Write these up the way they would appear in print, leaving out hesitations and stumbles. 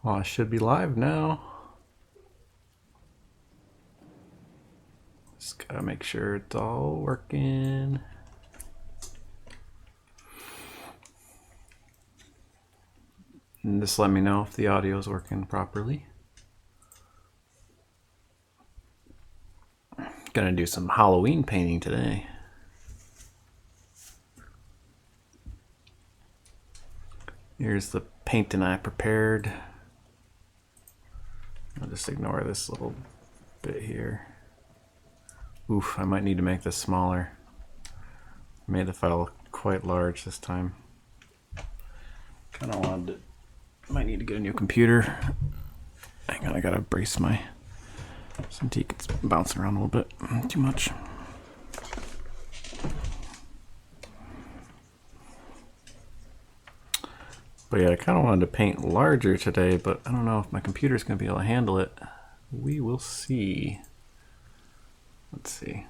Well, I should be live now. Just gotta make sure it's all working. And just let me know if the audio is working properly. Gonna do some Halloween painting today. Here's the painting I prepared. I'll just ignore this little bit here. Oof, I might need to make this smaller. I made the file quite large this time. Kinda wanted to, might need to get a new computer. Hang on, I gotta brace my Cintiq. It's bouncing around a little bit too much. But yeah, I kind of wanted to paint larger today, but I don't know if my computer's going to be able to handle it. We will see. Let's see.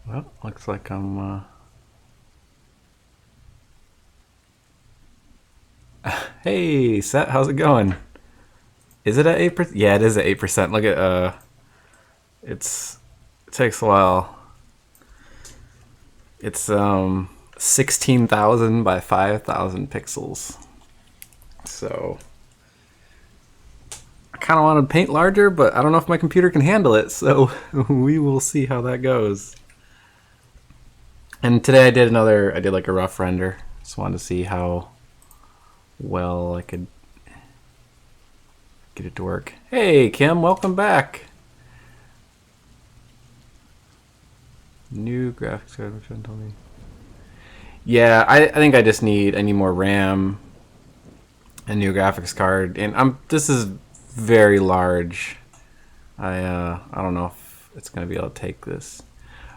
Well, looks like I'm... Hey, Seth, how's it going? Is it at 8%? Yeah, it is at 8%. Look at... it takes a while. It's 16,000 by 5,000 pixels. So I kind of want to paint larger, but I don't know if my computer can handle it. So we will see how that goes. And today I did like a rough render. Just wanted to see how well I could get it to work. Hey, Kim, welcome back. New graphics card, which one told me. Yeah, I think I need more RAM, a new graphics card, and this is very large. I don't know if it's gonna be able to take this.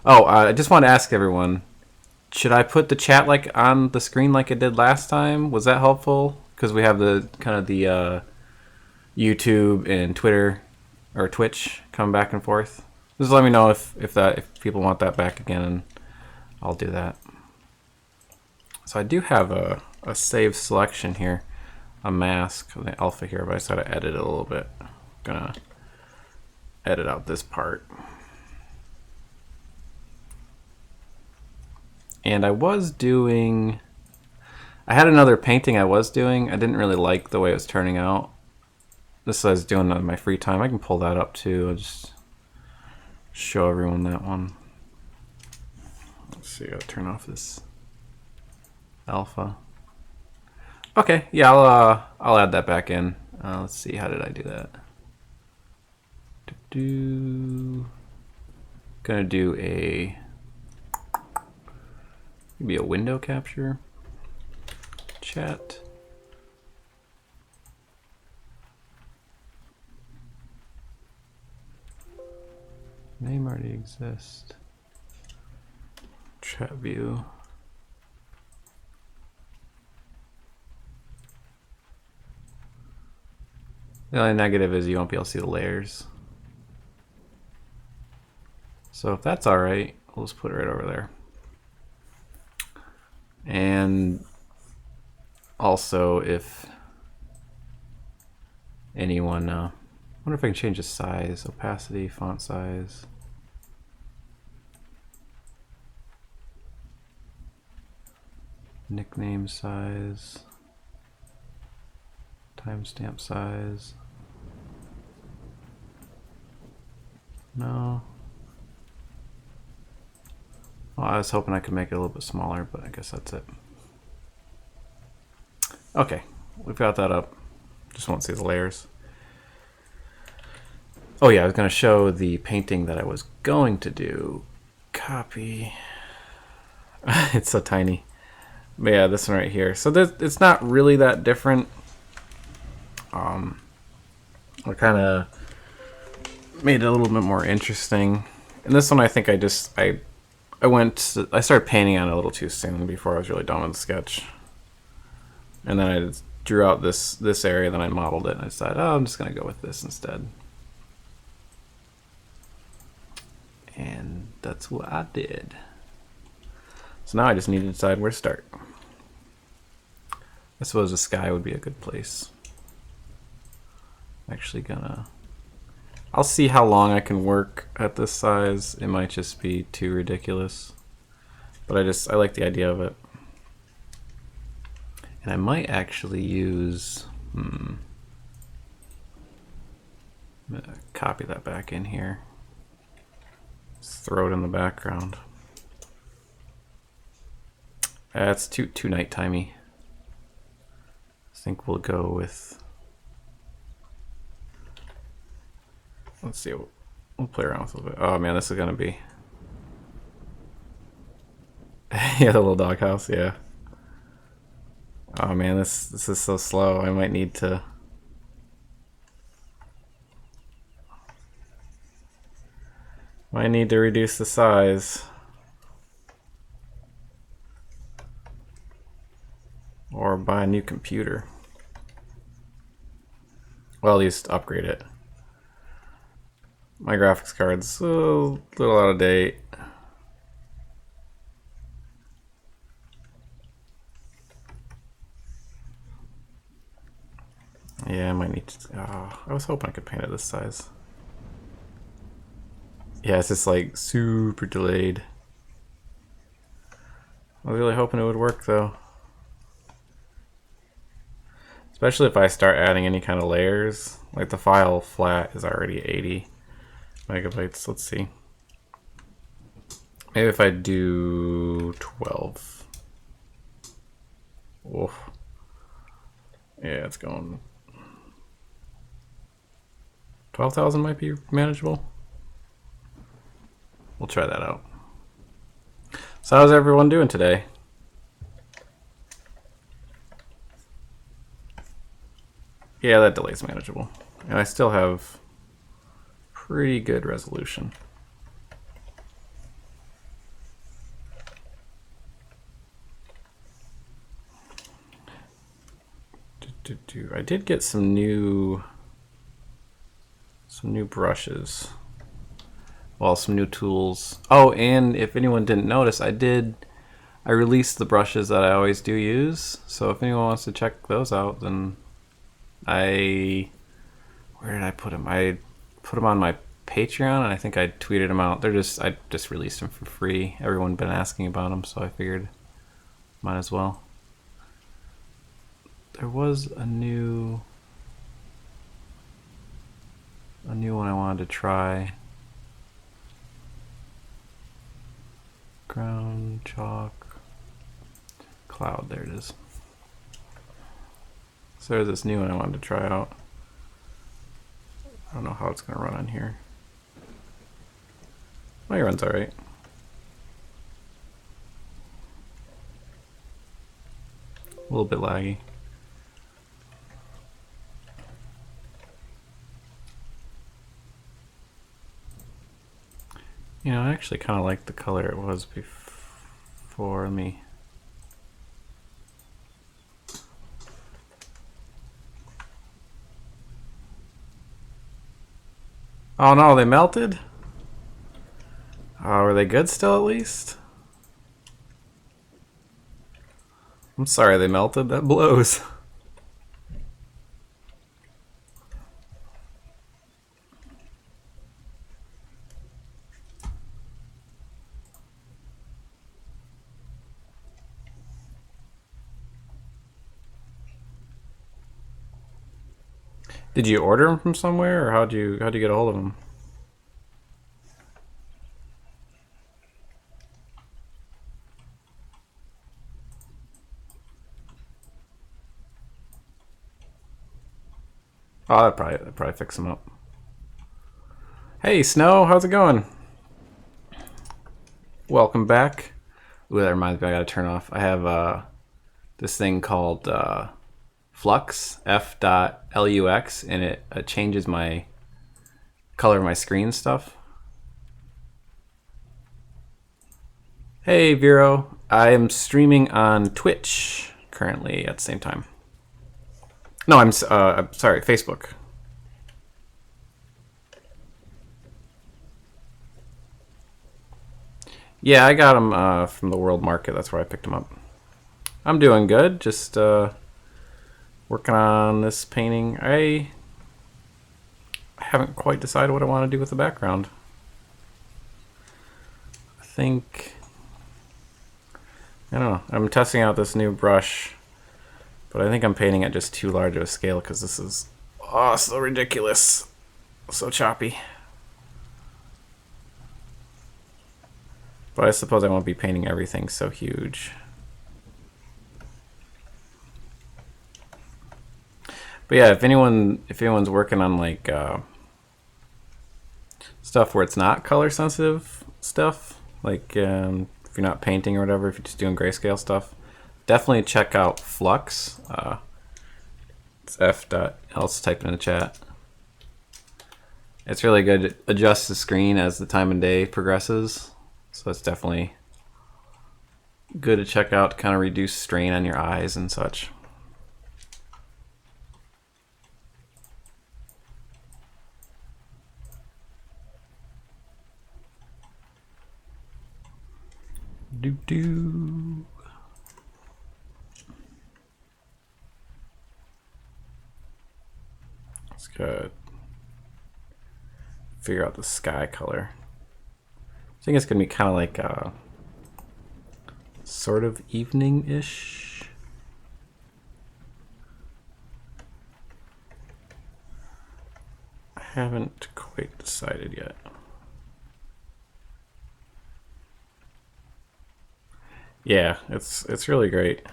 Oh, I just want to ask everyone, should I put the chat like on the screen like I did last time? Was that helpful? Because we have the kind of the YouTube and Twitter or Twitch coming back and forth. Just let me know if people want that back again, and I'll do that. So I do have a saved selection here, a mask, the alpha here, but I just gotta edit it a little bit. I'm gonna edit out this part. And I had another painting I was doing. I didn't really like the way it was turning out. This I was doing on my free time. I can pull that up too. I'll just show everyone that one. Let's see, I'll turn off this alpha. Okay, yeah, I'll add that back in. Let's see, how did I do that? Gonna do maybe a window capture. Chat. Name already exists. Chat view. The only negative is you won't be able to see the layers. So if that's all right, we'll just put it right over there. And also, if anyone, I wonder if I can change the size, opacity, font size. Nickname size. Timestamp size. No. Well, I was hoping I could make it a little bit smaller, but I guess that's it. Okay, we've got that up. Just won't see the layers. Oh yeah, I was going to show the painting that I was going to do. Copy. It's so tiny. But yeah, this one right here. So it's not really that different. I kind of made it a little bit more interesting. And this one, I think I started painting on it a little too soon before I was really done with the sketch. And then I just drew out this area, then I modeled it, and I decided, oh, I'm just gonna go with this instead. And that's what I did. So now I just need to decide where to start. I suppose the sky would be a good place. Actually gonna... I'll see how long I can work at this size. It might just be too ridiculous. But I like the idea of it. And I might actually use... I'm gonna copy that back in here. Just throw it in the background. That's too nighttime-y. I think we'll go with... Let's see. We'll play around with it a little bit. Oh man, this is gonna be... yeah, the little doghouse, yeah. Oh man, this is so slow. I might need to... reduce the size. Or buy a new computer. Well, at least upgrade it. My graphics card's a little out of date. Yeah, I might need to... Oh, I was hoping I could paint it this size. Yeah, it's just like super delayed. I was really hoping it would work though. Especially if I start adding any kind of layers. Like the file flat is already 80 megabytes. Let's see. Maybe if I do 12. Oof. Yeah, it's going... 12,000 might be manageable. We'll try that out. So how's everyone doing today? Yeah, that delay's manageable. And I still have pretty good resolution. I did get some new brushes. Well, some new tools. Oh, and if anyone didn't notice, I released the brushes that I always do use. So if anyone wants to check those out, then where did I put them? I put them on my Patreon, and I think I tweeted them out. I just released them for free. Everyone been asking about them, so I figured might as well. There was a new one I wanted to try. Ground, chalk, cloud, there it is. So there's this new one I wanted to try out. I don't know how it's gonna run on here. Oh, it runs alright. A little bit laggy. You know, I actually kind of like the color it was before. Oh no, they melted? Oh, were they good still at least? I'm sorry they melted, that blows. Did you order them from somewhere, or how'd you get a hold of them? Oh, that'd probably fix them up. Hey, Snow, how's it going? Welcome back. Ooh, that reminds me, I gotta turn off. I have this thing called Flux, F.lux, and it changes my color of my screen stuff. Hey, Vero. I am streaming on Twitch currently at the same time. No, I'm sorry, Facebook. Yeah, I got them from the World Market. That's where I picked them up. I'm doing good. Just Working on this painting. I haven't quite decided what I want to do with the background. I think, I don't know. I'm testing out this new brush, but I think I'm painting at just too large of a scale because this is so ridiculous, so choppy. But I suppose I won't be painting everything so huge. But yeah, if anyone's working on like stuff where it's not color sensitive stuff, like if you're not painting or whatever, if you're just doing grayscale stuff, definitely check out Flux. It's I'll just type it in the chat. It's really good. It adjusts the screen as the time and day progresses, so it's definitely good to check out to kind of reduce strain on your eyes and such. Do. Let's go figure out the sky color. I think it's gonna be kind of like a sort of evening-ish. I haven't quite decided yet. Yeah, it's really great.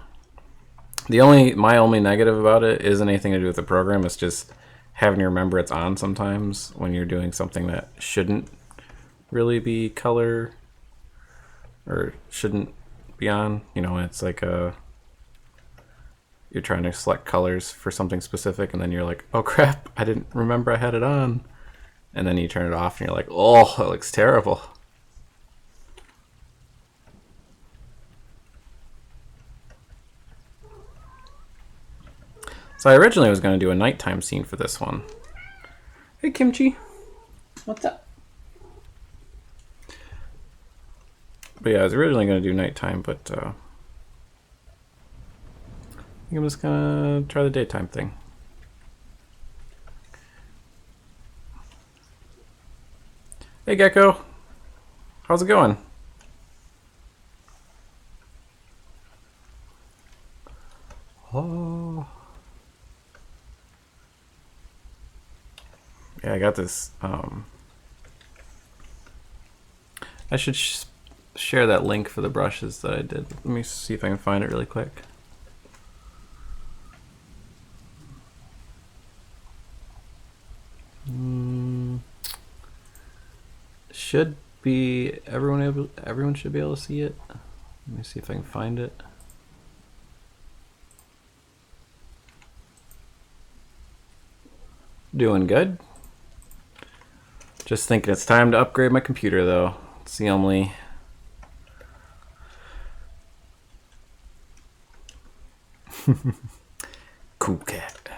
My only negative about it isn't anything to do with the program. It's just having to remember it's on sometimes when you're doing something that shouldn't really be color or shouldn't be on. You know, it's like you're trying to select colors for something specific and then you're like, oh crap, I didn't remember I had it on. And then you turn it off and you're like, oh, it looks terrible. So I originally was going to do a nighttime scene for this one. Hey, Kimchi. What's up? But yeah, I was originally going to do nighttime, but I think I'm just going to try the daytime thing. Hey, Gecko. How's it going? Oh. Yeah, I got this. I should share that link for the brushes that I did. Let me see if I can find it really quick. Should be everyone should be able to see it. Let me see if I can find it. Doing good. Just thinking it's time to upgrade my computer though. It's the only cool cat.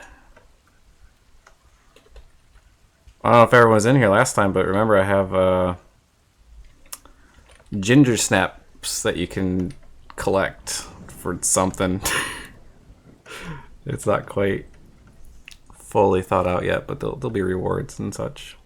I don't know if everyone was in here last time, but remember I have ginger snaps that you can collect for something. It's not quite fully thought out yet, but there'll be rewards and such.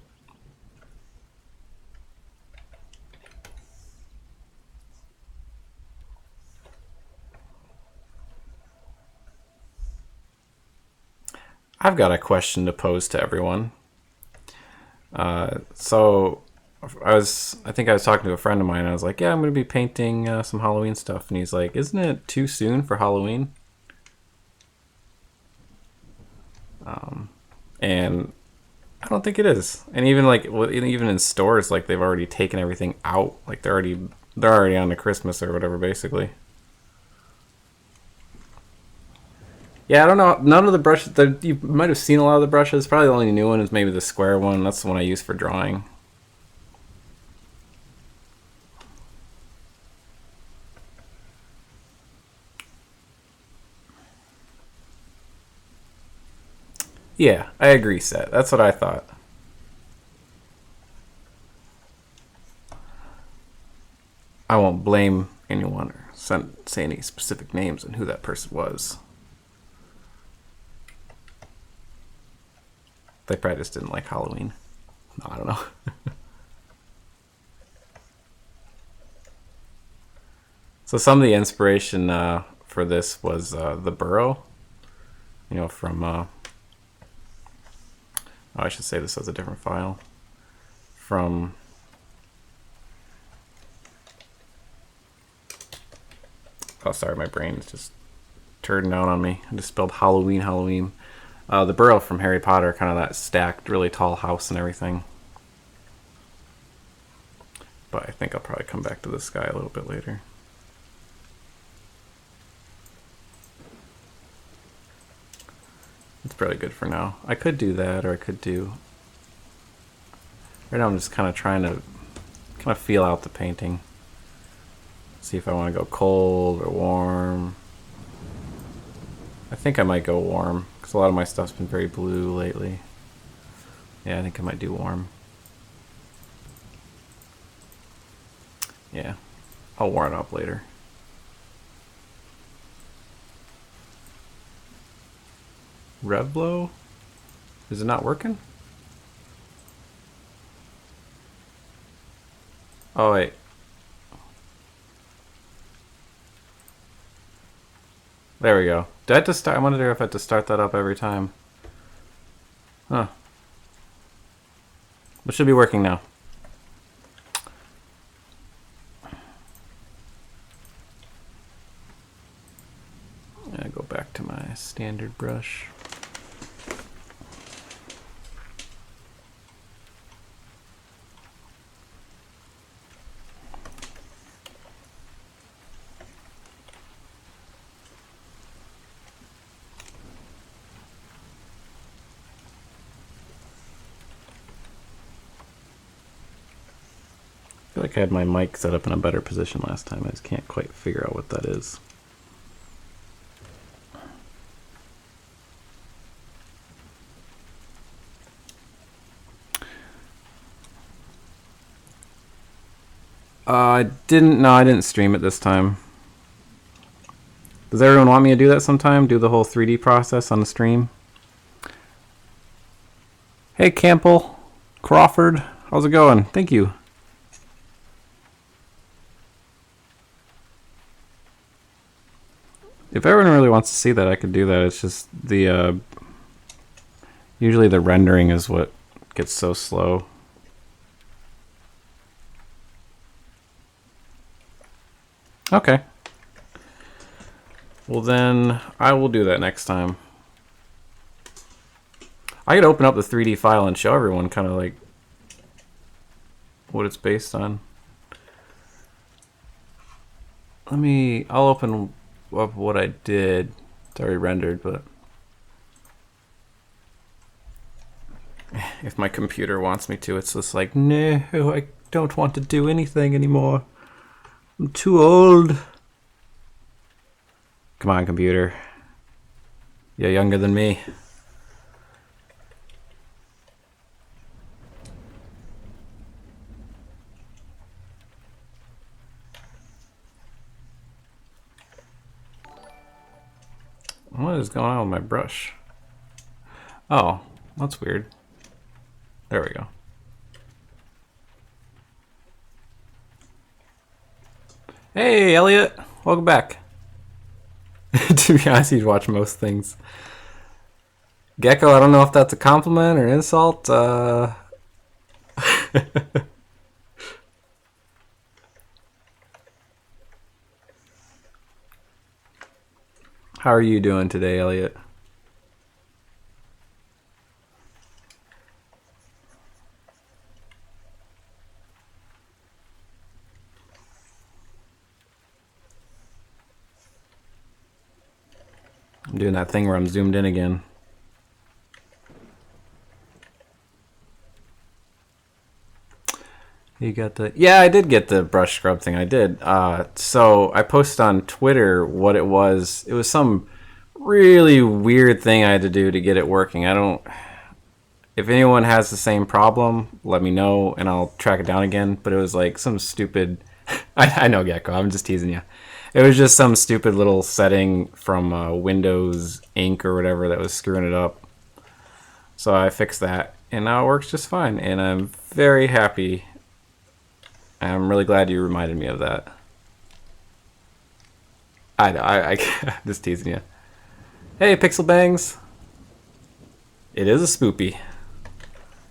I've got a question to pose to everyone. So I think I was talking to a friend of mine and I was like, yeah, I'm going to be painting some Halloween stuff. And he's like, isn't it too soon for Halloween? And I don't think it is. And even like even in stores, like they've already taken everything out. Like they're already on to Christmas or whatever, basically. Yeah, I don't know. None of the brushes, you might have seen a lot of the brushes. Probably the only new one is maybe the square one. That's the one I use for drawing. Yeah, I agree, Seth. That's what I thought. I won't blame anyone or say any specific names and who that person was. They probably just didn't like Halloween. No, I don't know. So some of the inspiration for this was the burrow, you know, from, oh, I should say this as a different file, from, oh, sorry, my brain is just turning out on me. I just spelled Halloween, Halloween. The burrow from Harry Potter, kind of that stacked, really tall house and everything. But I think I'll probably come back to this guy a little bit later. It's probably good for now. I could do that, or I could do... Right now I'm just kind of trying to feel out the painting. See if I want to go cold or warm. I think I might go warm, because a lot of my stuff's been very blue lately. Yeah, I think I might do warm. Yeah, I'll warm it up later. Revblow? Is it not working? Oh, wait. There we go. Did I have to start? I wonder if I had to start that up every time. Huh. It should be working now. I go back to my standard brush. I feel like I had my mic set up in a better position last time. I just can't quite figure out what that is. I didn't stream it this time. Does everyone want me to do that sometime? Do the whole 3D process on the stream? Hey, Campbell, Crawford, how's it going? Thank you. If everyone really wants to see that, I could do that. It's just the usually the rendering is what gets so slow. Okay. Well, then I will do that next time. I could open up the 3D file and show everyone kind of like what it's based on. I'll open up what I did. It's already rendered, but if my computer wants me to, it's just like, no, I don't want to do anything anymore. I'm too old. Come on, computer. You're younger than me. What is going on with my brush? Oh, that's weird. There we go. Hey, Elliot. Welcome back. To be honest, you'd watch most things. Gecko, I don't know if that's a compliment or an insult. How are you doing today, Elliot? I'm doing that thing where I'm zoomed in again. You got the... Yeah, I did get the brush scrub thing. I did. So I posted on Twitter what it was. It was some really weird thing I had to do to get it working. I don't... If anyone has the same problem, let me know and I'll track it down again. But it was like some stupid... I know, Gecko. I'm just teasing you. It was just some stupid little setting from Windows Ink or whatever that was screwing it up. So I fixed that, and now it works just fine, and I'm very happy. I'm really glad you reminded me of that. I know, I just teasing you. Hey, Pixel Bangs! It is a spoopy.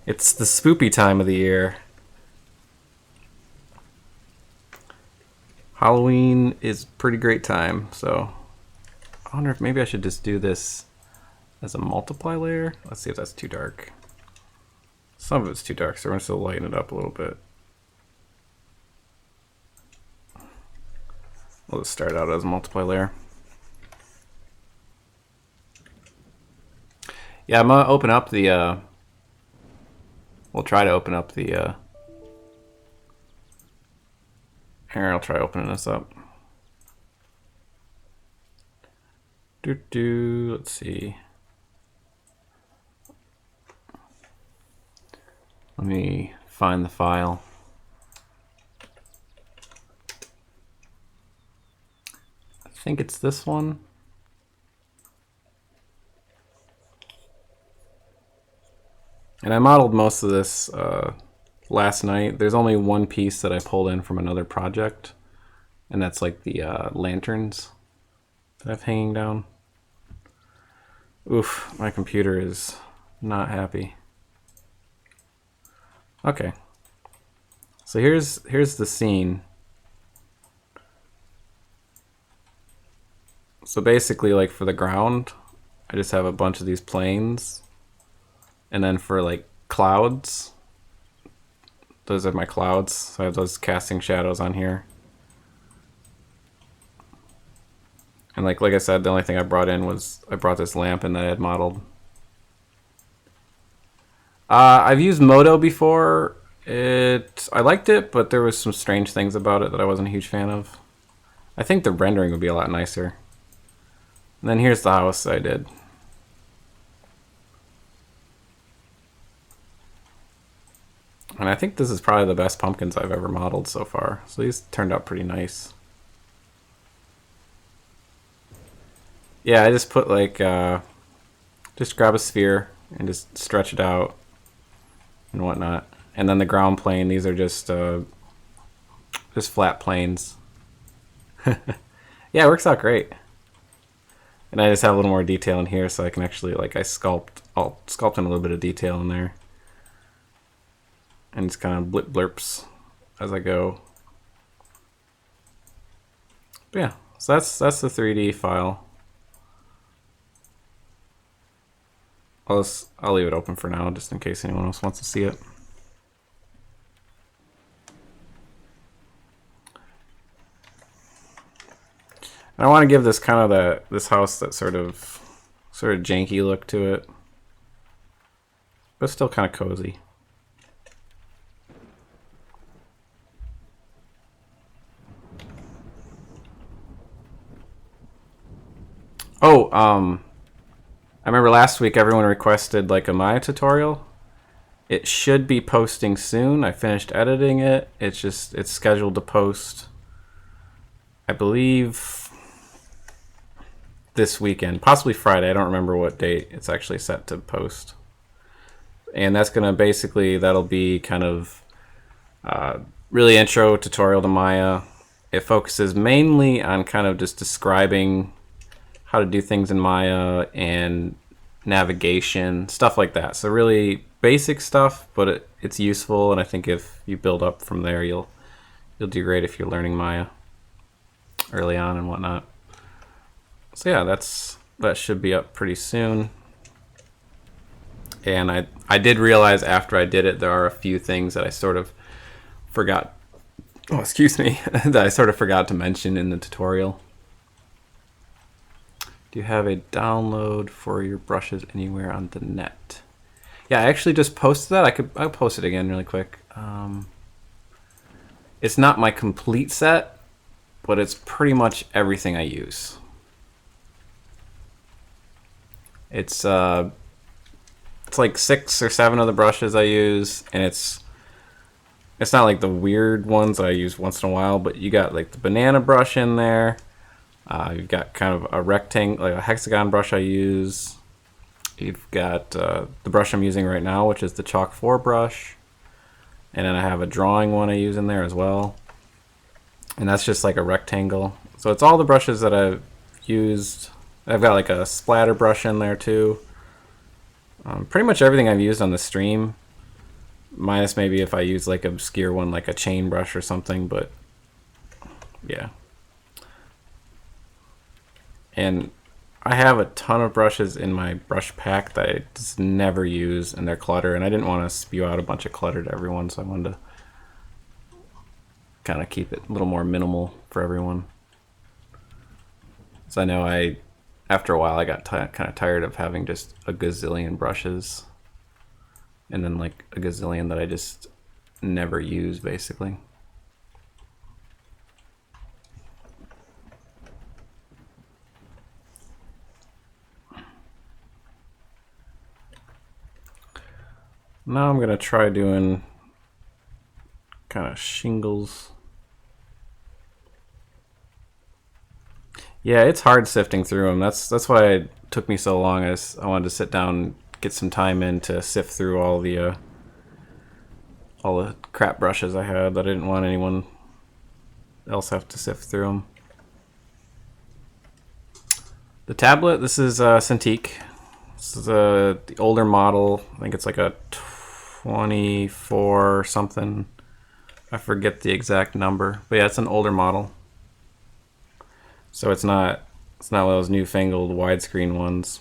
It's the spoopy time of the year. Halloween is a pretty great time, so I wonder if maybe I should just do this as a multiply layer. Let's see if that's too dark. Some of it's too dark, so we're going to still lighten it up a little bit. We'll just start out as a multiply layer. Yeah, I'm going to open up the... we'll try to open up the... Here, I'll try opening this up. Let's see. Let me find the file. I think it's this one. And I modeled most of this last night. There's only one piece that I pulled in from another project, and that's like the lanterns that I have hanging down. Oof, my computer is not happy. Okay, so here's the scene. So basically, like for the ground, I just have a bunch of these planes, and then for like clouds, those are my clouds. So I have those casting shadows on here. And like I said, the only thing I brought in was I brought this lamp in that I had modeled. I've used Modo before. I liked it, but there was some strange things about it that I wasn't a huge fan of. I think the rendering would be a lot nicer. And then here's the house I did. And I think this is probably the best pumpkins I've ever modeled so far. So these turned out pretty nice. Yeah, I just put like, just grab a sphere and just stretch it out and whatnot. And then the ground plane, these are just flat planes. Yeah, it works out great. And I just have a little more detail in here, so I can actually, like, I'll sculpt in a little bit of detail in there. And just kind of blip blurps as I go. But yeah, so that's the 3D file. I'll leave it open for now, just in case anyone else wants to see it. And I want to give this kind of this house that sort of janky look to it, but still kind of cozy. Oh, I remember last week everyone requested like a Maya tutorial. It should be posting soon. I finished editing it. It's scheduled to post, I believe, this weekend, possibly Friday. I don't remember what date it's actually set to post. And that's gonna that'll be kind of really intro tutorial to Maya. It focuses mainly on kind of just describing how to do things in Maya and navigation, stuff like that. So really basic stuff, but it's useful, and I think if you build up from there, you'll do great if you're learning Maya early on and whatnot. So yeah, that should be up pretty soon. And I did realize after I did it, there are a few things that I sort of forgot. Oh, excuse me, that I sort of forgot to mention in the tutorial. Do you have a download for your brushes anywhere on the net? Yeah, I actually just posted that. I'll post it again really quick. It's not my complete set, but it's pretty much everything I use. It's like 6 or 7 of the brushes I use, and it's not like the weird ones I use once in a while, but you got like the banana brush in there. You've got kind of a rectangle, like a hexagon brush I use. You've got the brush I'm using right now, which is the Chalk 4 brush. And then I have a drawing one I use in there as well. And that's just like a rectangle. So it's all the brushes that I've used. I've got like a splatter brush in there too. Pretty much everything I've used on the stream. Minus maybe if I use like an obscure one like a chain brush or something, but yeah. And I have a ton of brushes in my brush pack that I just never use, and they're clutter, and I didn't want to spew out a bunch of clutter to everyone, so I wanted to kind of keep it a little more minimal for everyone. So I know after a while I got kind of tired of having just a gazillion brushes and then like a gazillion that I just never use basically. Now I'm gonna try doing kind of shingles. Yeah, it's hard sifting through them. That's why it took me so long. I wanted to sit down, get some time in to sift through all the crap brushes I had that I didn't want anyone else have to sift through them. The tablet, this is Cintiq. This is the older model. I think it's like a 24 something. I forget the exact number, but yeah, it's an older model. So it's not one of those newfangled widescreen ones.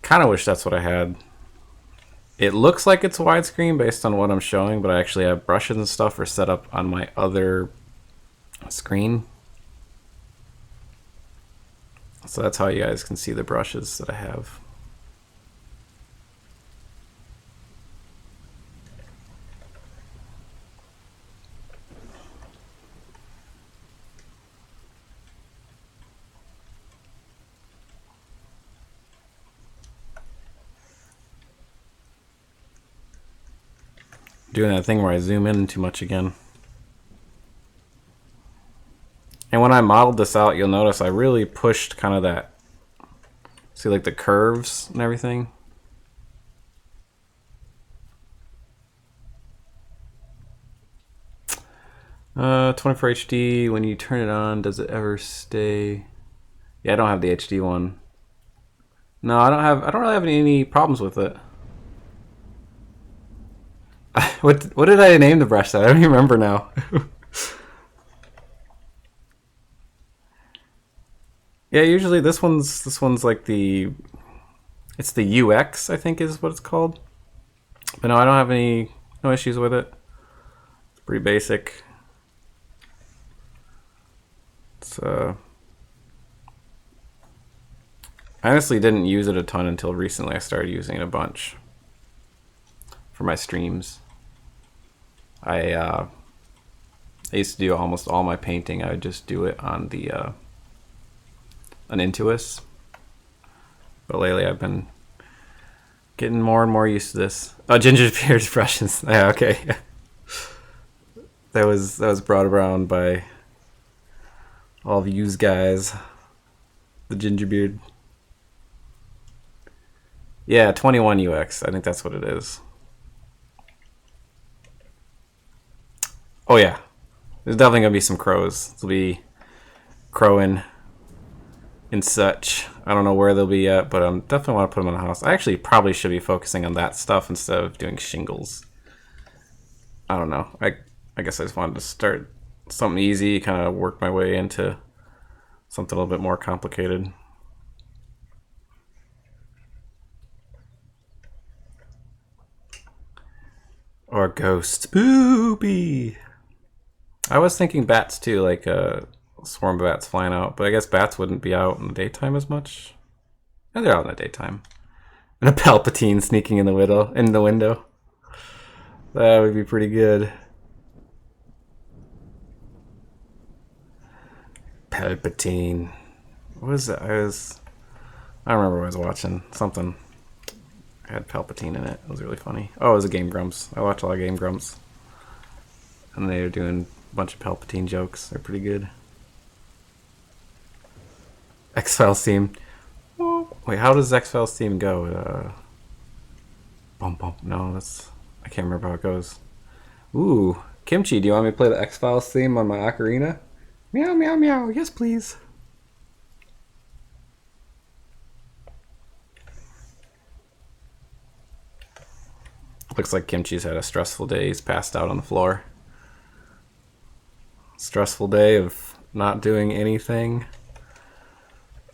Kind of wish that's what I had. It looks like it's widescreen based on what I'm showing, but I actually have brushes and stuff are set up on my other screen. So that's how you guys can see the brushes that I have. Doing that thing where I zoom in too much again. And when I modeled this out, you'll notice I really pushed kind of that, see like the curves and everything. Uh, 24 HD, when you turn it on, does it ever stay? Yeah, I don't have the HD one. No, I don't really have any problems with it. What did I name the brush that? I don't even remember now. Yeah, usually this one's like it's the UX, I think is what it's called. But no, I don't have no issues with it. It's pretty basic. It's I honestly didn't use it a ton until recently. I started using it a bunch for my streams. I used to do almost all my painting. I would just do it on an Intuos. But lately I've been getting more and more used to this. Oh, Gingerbeard's brushes. Yeah, okay. That was brought around by all of yous guys. The Gingerbeard. Yeah, 21 UX. I think that's what it is. Oh yeah. There's definitely gonna be some crows. There'll be crowing and such. I don't know where they'll be at, but I definitely want to put them in the house. I actually probably should be focusing on that stuff instead of doing shingles. I don't know. I guess I just wanted to start something easy, kind of work my way into something a little bit more complicated. Or ghosts. Boopy! I was thinking bats too, like a swarm of bats flying out, but I guess bats wouldn't be out in the daytime as much. And they're out in the daytime. And a Palpatine sneaking in the window. That would be pretty good. Palpatine. What was that? I don't remember what I was watching. Something. I had Palpatine in it. It was really funny. Oh, it was a Game Grumps. I watch a lot of Game Grumps. And they were doing a bunch of Palpatine jokes. They're pretty good. X-Files theme. Whoop. Wait, how does X-Files theme go? Bump bump. No, that's I can't remember how it goes. Ooh, Kimchi, do you want me to play the X-Files theme on my ocarina? Meow meow meow. Yes, please. Looks like Kimchi's had a stressful day. He's passed out on the floor. Stressful day of not doing anything.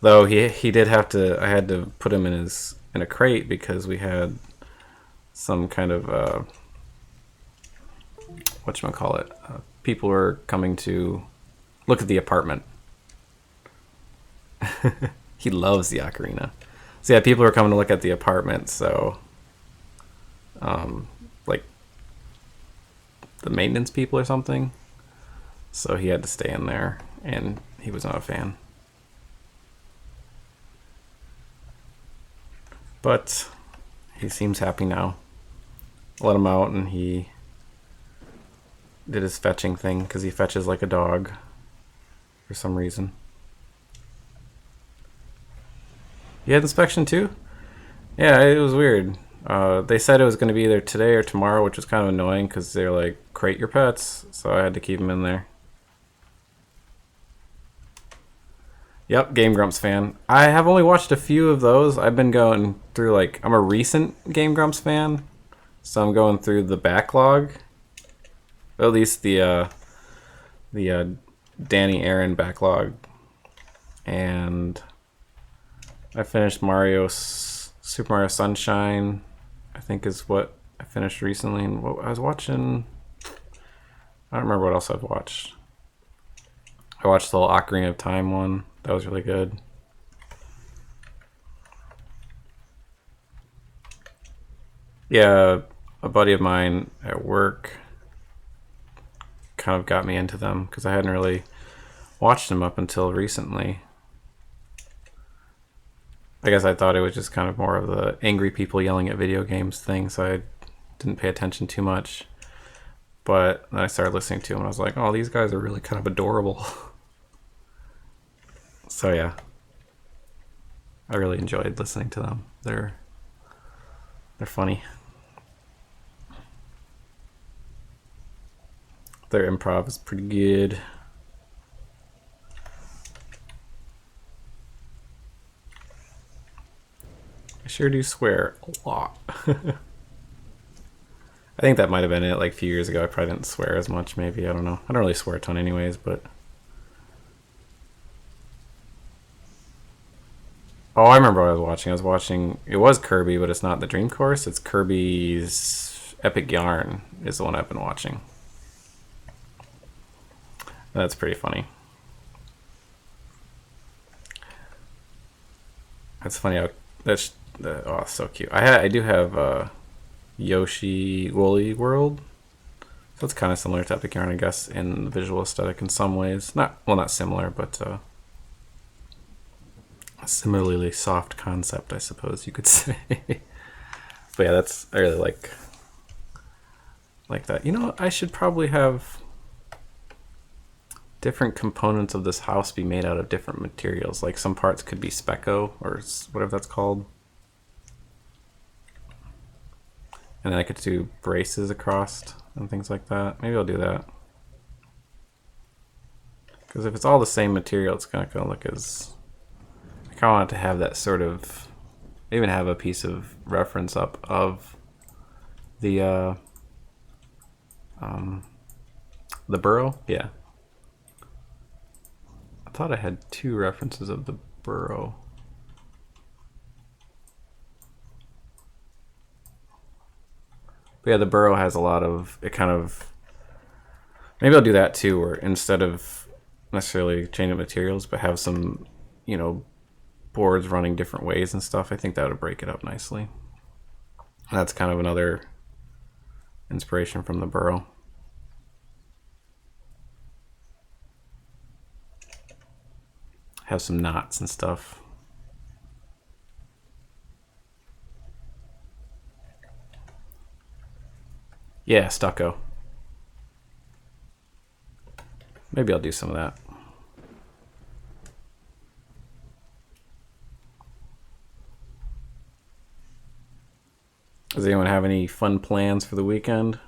Though he did have to. I had to put him in a crate because we had some kind of whatchamacallit. People were coming to look at the apartment. He loves the ocarina. So yeah, people were coming to look at the apartment. So, like the maintenance people or something. So he had to stay in there, and he was not a fan. But he seems happy now. Let him out, and he did his fetching thing because he fetches like a dog for some reason. You had inspection too? Yeah, it was weird. They said it was going to be either today or tomorrow, which was kind of annoying because they're like, crate your pets. So I had to keep them in there. Yep, Game Grumps fan. I have only watched a few of those. I've been going through like, I'm a recent Game Grumps fan. So I'm going through the backlog. At least the Danny Aaron backlog. And I finished Super Mario Sunshine, I think is what I finished recently. And what I was watching, I don't remember what else I've watched. I watched the whole Ocarina of Time one. That was really good. Yeah, a buddy of mine at work kind of got me into them because I hadn't really watched them up until recently. I guess I thought it was just kind of more of the angry people yelling at video games thing, so I didn't pay attention too much. But then I started listening to them and I was like, oh, these guys are really kind of adorable. So yeah, I really enjoyed listening to them. They're funny. Their improv is pretty good. I sure do swear a lot. I think that might have been it like a few years ago. I probably didn't swear as much, maybe. I don't know. I don't really swear a ton anyways, but... Oh, I remember what I was watching. I was watching... It was Kirby, but it's not the Dream Course. It's Kirby's Epic Yarn is the one I've been watching. That's pretty funny. That's funny how... That's... Oh, so cute. I do have Yoshi Woolly World. So it's kind of similar to Epic Yarn, I guess, in the visual aesthetic in some ways. Not similar, but a similarly soft concept, I suppose you could say. But yeah, I really like that. You know, I should probably have different components of this house be made out of different materials. Like some parts could be Specco or whatever that's called. And then I could do braces across and things like that. Maybe I'll do that. Because if it's all the same material, it's not going to look as... I kind of want it to have that sort of... Even have a piece of reference up of the burrow. Yeah. I thought I had two references of the burrow. But yeah, the burrow has a lot of... It kind of... Maybe I'll do that too, where instead of necessarily changing materials, but have some, boards running different ways and stuff. I think that would break it up nicely. That's kind of another inspiration from the burrow. Have some knots and stuff. Yeah, stucco. Maybe I'll do some of that. Does anyone have any fun plans for the weekend?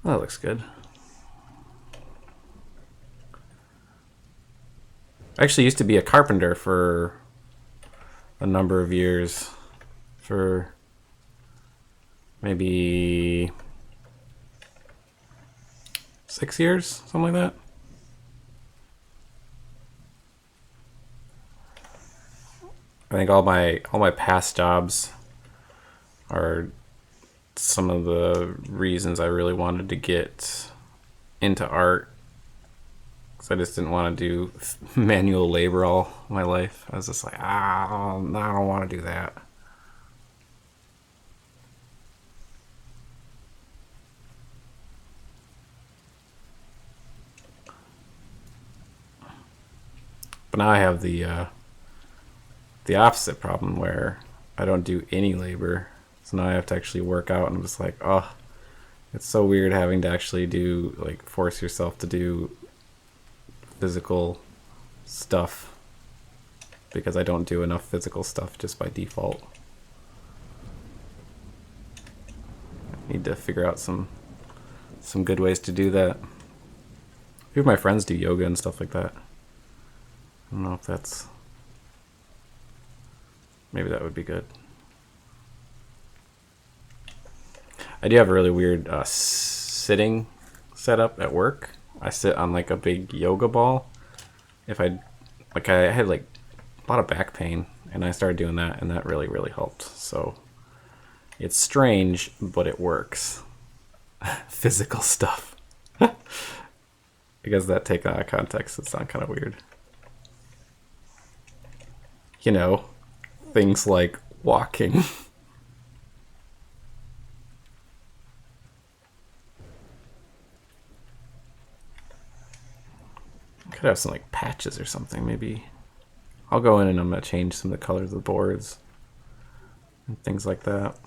Oh, that looks good. I actually used to be a carpenter for a number of years. For maybe 6 years, something like that. I think all my past jobs are some of the reasons I really wanted to get into art. Because I just didn't want to do manual labor all my life. I was just like, I don't want to do that. But now I have the opposite problem where I don't do any labor. So now I have to actually work out, and I'm just like, oh, it's so weird having to actually do, like, force yourself to do physical stuff because I don't do enough physical stuff just by default. I need to figure out some good ways to do that. A few of my friends do yoga and stuff like that. I don't know if that's... Maybe that would be good. I do have a really weird sitting setup at work. I sit on like a big yoga ball. I had like a lot of back pain, and I started doing that, and that really, really helped. So it's strange, but it works. Physical stuff. Because that taken out of context, it sounds kind of weird. You know, things like walking. Could have some like patches or something. Maybe I'll go in and I'm gonna change some of the colors of the boards and things like that.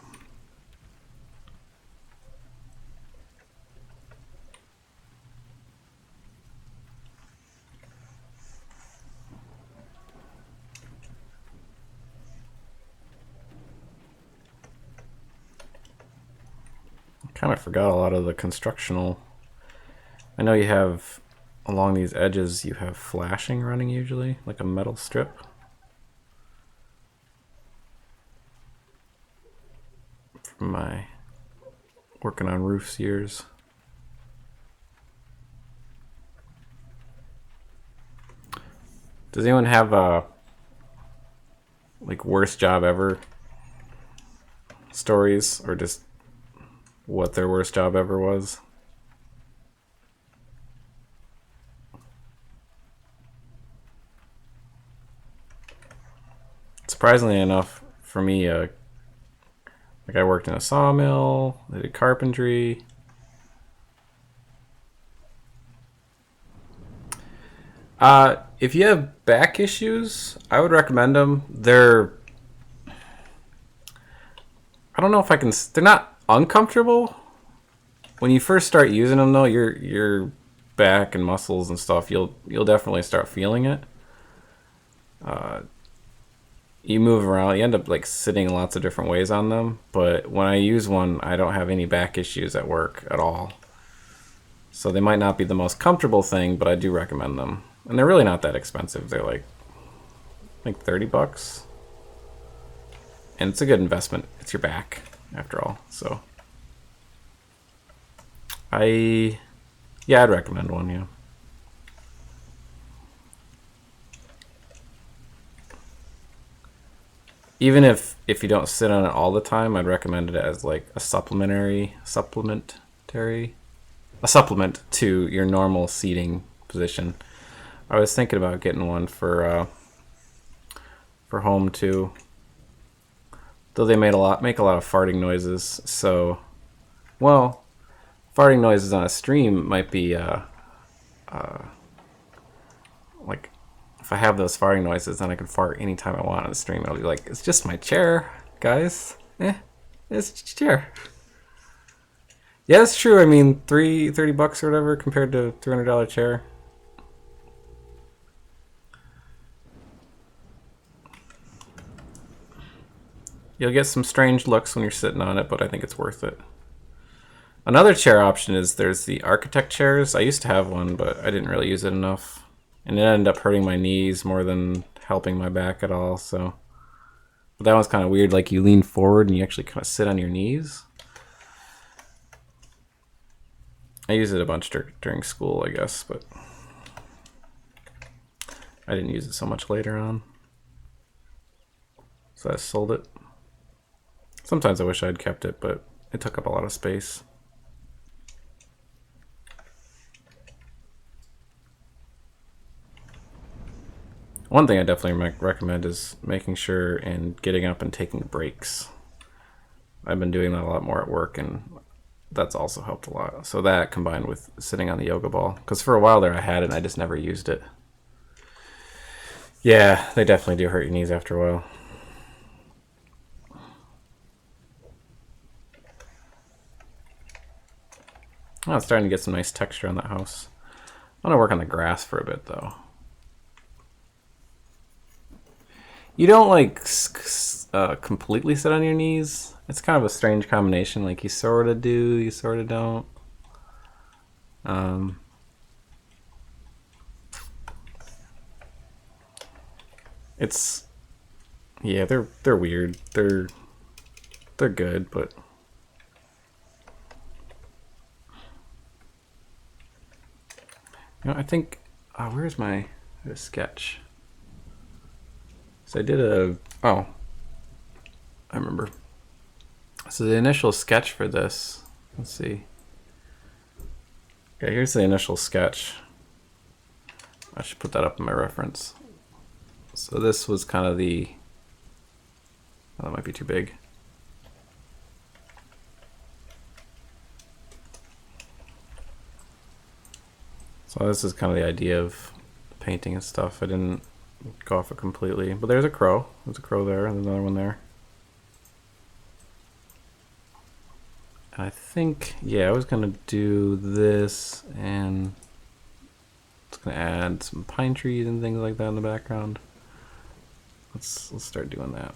Kind of forgot a lot of the constructional. I know you have along these edges, you have flashing running usually, like a metal strip. From my working on roofs years. Does anyone have a like worst job ever stories, or just what their worst job ever was? Surprisingly enough, for me, like I worked in a sawmill, I did carpentry. If you have back issues, I would recommend them. They're, I don't know if I can, they're not uncomfortable. When you first start using them though, your back and muscles and stuff, you'll definitely start feeling it. You move around, you end up like sitting lots of different ways on them, but when I use one, I don't have any back issues at work at all. So they might not be the most comfortable thing, but I do recommend them. And they're really not that expensive. They're like $30. And it's a good investment. It's your back, after all. So I'd recommend one, yeah. Even if you don't sit on it all the time, I'd recommend it as like a supplement to your normal seating position. I was thinking about getting one for home too. Though they make a lot of farting noises, so farting noises on a stream might be like, if I have those farting noises, then I can fart anytime I want on the stream. I'll be like, it's just my chair, guys. It's just a chair. Yeah, it's true. I mean, $30 or whatever compared to $300 chair. You'll get some strange looks when you're sitting on it, but I think it's worth it. Another chair option is there's the architect chairs. I used to have one, but I didn't really use it enough. And it ended up hurting my knees more than helping my back at all, so. But that one's kind of weird, like you lean forward and you actually kind of sit on your knees. I used it a bunch during school, I guess, but I didn't use it so much later on. So I sold it. Sometimes I wish I'd kept it, but it took up a lot of space. One thing I definitely recommend is making sure and getting up and taking breaks. I've been doing that a lot more at work, and that's also helped a lot. So that combined with sitting on the yoga ball, because for a while there I had it and I just never used it. Yeah, they definitely do hurt your knees after a while. Oh, it's starting to get some nice texture on that house. I want to work on the grass for a bit though. You don't like completely sit on your knees. It's kind of a strange combination. Like you sort of do, you sort of don't. It's yeah, they're weird. They're good, but you know, I think where's my sketch? So I did I remember. So the initial sketch for this, let's see. Okay, here's the initial sketch. I should put that up in my reference. So this was kind of the, oh, that might be too big. So this is kind of the idea of painting and stuff. I didn't go off it completely, but there's a crow. There's a crow there, and another one there. And I think, yeah, I was gonna do this, and it's gonna add some pine trees and things like that in the background. Let's start doing that.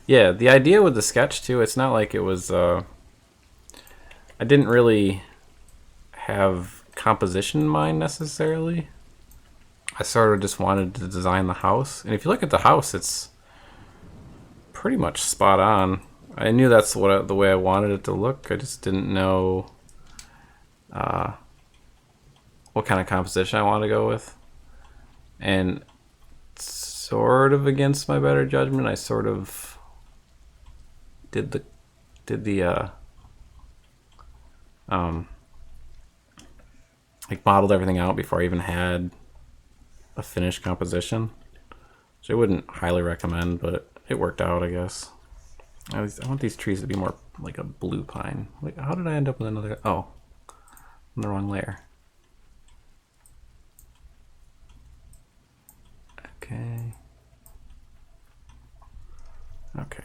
Yeah, the idea with the sketch too, it's not like it was, I didn't really have composition in mind necessarily. I sort of just wanted to design the house. And if you look at the house, it's pretty much spot on. I knew that's the way I wanted it to look. I just didn't know what kind of composition I wanted to go with. And sort of against my better judgment, I sort of did the like modeled everything out before I even had a finished composition, which I wouldn't highly recommend, but it worked out, I guess. I want these trees to be more like a blue pine. Like, how did I end up with another? Oh, I'm the wrong layer. Okay. Okay.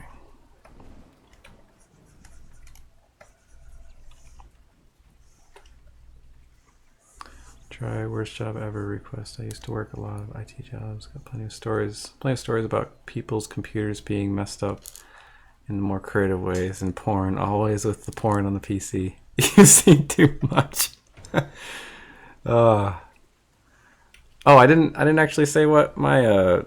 Try worst job ever request. I used to work a lot of IT jobs. Got plenty of stories about people's computers being messed up in more creative ways, and porn, always with the porn on the PC. You see too much. Oh, I didn't actually say what my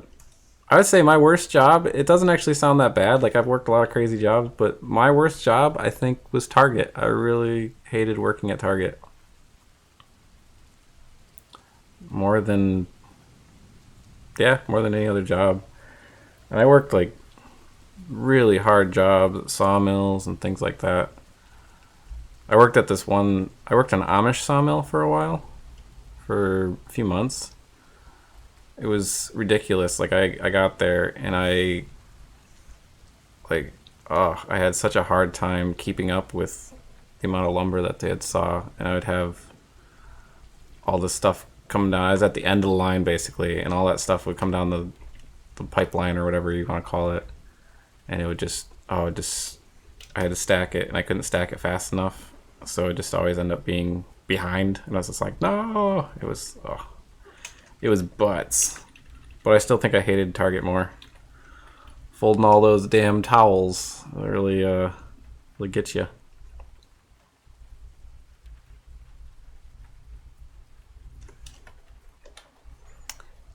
I would say my worst job. It doesn't actually sound that bad. Like, I've worked a lot of crazy jobs, but my worst job, I think, was Target. I really hated working at Target. More than any other job. And I worked like really hard jobs at sawmills and things like that. I worked at an Amish sawmill for a while, for a few months. It was ridiculous. Like, I got there and I had such a hard time keeping up with the amount of lumber that they had saw, and I would have all this stuff coming down. I was at the end of the line basically, and all that stuff would come down the pipeline or whatever you want to call it, and it would just I had to stack it, and I couldn't stack it fast enough, so it just always ended up being behind. And I was just like, no, it was butts. But I still think I hated Target more. Folding all those damn towels really get you.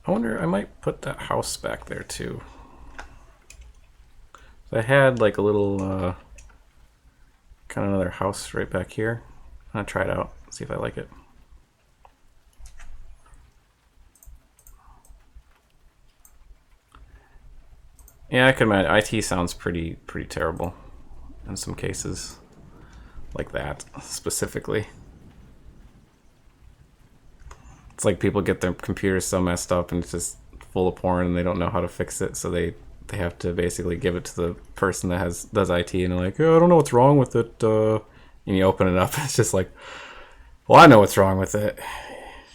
I wonder, I might put that house back there too. So I had like a little kind of another house right back here. I'm gonna try it out, see if I like it. Yeah, I could imagine. IT sounds pretty terrible in some cases, like that specifically. It's like people get their computers so messed up and it's just full of porn and they don't know how to fix it, so they have to basically give it to the person that does IT, and they're like, oh, I don't know what's wrong with it. And you open it up, it's just like, well, I know what's wrong with it.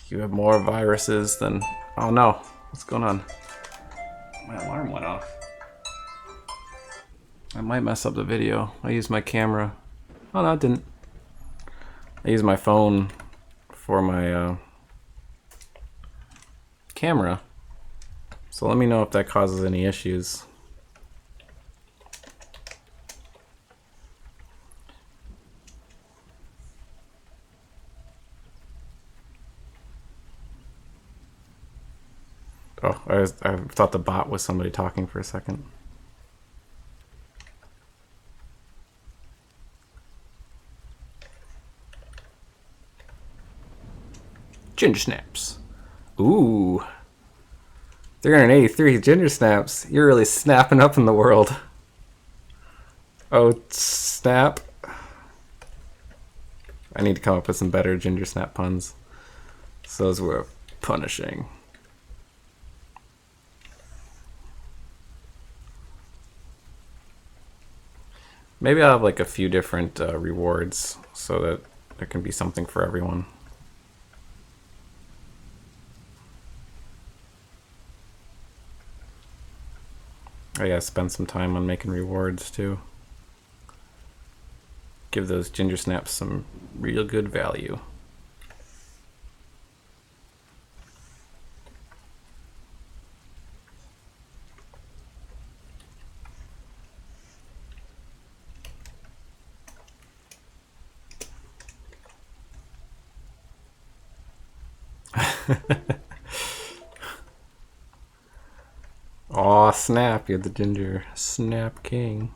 You have more viruses than... Oh no, what's going on? My alarm went off. I might mess up the video. I used my camera. Oh no, it didn't. I used my phone for my camera. So let me know if that causes any issues. Oh, I thought the bot was somebody talking for a second. Ginger snaps. Ooh. 383 ginger snaps. You're really snapping up in the world. Oh, snap. I need to come up with some better ginger snap puns. So those were punishing. Maybe I'll have like a few different rewards so that there can be something for everyone. I gotta spend some time on making rewards too. Give those ginger snaps some real good value. Aw, snap, you're the ginger snap king.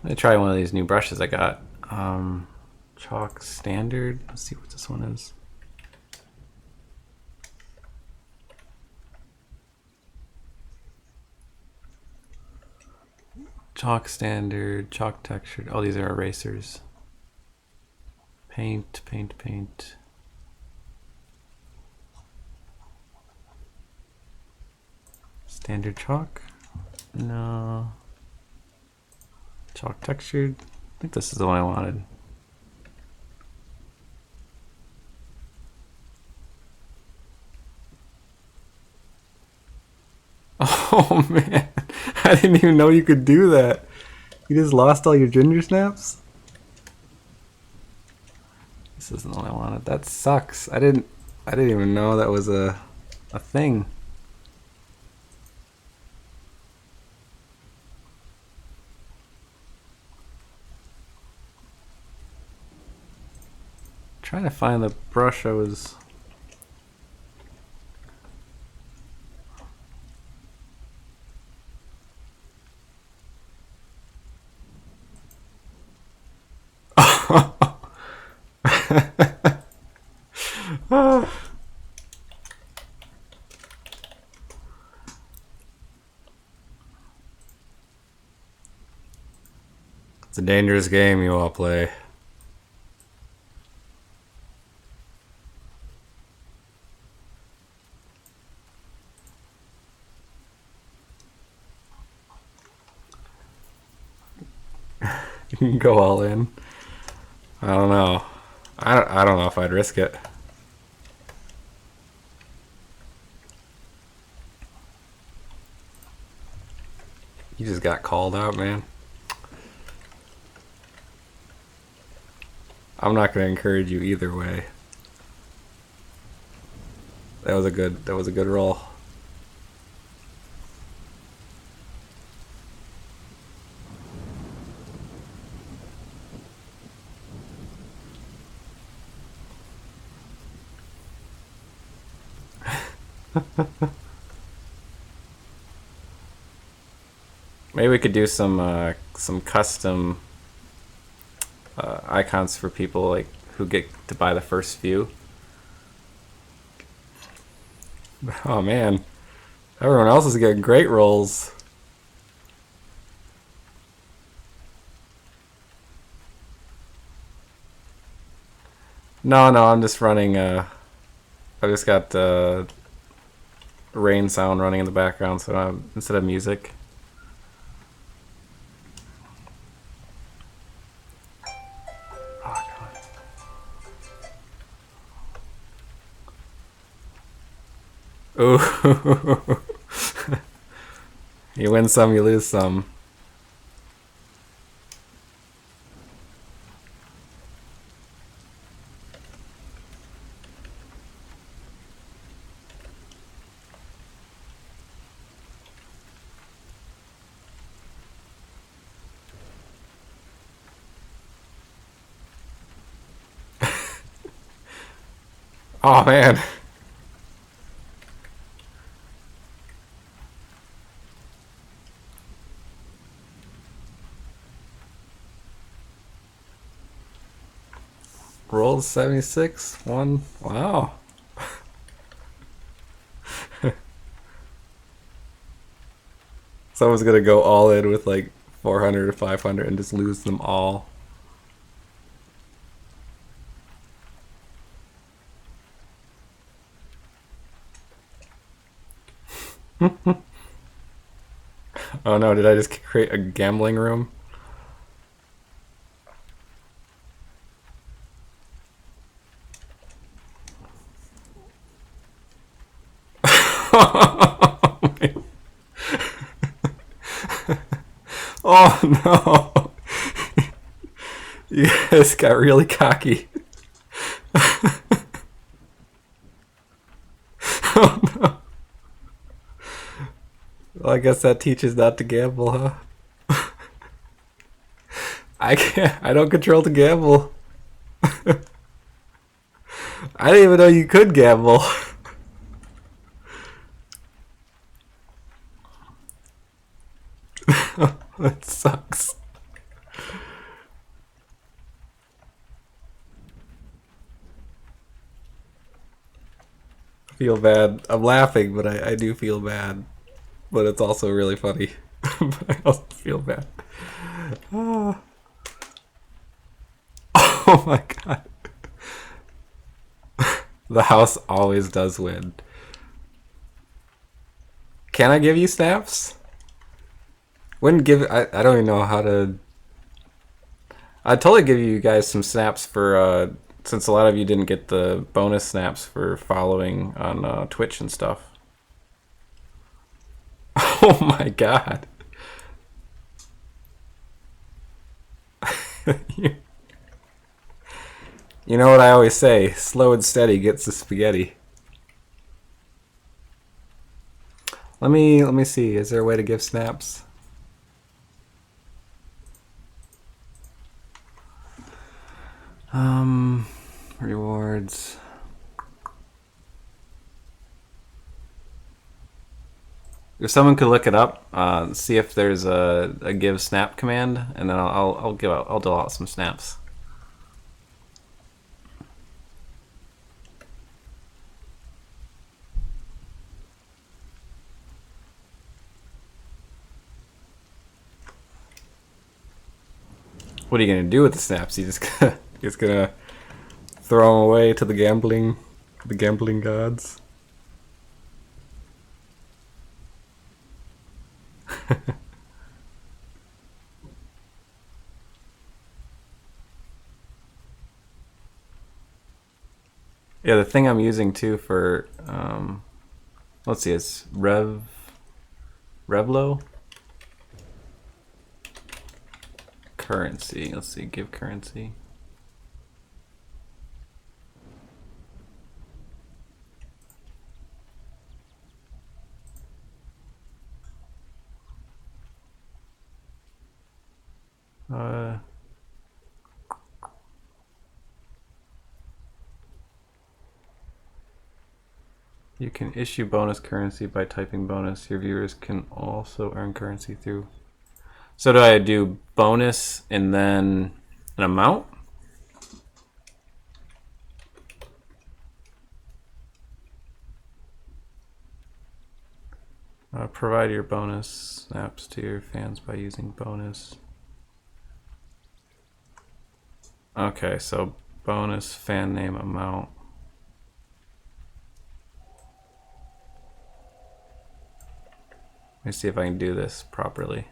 Let me try one of these new brushes I got. Chalk standard. Let's see what this one is. Chalk standard, chalk textured. Oh, these are erasers. Paint, paint, paint. Standard chalk? No. Chalk textured? I think this is the one I wanted. Oh man, I didn't even know you could do that. You just lost all your ginger snaps? This isn't the one I wanted. That sucks. I didn't even know that was a thing. Trying to find the brush I was... It's a dangerous game you all play. You can go all in. I don't know. I don't know if I'd risk it. You just got called out, man. I'm not gonna encourage you either way. That was a good roll. Maybe we could do some custom icons for people like who get to buy the first few. Oh man, everyone else is getting great rolls. No, no, I'm just running. I just got rain sound running in the background, so instead of music. Ooh. You win some, you lose some. Oh man. Rolled 76, one. Wow. Someone's gonna go all in with like 400 or 500 and just lose them all. Oh no, did I just create a gambling room? Oh no! You guys got really cocky. Oh no! Well, I guess that teaches not to gamble, huh? I can't. I don't control the gamble. I didn't even know you could gamble. That sucks. I feel bad. I'm laughing, but I do feel bad. But it's also really funny. But I also feel bad. Oh, oh my god. The house always does win. Can I give you snaps? Wouldn't give. I don't even know how to. I'd totally give you guys some snaps for since a lot of you didn't get the bonus snaps for following on Twitch and stuff. Oh my god. You know what I always say, slow and steady gets the spaghetti. Let me see, is there a way to give snaps? Rewards. If someone could look it up, see if there's a give snap command, and then I'll dole out some snaps. What are you gonna do with the snaps? You just gonna throw them away to the gambling gods? Yeah, the thing I'm using too for let's see, it's Revlo. currency. Let's see, give currency. You can issue bonus currency by typing bonus. Your viewers can also earn currency through. So do I do bonus and then an amount? Provide your bonus snaps to your fans by using bonus. Okay, so bonus fan name amount. Let me see if I can do this properly.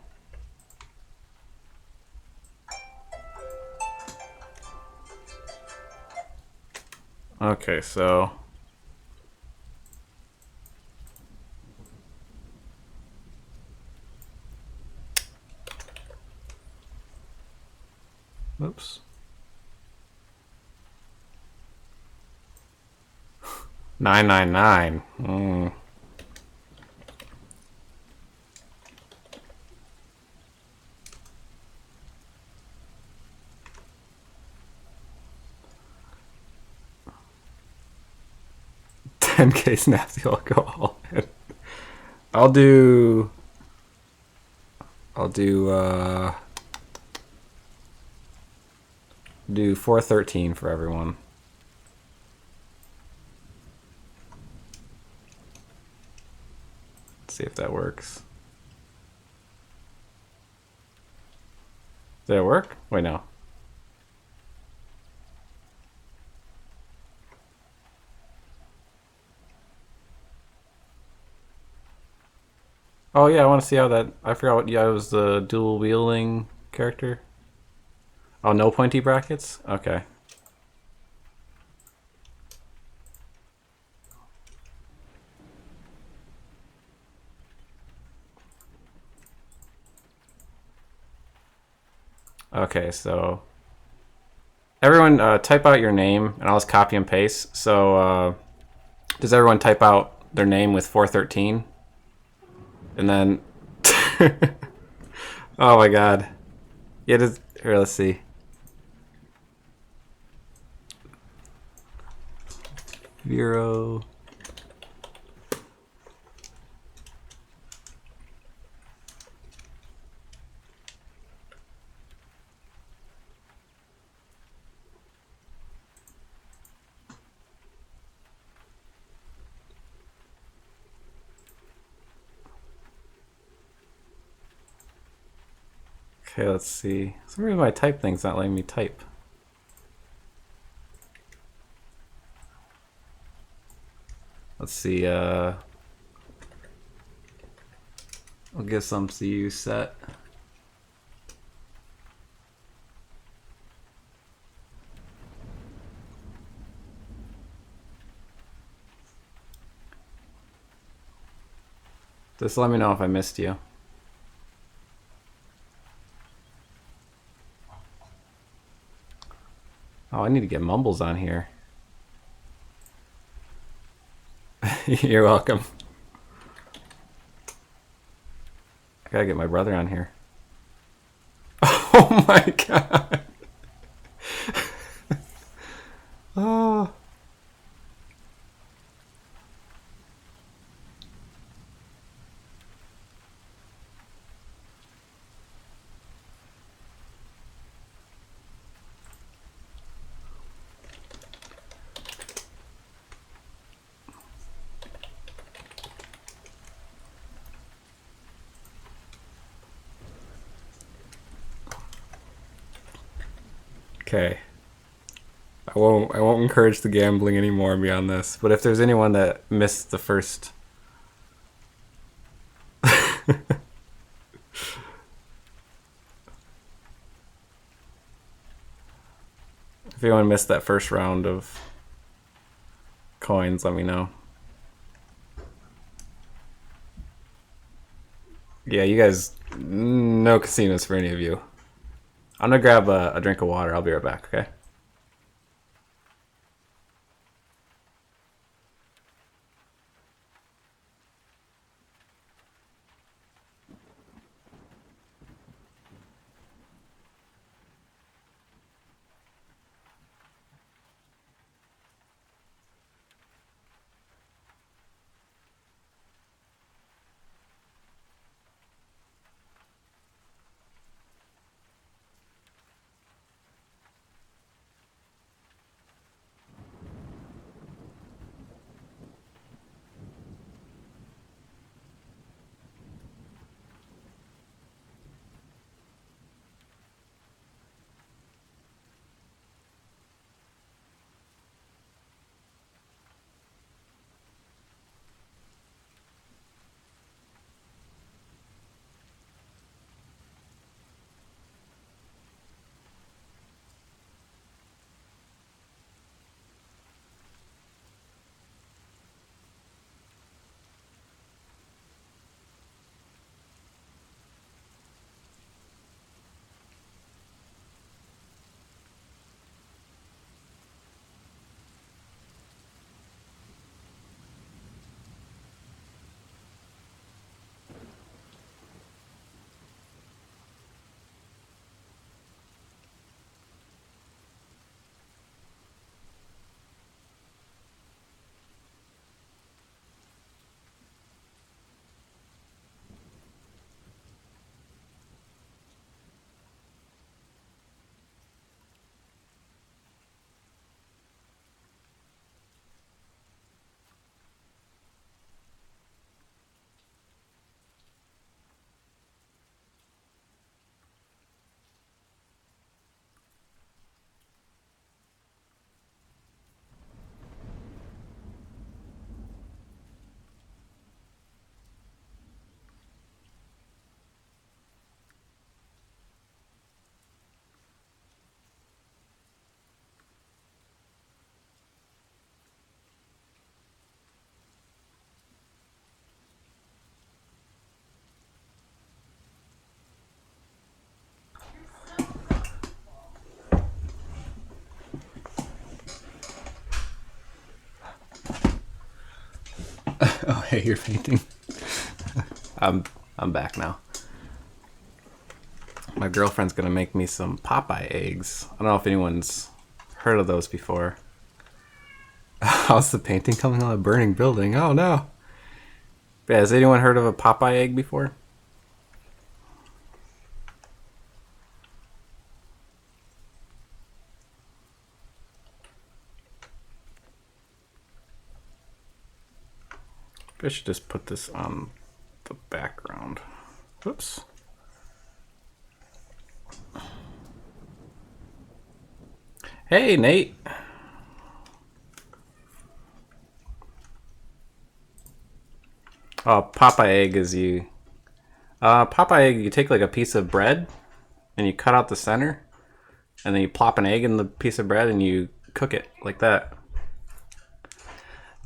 Okay, so oops. 999. 10K snaps, you'll go all in. I'll do 413 for everyone. Let's see if that works. Did it work? Wait, no. Oh yeah, I want to see how that. I forgot what. Yeah, it was the dual wielding character. Oh, no pointy brackets. Okay. Okay, so everyone type out your name, and I'll just copy and paste. So does everyone type out their name with 413? And then, oh my god. Yeah, just, here, let's see. Vero. Okay, let's see. So where my type thing's not letting me type. Let's see, I'll get some CU set. Just let me know if I missed you. Oh, I need to get Mumbles on here. You're welcome. I gotta get my brother on here. Oh my god. Oh. Okay. I won't encourage the gambling anymore beyond this. But if there's anyone that missed the first if anyone missed that first round of coins, let me know. Yeah, you guys, no casinos for any of you. I'm gonna grab a drink of water. I'll be right back, okay? Oh, hey, you're fainting. I'm back now. My girlfriend's gonna make me some Popeye eggs. I don't know if anyone's heard of those before. How's the painting coming on a burning building? Oh no. Yeah, has anyone heard of a Popeye egg before? I should just put this on the background. Whoops. Hey, Nate. Oh, Popeye egg is you. Popeye egg, you take like a piece of bread and you cut out the center, and then you plop an egg in the piece of bread and you cook it like that.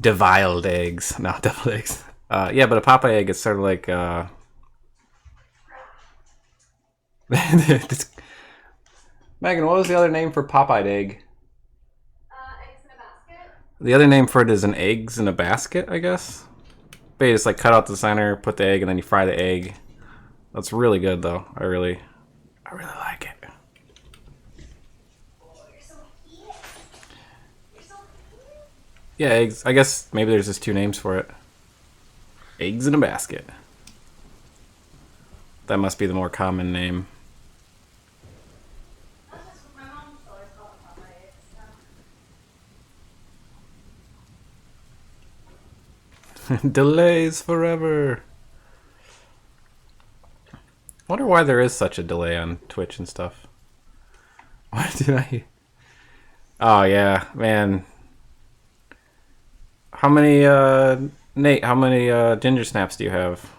Deviled eggs, not deviled eggs. Yeah, but a Popeye egg is sort of like. Megan, what was the other name for Popeye egg? Eggs in a basket. The other name for it is an eggs in a basket, I guess. But you just like cut out the center, put the egg, and then you fry the egg. That's really good, though. I really like it. Oh, you're so cute. You're so cute. Yeah, eggs. I guess maybe there's just two names for it. Eggs in a basket. That must be the more common name. That's just what my mom always called Popeye eggs. Delays forever. I wonder why there is such a delay on Twitch and stuff. What did I... Oh, yeah, man. How many, Nate, how many, ginger snaps do you have?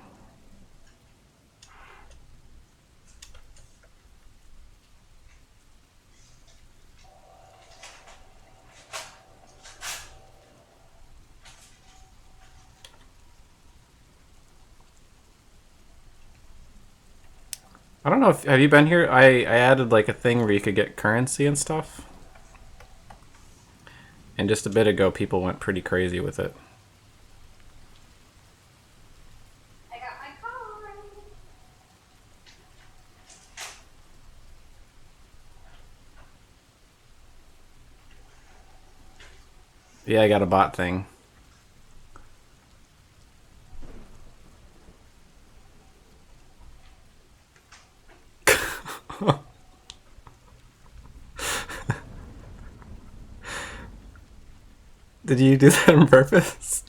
I don't know if have you been here? I added like a thing where you could get currency and stuff. And just a bit ago, people went pretty crazy with it. I got my card. Yeah, I got a bot thing. Did you do that on purpose?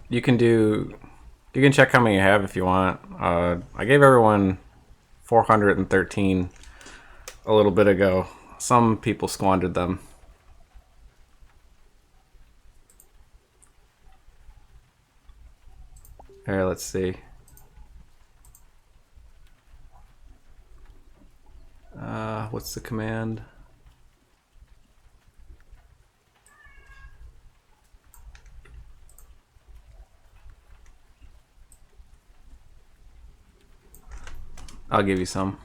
You can do. You can check how many you have if you want. I gave everyone 413 a little bit ago. Some people squandered them. Here, let's see. What's the command? I'll give you some.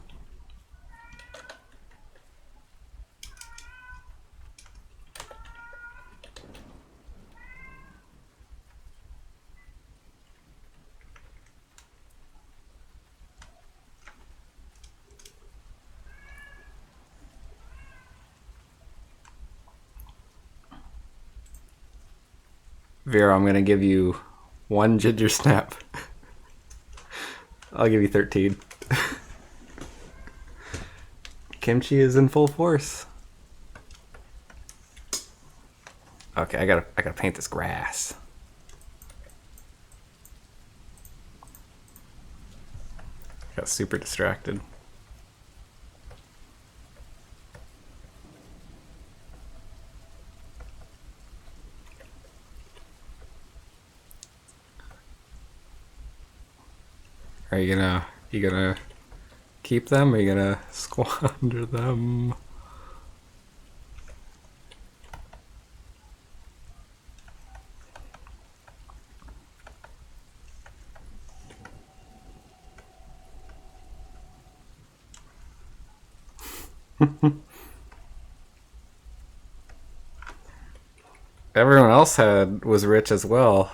Vera, I'm gonna give you one ginger snap. I'll give you 13. Kimchi is in full force. Okay, I gotta paint this grass. Got super distracted. Are you gonna keep them or are you gonna squander them? Everyone else was rich as well,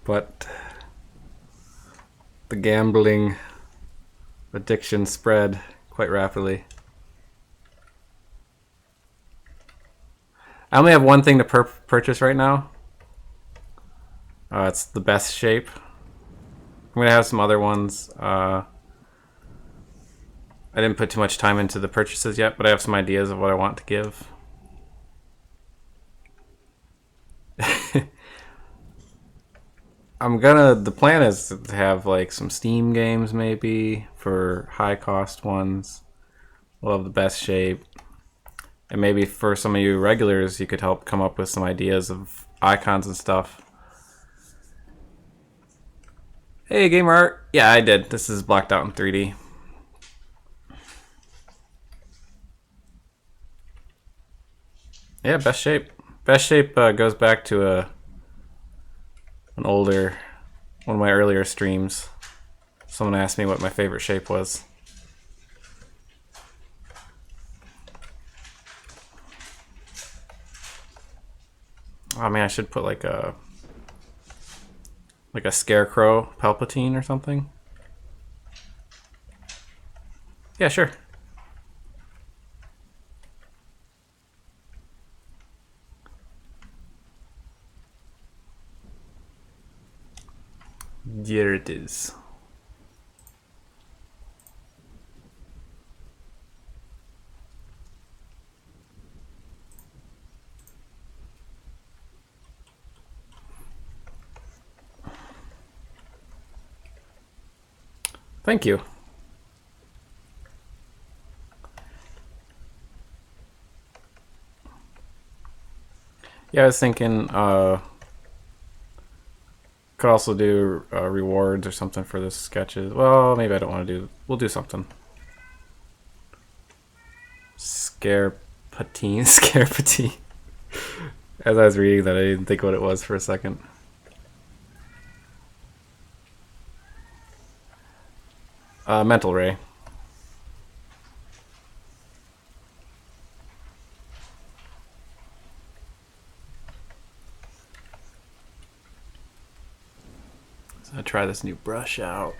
but the gambling addiction spread quite rapidly. I only have one thing to purchase right now. It's the best shape. I'm gonna have some other ones. I didn't put too much time into the purchases yet, but I have some ideas of what I want to give. The plan is to have like some Steam games maybe for high cost ones. We'll have the best shape. And maybe for some of you regulars, you could help come up with some ideas of icons and stuff. Hey, gamer art. Yeah, I did. This is blocked out in 3D. Yeah, best shape. Best shape goes back to one of my earlier streams. Someone asked me what my favorite shape was. Oh man, I should put like a scarecrow Palpatine or something. Yeah, sure. Here it is. Thank you. Yeah, I was thinking Could also do rewards or something for the sketches. Well, maybe I don't want to do. We'll do something. Scarpatine, Scarpatine. As I was reading that, I didn't think what it was for a second. Mental Ray. So I'll try this new brush out.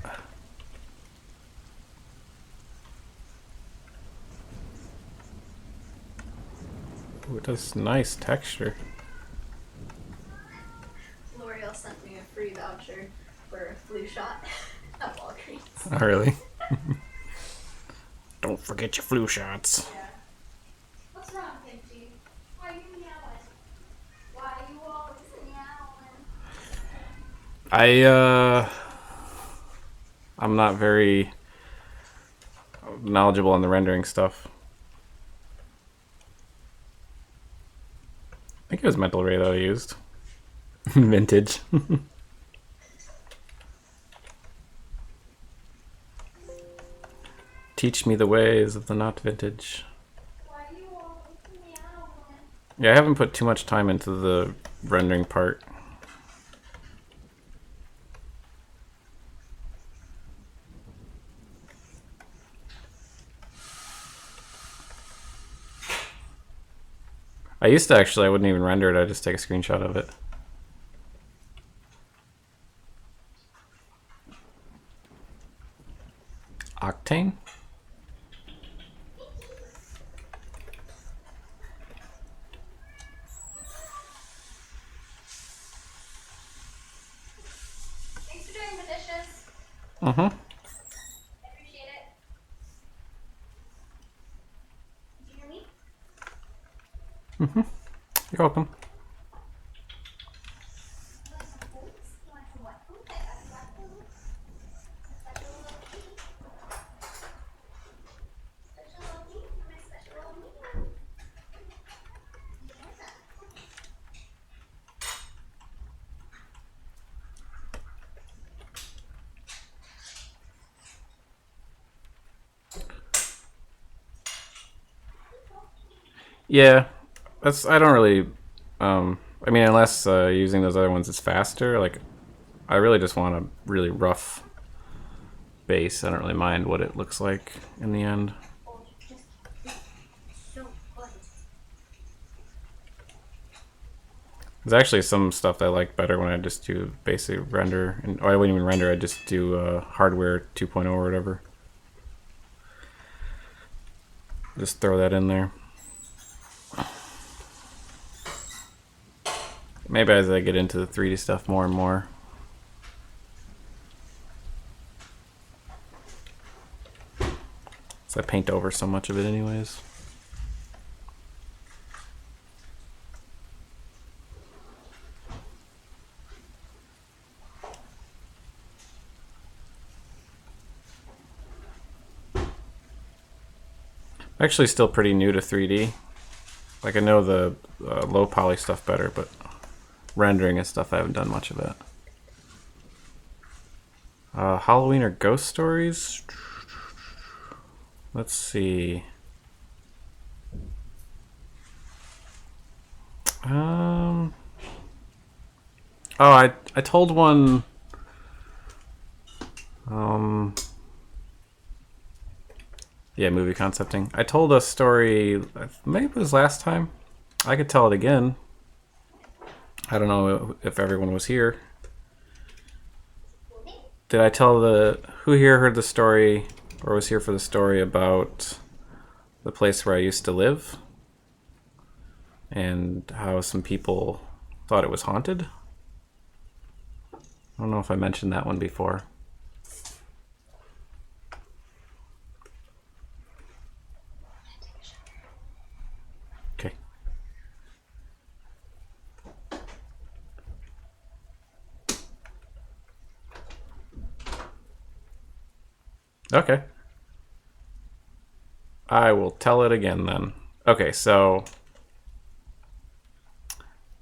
Ooh, it does nice texture. L'Oreal sent me a free voucher for a flu shot at Walgreens. Oh, really? Don't forget your flu shots. Yeah. What's wrong, Pinchy? Why are you meowing? Why are you always meowing? I'm not very knowledgeable on the rendering stuff. I think it was Mental Ray that I used. Vintage. Teach me the ways of the not vintage. Why are you always meowing? Yeah, I haven't put too much time into the rendering part. I used to actually, I wouldn't even render it, I'd just take a screenshot of it. Octane? Thanks for doing the dishes. Mm-hmm. I appreciate it. Did you hear me? Mm-hmm. You're welcome. You want some foods? You want some what food? I got some what food. Special little tea. Special little tea for my special little me. Yeah. Yeah, I don't really, I mean, unless using those other ones is faster, like, I really just want a really rough base. I don't really mind what it looks like in the end. Oh, you just so good. There's actually some stuff I like better when I just do basic render, and or I wouldn't even render. I just do hardware 2.0 or whatever. Just throw that in there. Maybe as I get into the 3D stuff more and more. So I paint over so much of it anyways. I'm actually still pretty new to 3D. Like I know the low poly stuff better, but rendering and stuff I haven't done much of it. Halloween or ghost stories? Let's see. Oh, I told one. Yeah, movie concepting. I told a story. Maybe it was last time. I could tell it again. I don't know if everyone was here. Did I tell who here heard the story or was here for the story about the place where I used to live and how some people thought it was haunted? I don't know if I mentioned that one before. Okay. Okay. I will tell it again then. Okay, so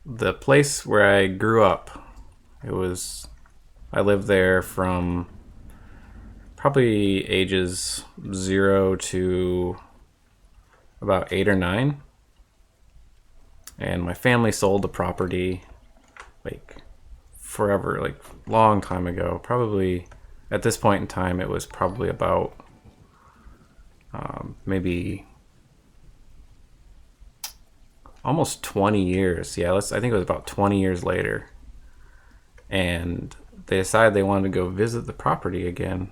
the place where I grew up, it was I lived there from probably ages 0 to about 8 or 9. And my family sold the property like forever, like long time ago. Probably at this point in time, it was probably about maybe almost 20 years. Yeah, I think it was about 20 years later. And they decided they wanted to go visit the property again.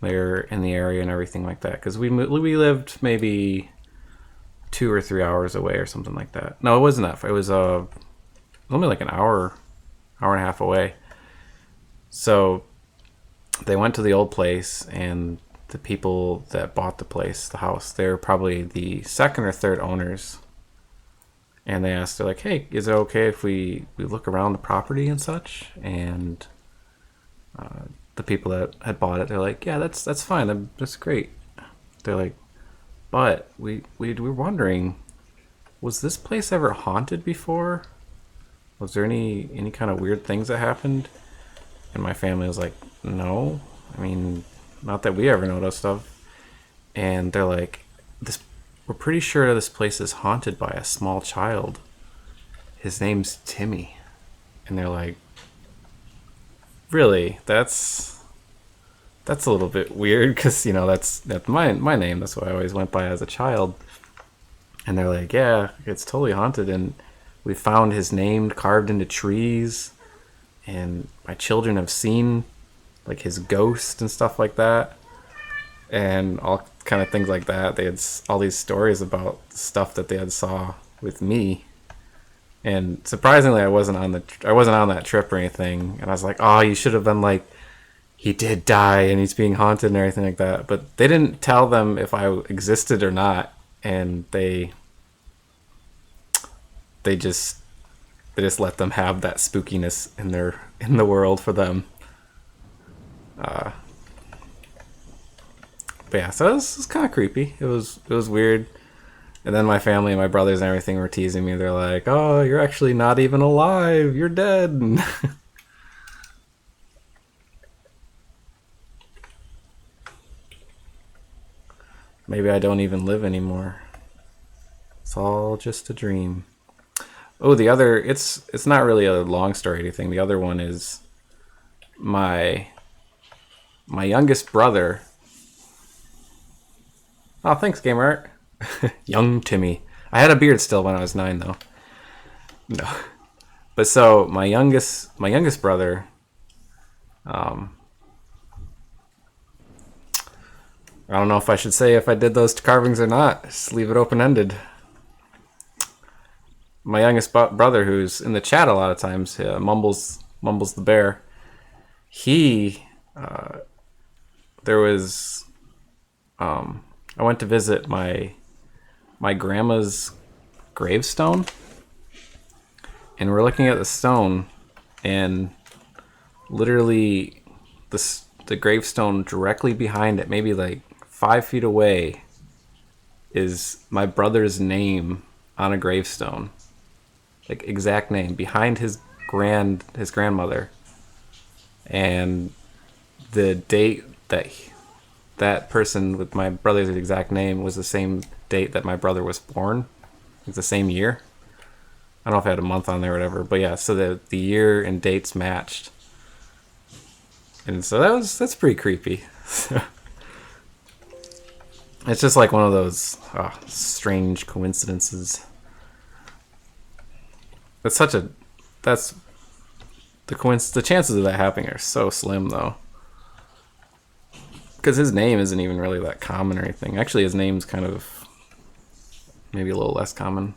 They're in the area and everything like that. Because we lived maybe 2 or 3 hours away or something like that. No, it wasn't that far. It was only like an hour and a half away. So they went to the old place, and the people that bought the place, the house, they're probably the second or third owners. And they asked, they're like, hey, is it okay if we look around the property and such? And the people that had bought it, they're like, yeah, that's fine. That's great. They're like, but we were wondering, was this place ever haunted before? Was there any kind of weird things that happened? And my family was like, no. I mean, not that we ever noticed of. And they're like, we're pretty sure this place is haunted by a small child. His name's Timmy. And they're like, really? That's a little bit weird, because, you know, that's my name. That's what I always went by as a child. And they're like, yeah, it's totally haunted. And we found his name carved into trees. And my children have seen, like, his ghost and stuff like that. And all kind of things like that. They had all these stories about stuff that they had saw with me. And surprisingly, I wasn't on that trip or anything. And I was like, oh, you should have been like, he did die and he's being haunted and everything like that. But they didn't tell them if I existed or not. And they just let them have that spookiness in the world for them. But yeah, so it was kind of creepy. It was weird. And then my family and my brothers and everything were teasing me. They're like, oh, you're actually not even alive. You're dead. Maybe I don't even live anymore. It's all just a dream. Oh, the other, it's not really a long story or anything. The other one is my youngest brother. Oh, thanks, Game Art. Young Timmy. I had a beard still when I was 9, though. No. But so my youngest brother, I don't know if I should say if I did those carvings or not. Just leave it open-ended. My youngest brother, who's in the chat a lot of times, mumbles the bear. There was, I went to visit my grandma's gravestone, and we're looking at the stone, and literally the gravestone directly behind it, maybe like 5 feet away, is my brother's name on a gravestone, like exact name behind his grandmother, and the date that person with my brother's exact name was the same date that my brother was born. It's the same year. I don't know if I had a month on there or whatever, but yeah, so the year and dates matched. And so that's pretty creepy. It's just like one of those strange coincidences. The chances of that happening are so slim, though. Because his name isn't even really that common or anything. Actually, his name's kind of maybe a little less common.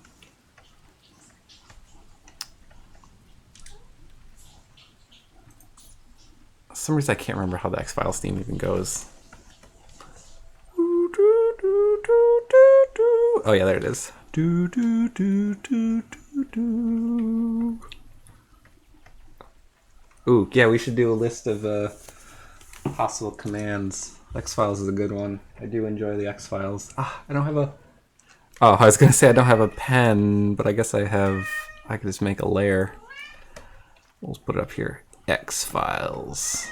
For some reason, I can't remember how the X-Files theme even goes. Oh yeah, there it is. Ooh, yeah, we should do a list of possible commands. X-Files is a good one. I do enjoy the X-Files. I don't have a... Oh, I was going to say I don't have a pen, but I guess I could just make a layer. We'll just put it up here. X-Files.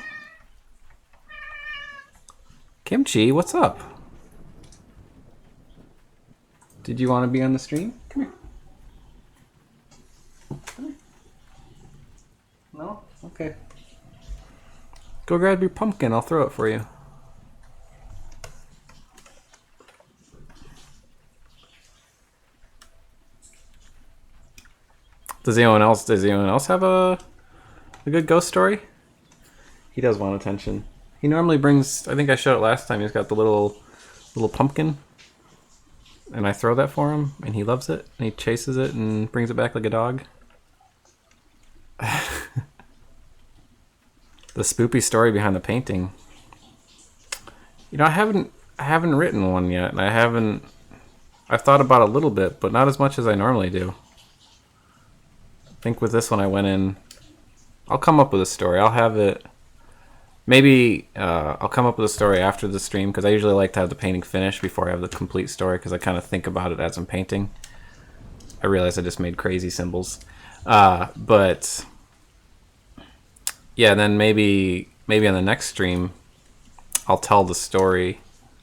Kimchi, what's up? Did you want to be on the stream? Come here. Come here. No? Okay. Go grab your pumpkin. I'll throw it for you. Does anyone else have a good ghost story? He does want attention. He normally brings, I think I showed it last time, he's got the little pumpkin. And I throw that for him, and he loves it, and he chases it and brings it back like a dog. The spoopy story behind the painting. You know, I haven't written one yet, and I've thought about it a little bit, but not as much as I normally do. I think with this one I went in, I'll come up with a story. I'll have it, maybe I'll come up with a story after the stream, because I usually like to have the painting finished before I have the complete story, because I kind of think about it as I'm painting. I realize I just made crazy symbols. But yeah, then maybe on the next stream, I'll tell the story,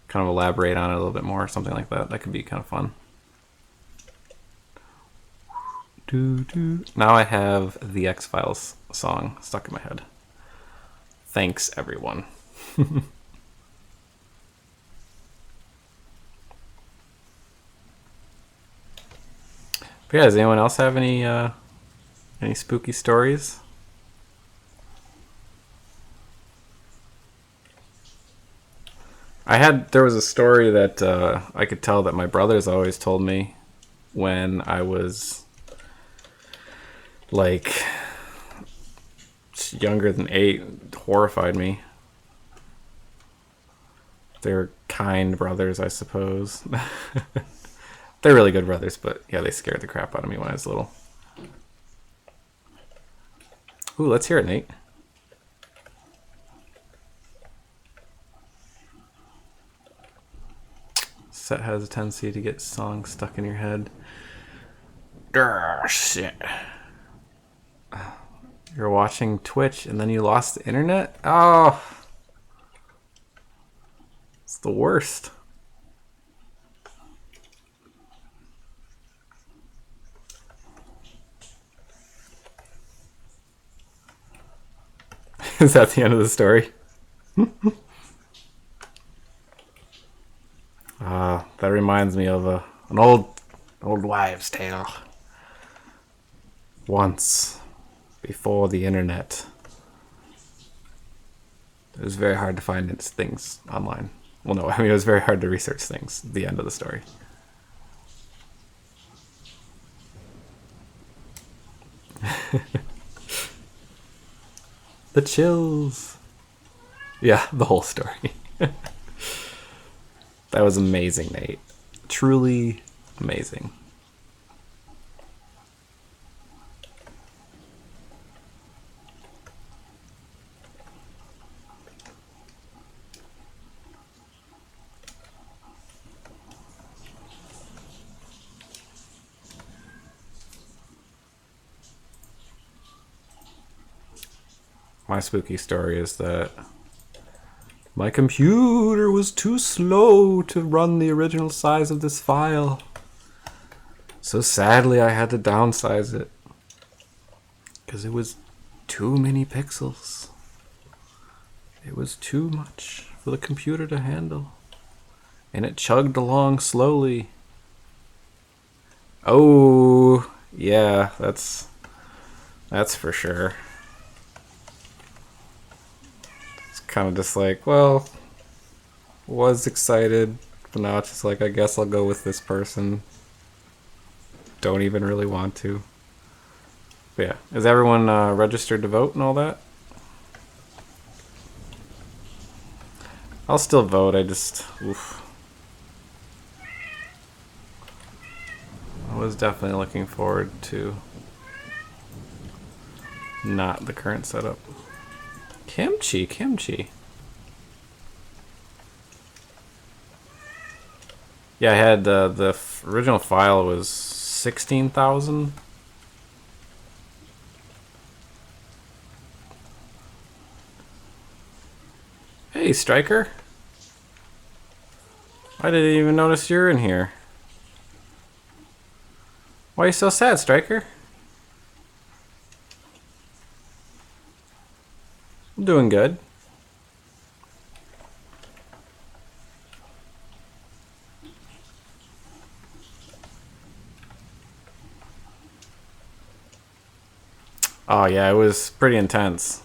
kind of elaborate on it a little bit more, something like that. That could be kind of fun. Now I have the X-Files song stuck in my head. Thanks, everyone. But yeah, does anyone else have any spooky stories? There was a story that I could tell that my brothers always told me when I was like younger than 8. It horrified me. They're kind brothers, I suppose. They're really good brothers, but yeah, they scared the crap out of me when I was little. Ooh, let's hear it, Nate. Set has a tendency to get songs stuck in your head. Grr, shit. You're watching Twitch and then you lost the internet? Oh. It's the worst. Is that the end of the story? That reminds me of an old wives' tale. Once, before the internet, it was very hard to find things online. Well, no, I mean, it was very hard to research things. The end of the story. The chills. Yeah, the whole story. That was amazing, Nate. Truly amazing. My spooky story is that my computer was too slow to run the original size of this file. So sadly, I had to downsize it. Because it was too many pixels. It was too much for the computer to handle. And it chugged along slowly. Oh, yeah, that's for sure. Kind of just like, well, was excited, but now it's just like, I guess I'll go with this person. Don't even really want to. But yeah, is everyone registered to vote and all that? I'll still vote, I just, oof. I was definitely looking forward to not the current setup. Kimchi. Yeah, I had the original file was 16,000. Hey, Striker. I didn't even notice you're in here. Why are you so sad, Striker? I'm doing good. Oh yeah, it was pretty intense.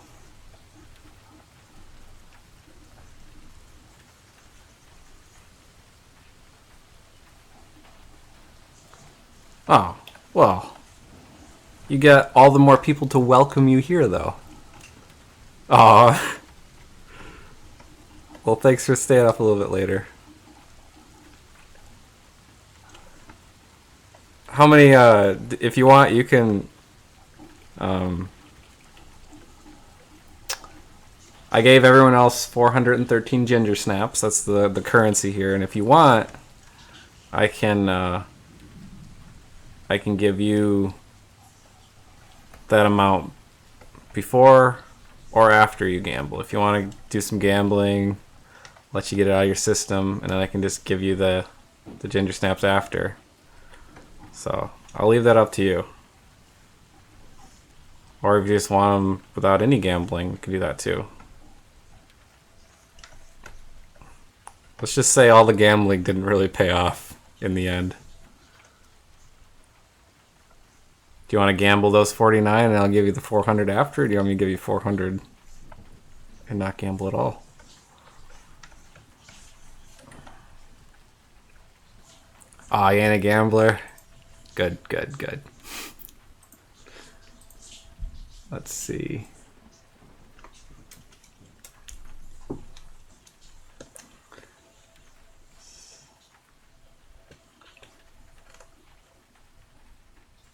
Oh, well. You get all the more people to welcome you here, though. Aw. Well, thanks for staying up a little bit later. How many, if you want, you can, um, I gave everyone else 413 ginger snaps. That's the currency here. And if you want, I can, I can give you that amount before or after you gamble. If you want to do some gambling, let you get it out of your system, and then I can just give you the ginger snaps after. So I'll leave that up to you. Or if you just want them without any gambling, you can do that too. Let's just say all the gambling didn't really pay off in the end. Do you want to gamble those 49 and I'll give you the 400 after? Or do you want me to give you 400 and not gamble at all? Ah, you ain't a gambler? Good, good, good. Let's see.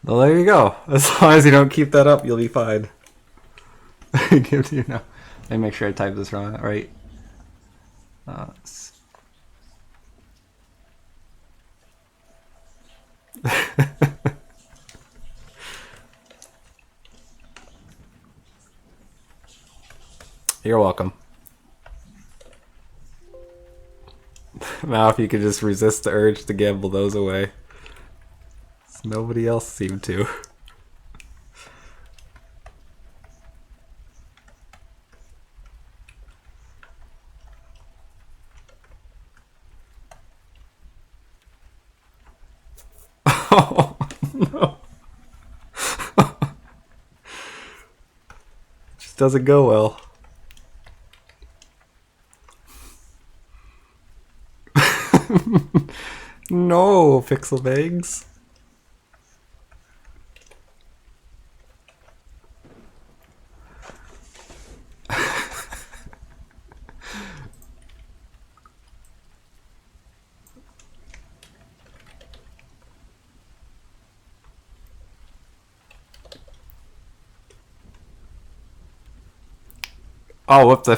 Well, there you go. As long as you don't keep that up, you'll be fine. Give it to you now. Let me make sure I type this wrong, right? You're welcome. Now if you could just resist the urge to gamble those away. Nobody else seemed to. Oh, no. Just doesn't go well. No, Pixel Bags. Oh, whoops.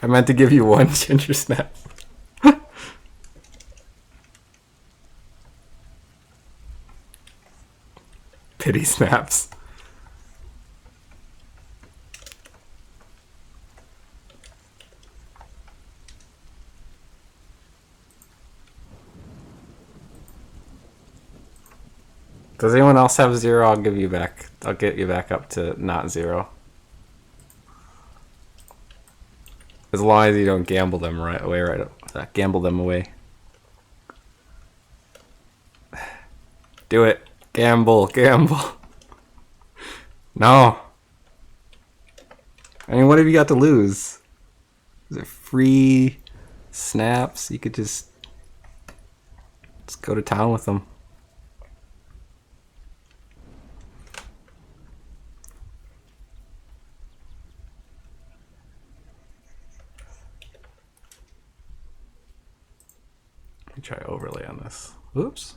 I meant to give you one ginger snap. Pity snaps. Does anyone else have 0? I'll give you back. I'll get you back up to not 0. As long as you don't gamble them right away, gamble them away. Do it. Gamble, gamble. No. I mean, what have you got to lose? Is it free snaps? You could just go to town with them. Let me try overlay on this. Oops.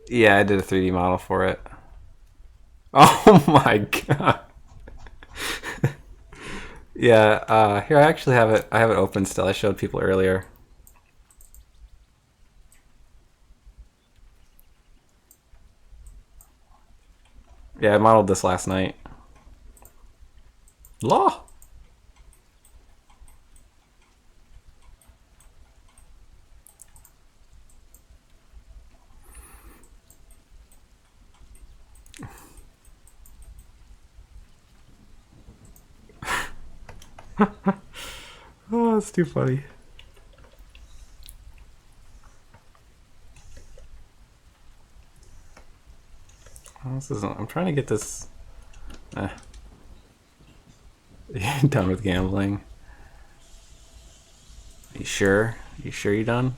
Yeah, I did a 3D model for it. Oh my god. Yeah, here I actually have it. I have it open still. I showed people earlier. Yeah, I modeled this last night. Law. Oh, that's too funny. Oh, this isn't. I'm trying to get this. Eh. Done with gambling. You sure? You sure you done?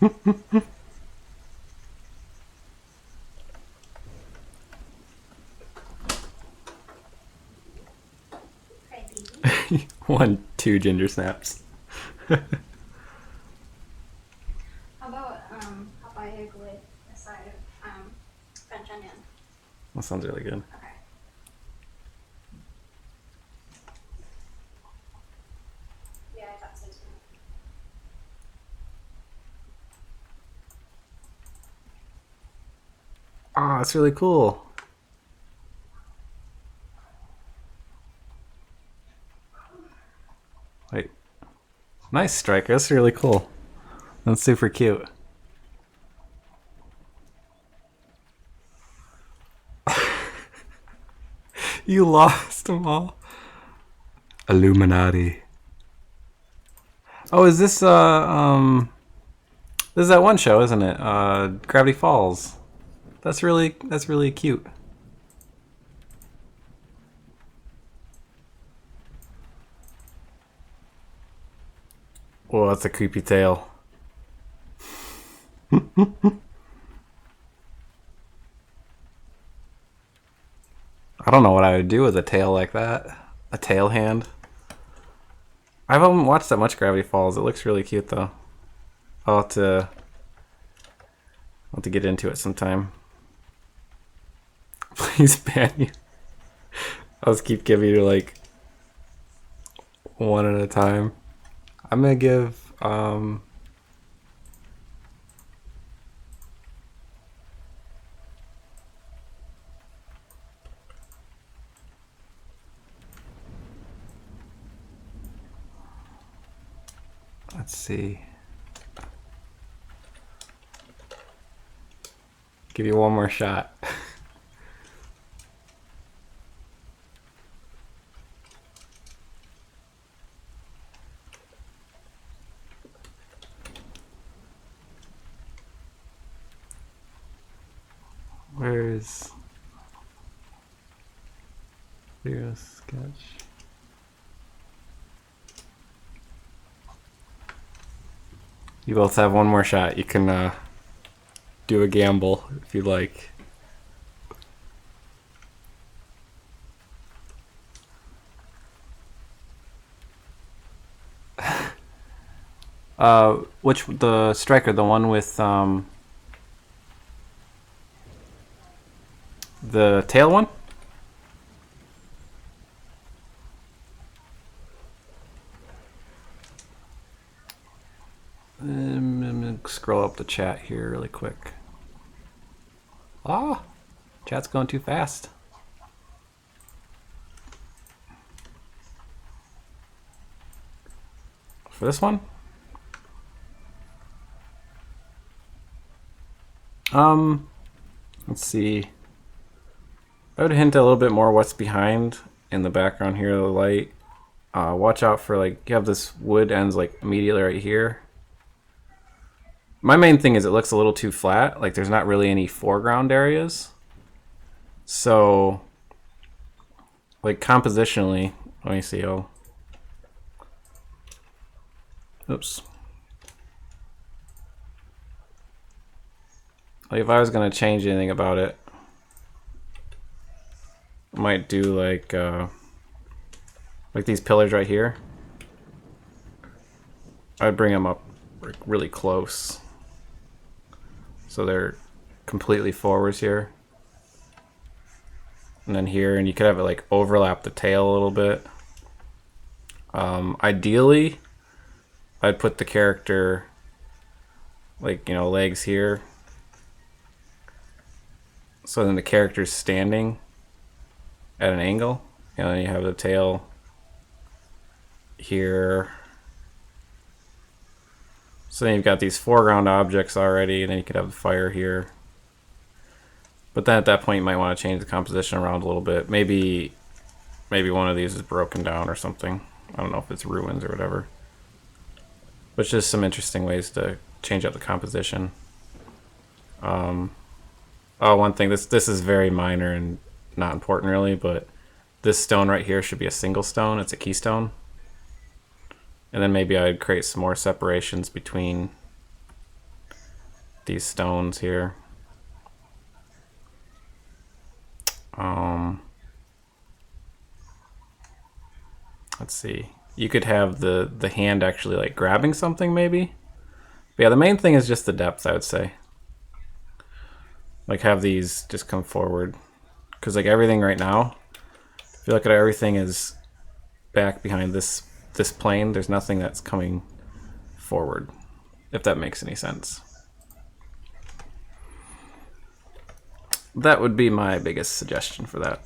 Hi, baby. 1, 2 ginger snaps. How about papaya with a side of French onion? That sounds really good. Okay. Yeah, I thought so too. Oh, that's really cool. Wait. Nice, Striker. That's really cool. That's super cute. You lost them all. Illuminati. Oh, is this this is that one show, isn't it? Gravity Falls. That's really cute. Oh, that's a creepy tail. I don't know what I would do with a tail like that. A tail hand. I haven't watched that much Gravity Falls. It looks really cute though. I'll have to get into it sometime. Please ban you. I'll just keep giving you like one at a time. I'm gonna give let's see. Give you one more shot. Where's Zero Sketch? You both have one more shot. You can do a gamble if you like. Which the striker, the one with the tail one? Scroll up the chat here really quick. Ah, chat's going too fast. For this one? Let's see. I would hint a little bit more what's behind in the background here, the light. Watch out for like, you have this wood ends like immediately right here. My main thing is it looks a little too flat, like there's not really any foreground areas. So, like compositionally, let me see, oops. Like if I was gonna change anything about it, I might do like these pillars right here. I'd bring them up like really close. So they're completely forwards here. And then here, and you could have it like overlap the tail a little bit. Ideally, I'd put the character like, you know, legs here. So then the character's standing at an angle. And then you have the tail here. So then you've got these foreground objects already, and then you could have the fire here. But then at that point you might want to change the composition around a little bit. Maybe one of these is broken down or something. I don't know if it's ruins or whatever. But just some interesting ways to change up the composition. Oh, one thing, this is very minor and not important really, but this stone right here should be a single stone. It's a keystone. And then maybe I'd create some more separations between these stones here. Let's see. You could have the hand actually like grabbing something maybe. But yeah, the main thing is just the depth, I would say. Like have these just come forward. Because like everything right now, if you look at it, everything is back behind this plane. There's nothing that's coming forward, if that makes any sense. That would be my biggest suggestion for that.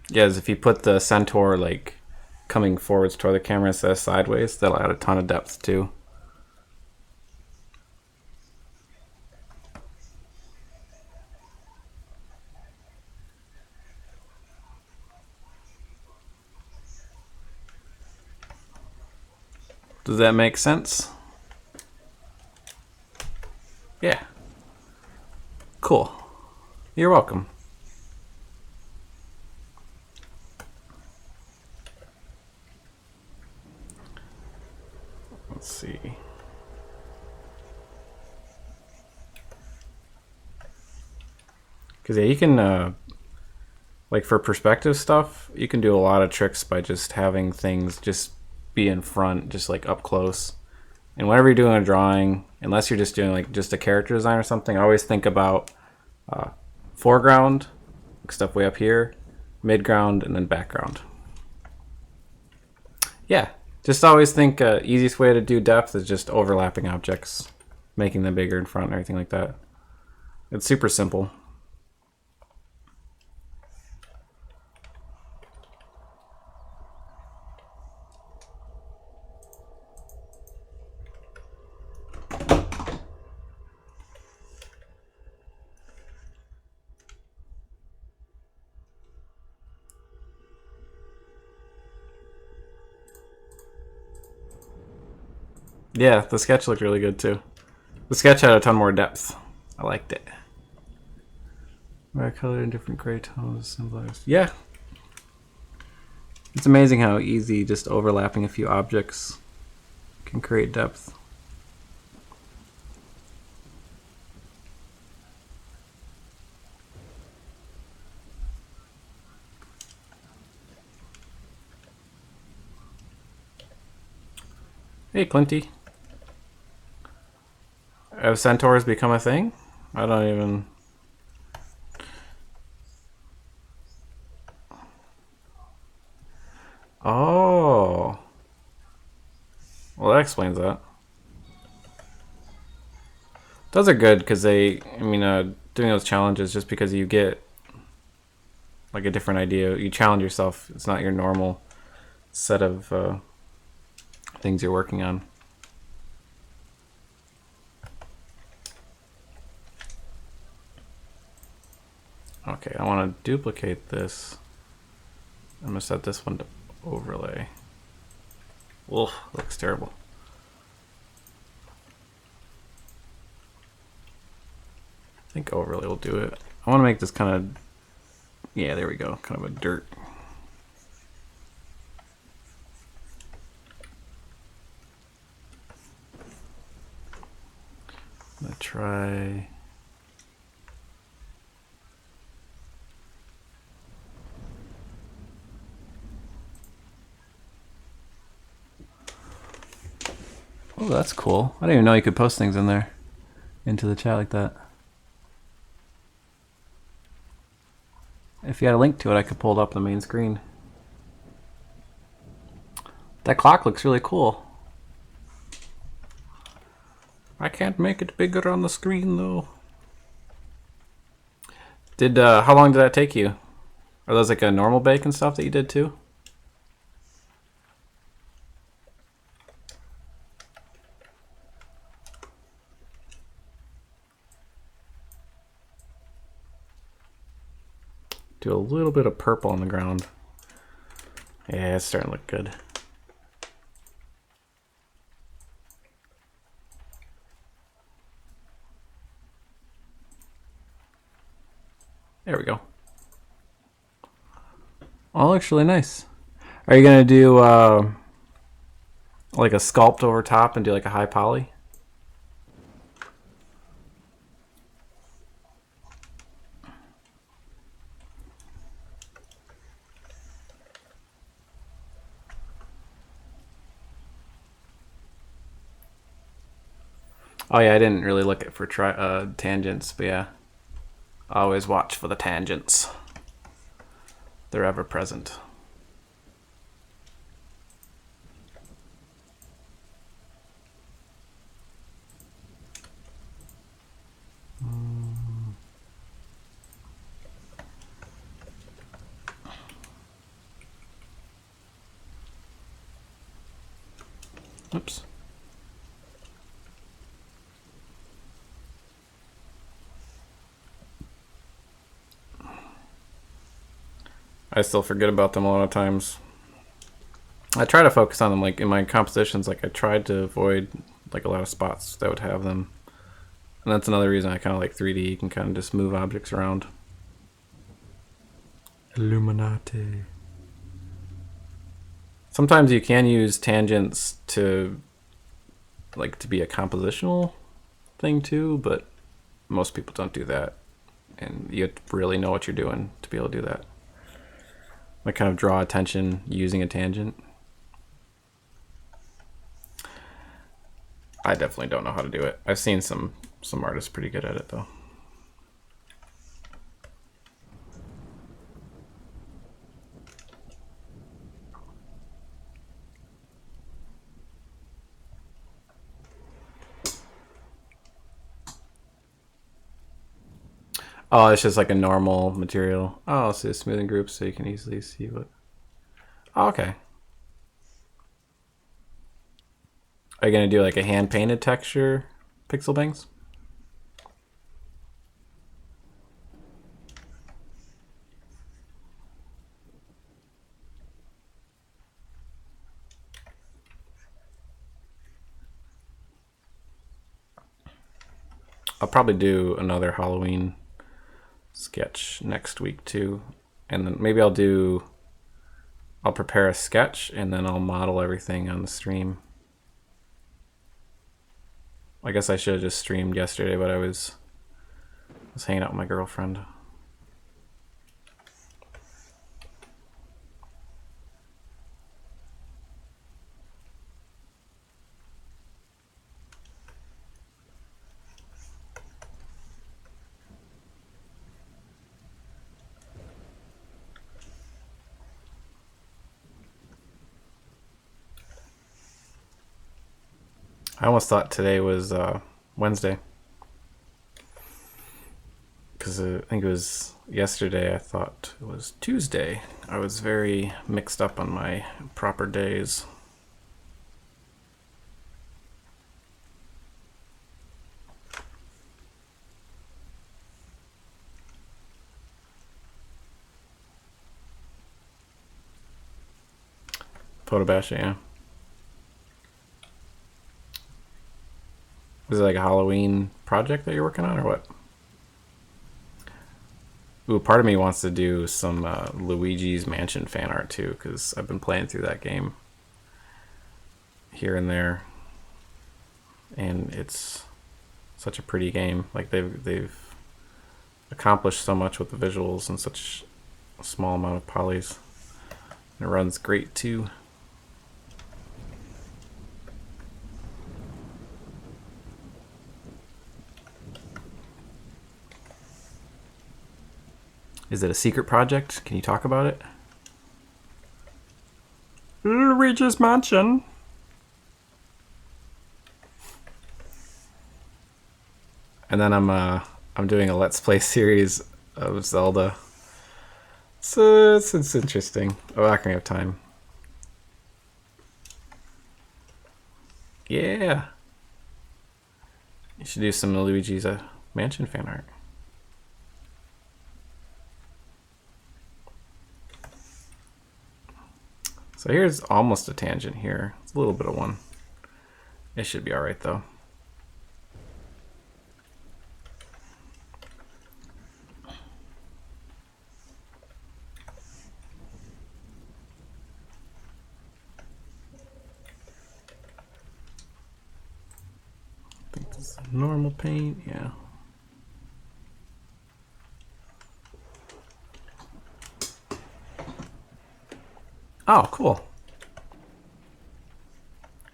Yeah, is if you put the centaur like coming forwards toward the camera instead of sideways, that'll add a ton of depth too. Does that make sense? Yeah. Cool. You're welcome. Let's see. Because yeah, you can, like for perspective stuff, you can do a lot of tricks by just having things just be in front, just like up close. And whenever you're doing a drawing, unless you're just doing like just a character design or something, always think about foreground, stuff way up here, midground, and then background. Yeah, just always think easiest way to do depth is just overlapping objects, making them bigger in front and everything like that. It's super simple. Yeah, the sketch looked really good too. The sketch had a ton more depth. I liked it. Rare color in different gray tones symbolized. Yeah. It's amazing how easy just overlapping a few objects can create depth. Hey, Clinty. Have centaurs become a thing? I don't even... Oh. Well, that explains that. Those are good because they, I mean, doing those challenges just because you get like a different idea. You challenge yourself. It's not your normal set of things you're working on. Okay, I want to duplicate this. I'm going to set this one to overlay. Oof, looks terrible. I think overlay will do it. I want to make this kind of, yeah, there we go, kind of a dirt. I'm going to try... Oh, that's cool. I didn't even know you could post things in there into the chat like that. If you had a link to it, I could pull it up on the main screen. That clock looks really cool. I can't make it bigger on the screen though. How long did that take you? Are those like a normal bake and stuff that you did too? Do a little bit of purple on the ground. Yeah, it's starting to look good. There we go. Oh, looks really nice. Are you gonna do like a sculpt over top and do like a high poly? Oh yeah, I didn't really look at for tangents, but yeah, always watch for the tangents. They're ever present. Oops. I still forget about them a lot of times. I try to focus on them, like in my compositions. Like I tried to avoid like a lot of spots that would have them, and that's another reason I kind of like 3D. You can kind of just move objects around. Illuminati. Sometimes you can use tangents to be a compositional thing too, but most people don't do that, and you have to really know what you're doing to be able to do that. Like kind of draw attention using a tangent. I definitely don't know how to do it. I've seen some artists pretty good at it though. Oh, it's just like a normal material. Oh, so it's smoothing groups so you can easily see what... Oh, okay. Are you going to do like a hand-painted texture pixel bangs? I'll probably do another Halloween sketch next week too. And then maybe I'll prepare a sketch and then I'll model everything on the stream. I guess I should have just streamed yesterday, but I was hanging out with my girlfriend. I almost thought today was Wednesday. Because I think it was yesterday I thought it was Tuesday. I was very mixed up on my proper days. Photobash, yeah. Was it like a Halloween project that you're working on or what? Ooh, part of me wants to do some Luigi's Mansion fan art too, because I've been playing through that game here and there, and it's such a pretty game. Like they've accomplished so much with the visuals in such a small amount of polys. And it runs great too. Is it a secret project? Can you talk about it? Luigi's Mansion. And then I'm doing a Let's Play series of Zelda. So it's interesting. Oh, Ocarina of Time. Yeah. You should do some Luigi's Mansion fan art. So here's almost a tangent here. It's a little bit of one. It should be alright though. I think this is normal paint, yeah. Oh, cool.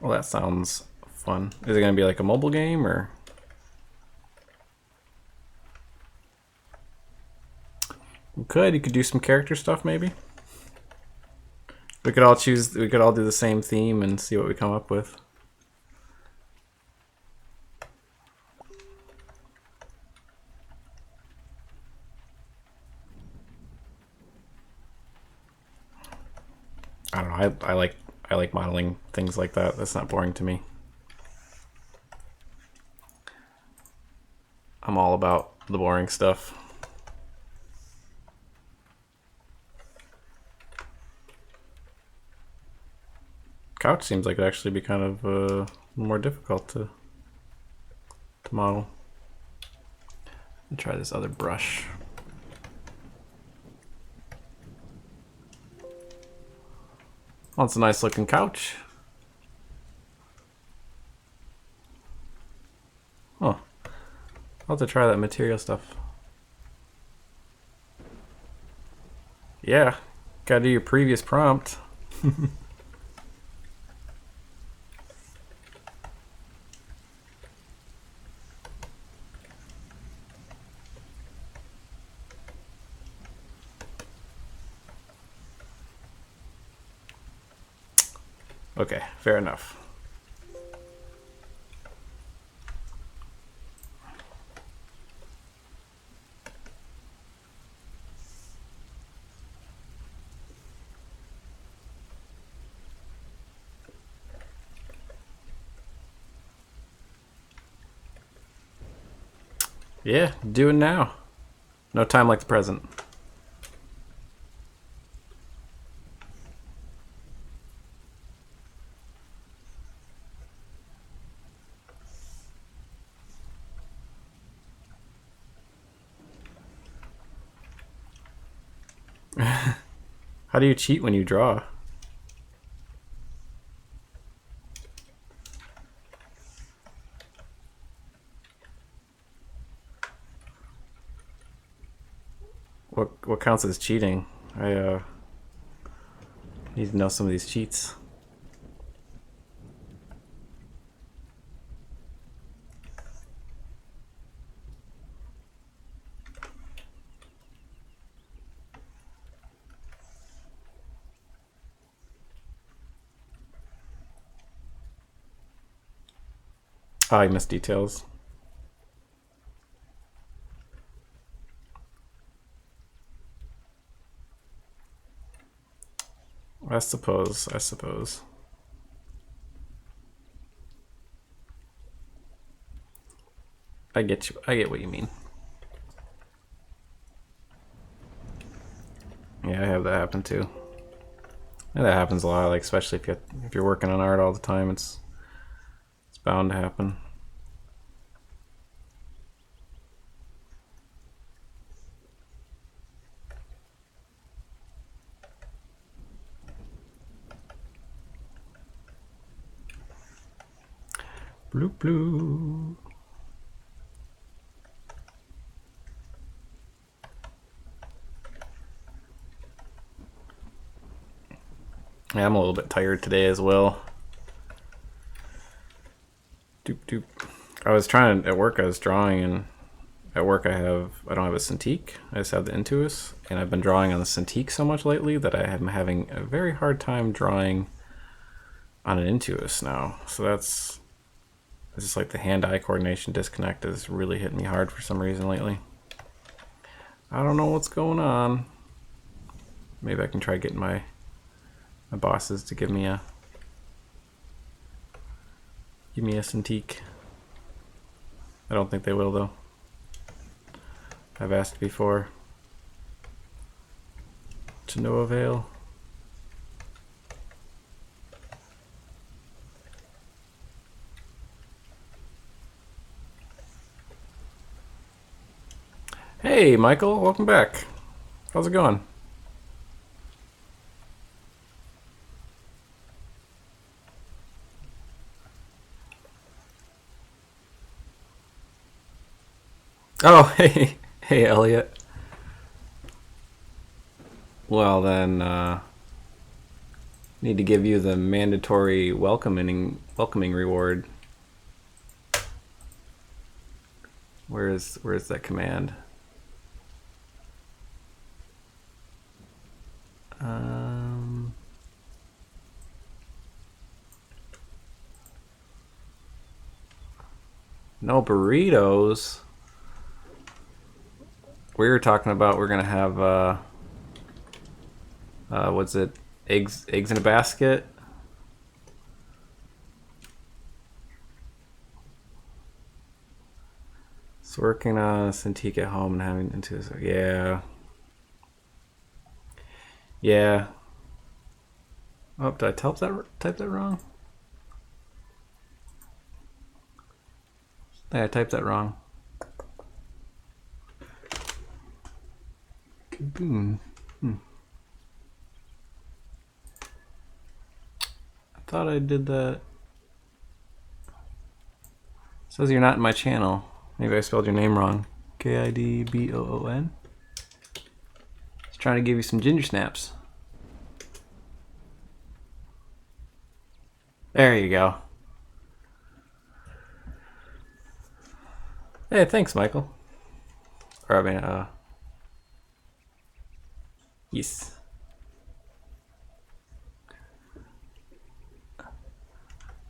Well, that sounds fun. Is it going to be like a mobile game or? You could do some character stuff maybe. We could all do the same theme and see what we come up with. I don't know. I like modeling things like that. That's not boring to me. I'm all about the boring stuff. Couch seems like it'd actually be kind of more difficult to model. Let me try this other brush. Oh, it's a nice looking couch. Oh, I'll have to try that material stuff. Yeah, gotta do your previous prompt. Okay, fair enough. Yeah, do it now. No time like the present. How do you cheat when you draw? What counts as cheating? I need to know some of these cheats. Oh, you missed details. I suppose. I get you. I get what you mean. Yeah, I have that happen too. Yeah, that happens a lot. Like especially if you're working on art all the time, it's bound to happen. Bloop bloop. Yeah, I'm a little bit tired today as well. Doop doop. I was trying at work. I was drawing, and at work I don't have a Cintiq. I just have the Intuos, and I've been drawing on the Cintiq so much lately that I am having a very hard time drawing on an Intuos now. So that's it's just like the hand-eye coordination disconnect is really hitting me hard for some reason lately. I don't know what's going on. Maybe I can try getting my bosses to give me a Cintiq. I don't think they will though. I've asked before. To no avail. Hey Michael, welcome back. How's it going? Oh, hey Elliot. Well then, need to give you the mandatory welcoming reward. Where's that command? No burritos. We were talking about we're gonna have what's it? Eggs in a basket. It's working on a Cintiq at home and having into this. Yeah. Oh, did I type that wrong? Yeah, I typed that wrong. Boom. I thought I did that. It says you're not in my channel. Maybe I spelled your name wrong. Kidboon. Just trying to give you some ginger snaps. There you go. Hey, thanks, Michael. Or I mean, yes.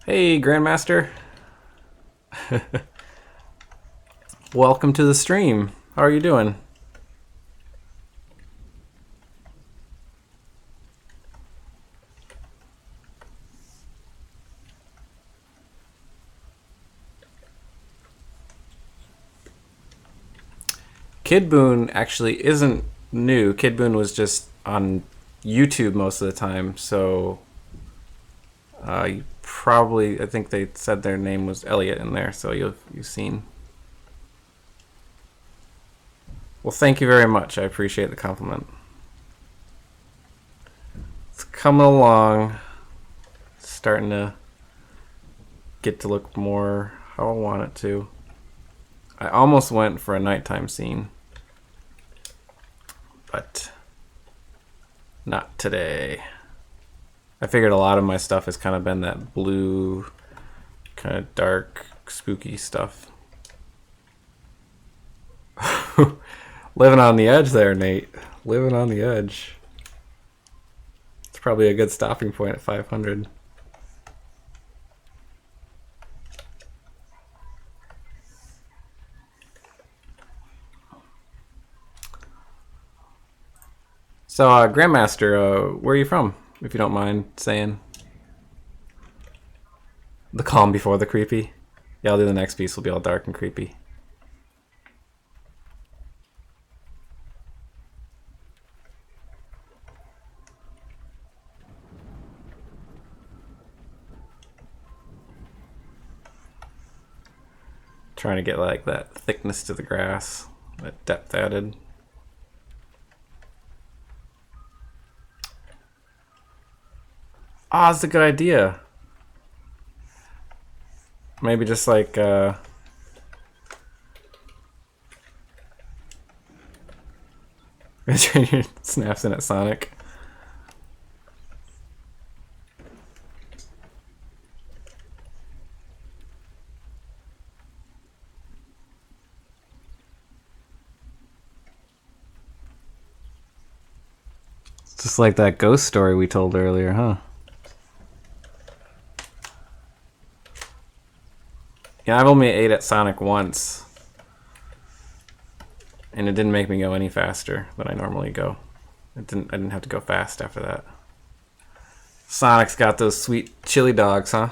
Hey, Grandmaster. Welcome to the stream. How are you doing? Kidboon actually isn't new. Kidboon was just on YouTube most of the time, so you probably, I think they said their name was Elliot in there, so you've seen. Well, thank you very much. I appreciate the compliment. It's coming along. It's starting to get to look more how I want it to. I almost went for a nighttime scene, but not today. I figured a lot of my stuff has kind of been that blue, kind of dark, spooky stuff. Living on the edge there, Nate. Living on the edge. It's probably a good stopping point at 500. So, Grandmaster, where are you from, if you don't mind saying? The calm before the creepy? Yeah, I'll do the next piece. Will be all dark and creepy. Trying to get like that thickness to the grass, that depth added. Ah, that's a good idea. Maybe just like snaps in at Sonic. Just like that ghost story we told earlier, huh? Yeah, I've only ate at Sonic once. And it didn't make me go any faster than I normally go. I didn't have to go fast after that. Sonic's got those sweet chili dogs, huh?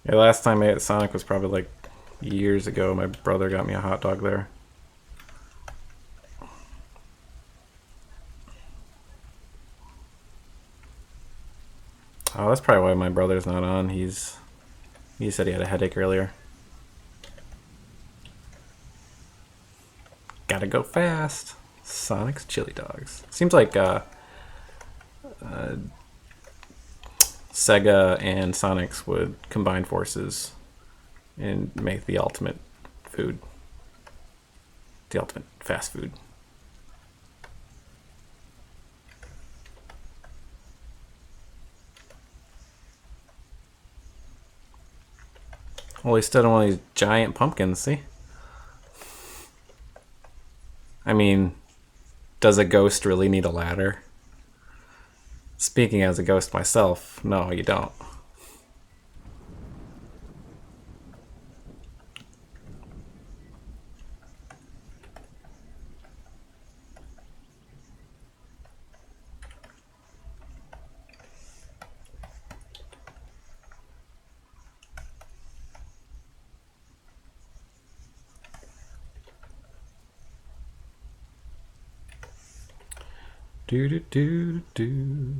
Yeah, last time I ate at Sonic was probably like years ago. My brother got me a hot dog there. Oh, that's probably why my brother's not on. He said he had a headache earlier. Gotta go fast. Sonic's chili dogs. Seems like Sega and Sonic's would combine forces and make the ultimate food. The ultimate fast food. Well, he stood on one of these giant pumpkins, see? I mean, does a ghost really need a ladder? Speaking as a ghost myself, no, you don't. Do do do do.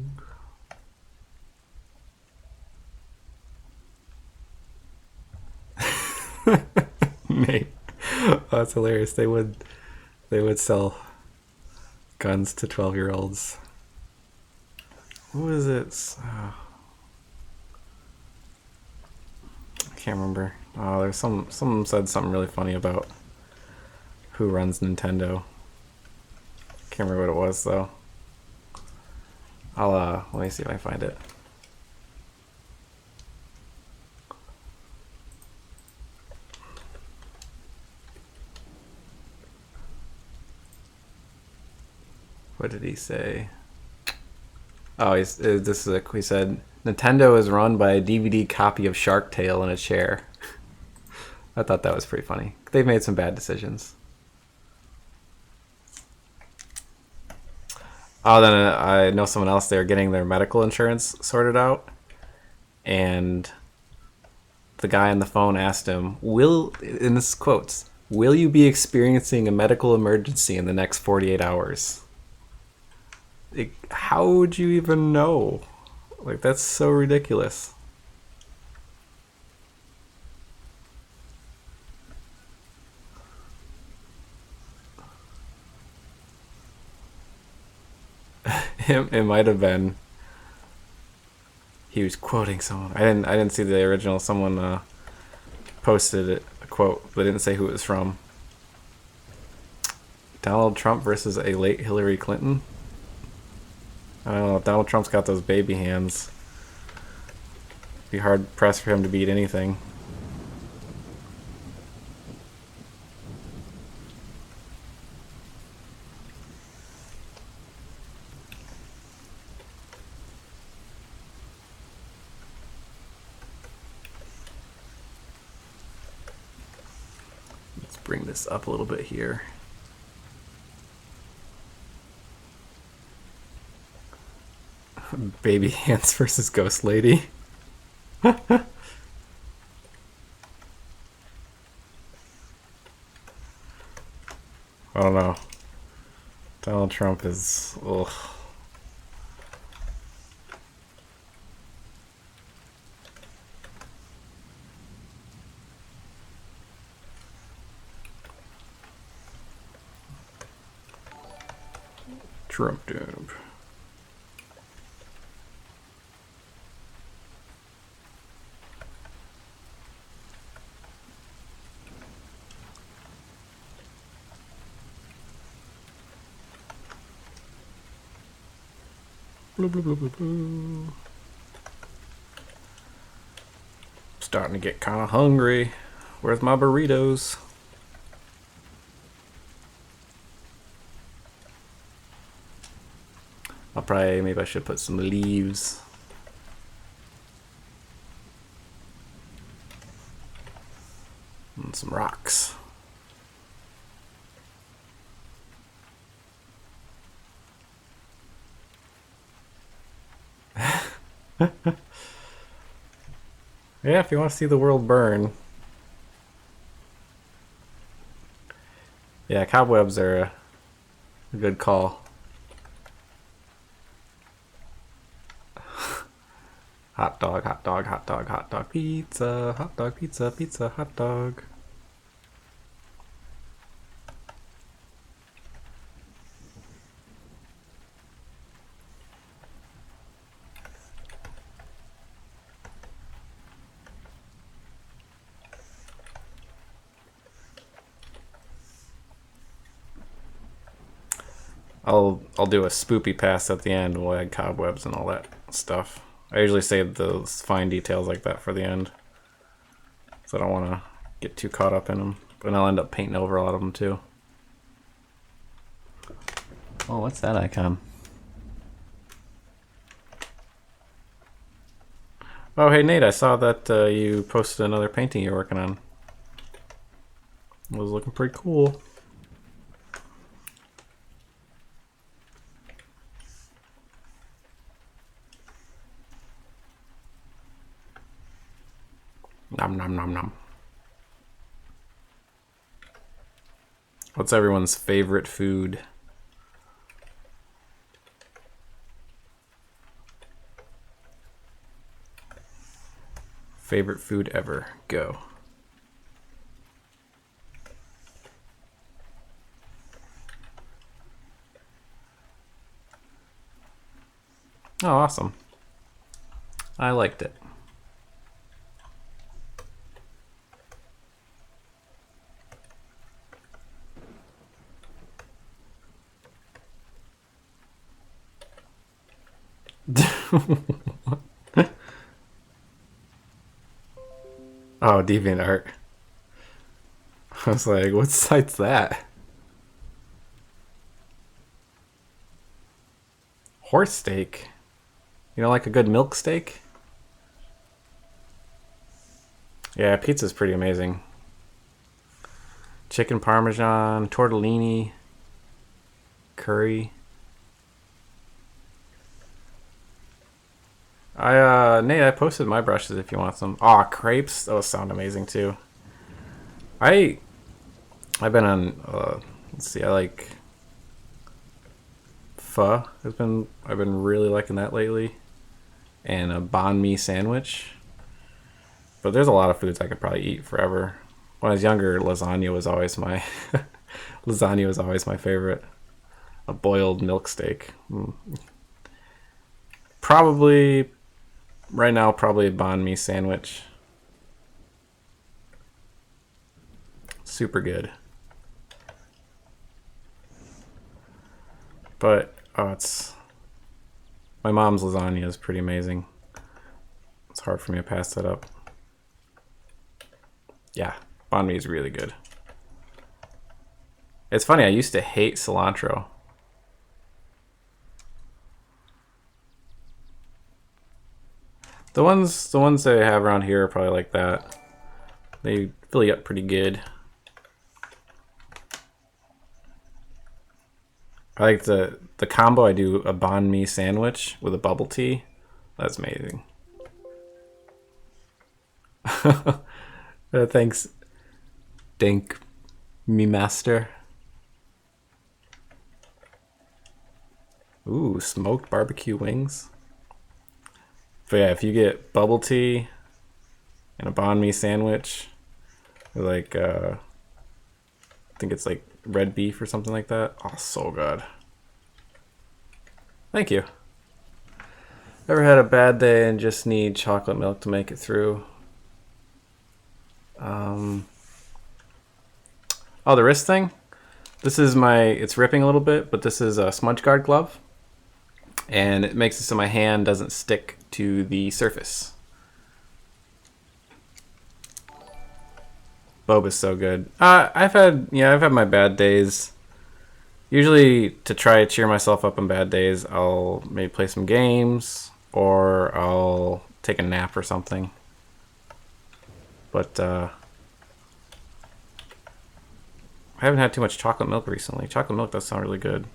Nate. Oh, that's hilarious. They would sell guns to 12-year-olds. What was it? I can't remember. Oh, there's someone said something really funny about who runs Nintendo. Can't remember what it was though. I'll let me see if I find it. What did he say? Oh, he said Nintendo is run by a DVD copy of Shark Tale in a chair. I thought that was pretty funny. They've made some bad decisions. Oh, then I know someone else. They're getting their medical insurance sorted out, and the guy on the phone asked him, in this quotes, "Will you be experiencing a medical emergency in the next 48 hours?" Like, how would you even know? Like, that's so ridiculous. It might have been he was quoting someone. I didn't see the original. Someone posted it, a quote, but didn't say who it was from. Donald Trump versus a late Hillary Clinton. I don't know. Donald Trump's got those baby hands. Be hard pressed for him to beat anything. Let's bring this up a little bit here. Baby hands versus Ghost Lady. I don't know. Donald Trump is. Ugh. Trump dub. Blue, blue, blue, blue, blue. Starting to get kind of hungry. Where's my burritos? Maybe I should put some leaves. And some rocks. Yeah, if you want to see the world burn. Yeah, cobwebs are a good call. Hot dog, hot dog, hot dog, hot dog, pizza, hot dog, pizza, pizza, hot dog. I'll do a spoopy pass at the end. And we'll add cobwebs and all that stuff. I usually save those fine details like that for the end, so I don't want to get too caught up in them. But I'll end up painting over a lot of them too. Oh, what's that icon? Oh, hey Nate, I saw that you posted another painting you're working on. It was looking pretty cool. Nom nom nom nom. What's everyone's favorite food? Favorite food ever. Go. Oh, awesome. I liked it. Oh, DeviantArt. I was like, what site's that? Horse steak? You know, like a good milk steak? Yeah, pizza's pretty amazing. Chicken parmesan, tortellini, curry. Nate, I posted my brushes if you want some. Aw, crepes. Those sound amazing too. I've been on, let's see, I like pho. I've been really liking that lately. And a banh mi sandwich. But there's a lot of foods I could probably eat forever. When I was younger, lasagna was always my favorite. A boiled milk steak. Probably right now, probably a banh mi sandwich. Super good. But it's my mom's lasagna is pretty amazing. It's hard for me to pass that up. Yeah, banh mi is really good. It's funny, I used to hate cilantro. The ones they have around here are probably like that. They fill you up pretty good. I like the combo. I do a banh mi sandwich with a bubble tea. That's amazing. Thanks, Dink Me Master. Ooh, smoked barbecue wings. But yeah, if you get bubble tea and a banh mi sandwich, with like I think it's like red beef or something like that. Oh, so good. Thank you. Ever had a bad day and just need chocolate milk to make it through? Oh, the wrist thing? This is it's ripping a little bit, but this is a smudge guard glove. and it makes it so my hand doesn't stick to the surface. Boba's so good. I've had my bad days. Usually, to try to cheer myself up on bad days, I'll maybe play some games or I'll take a nap or something. But I haven't had too much chocolate milk recently. Chocolate milk does sound really good.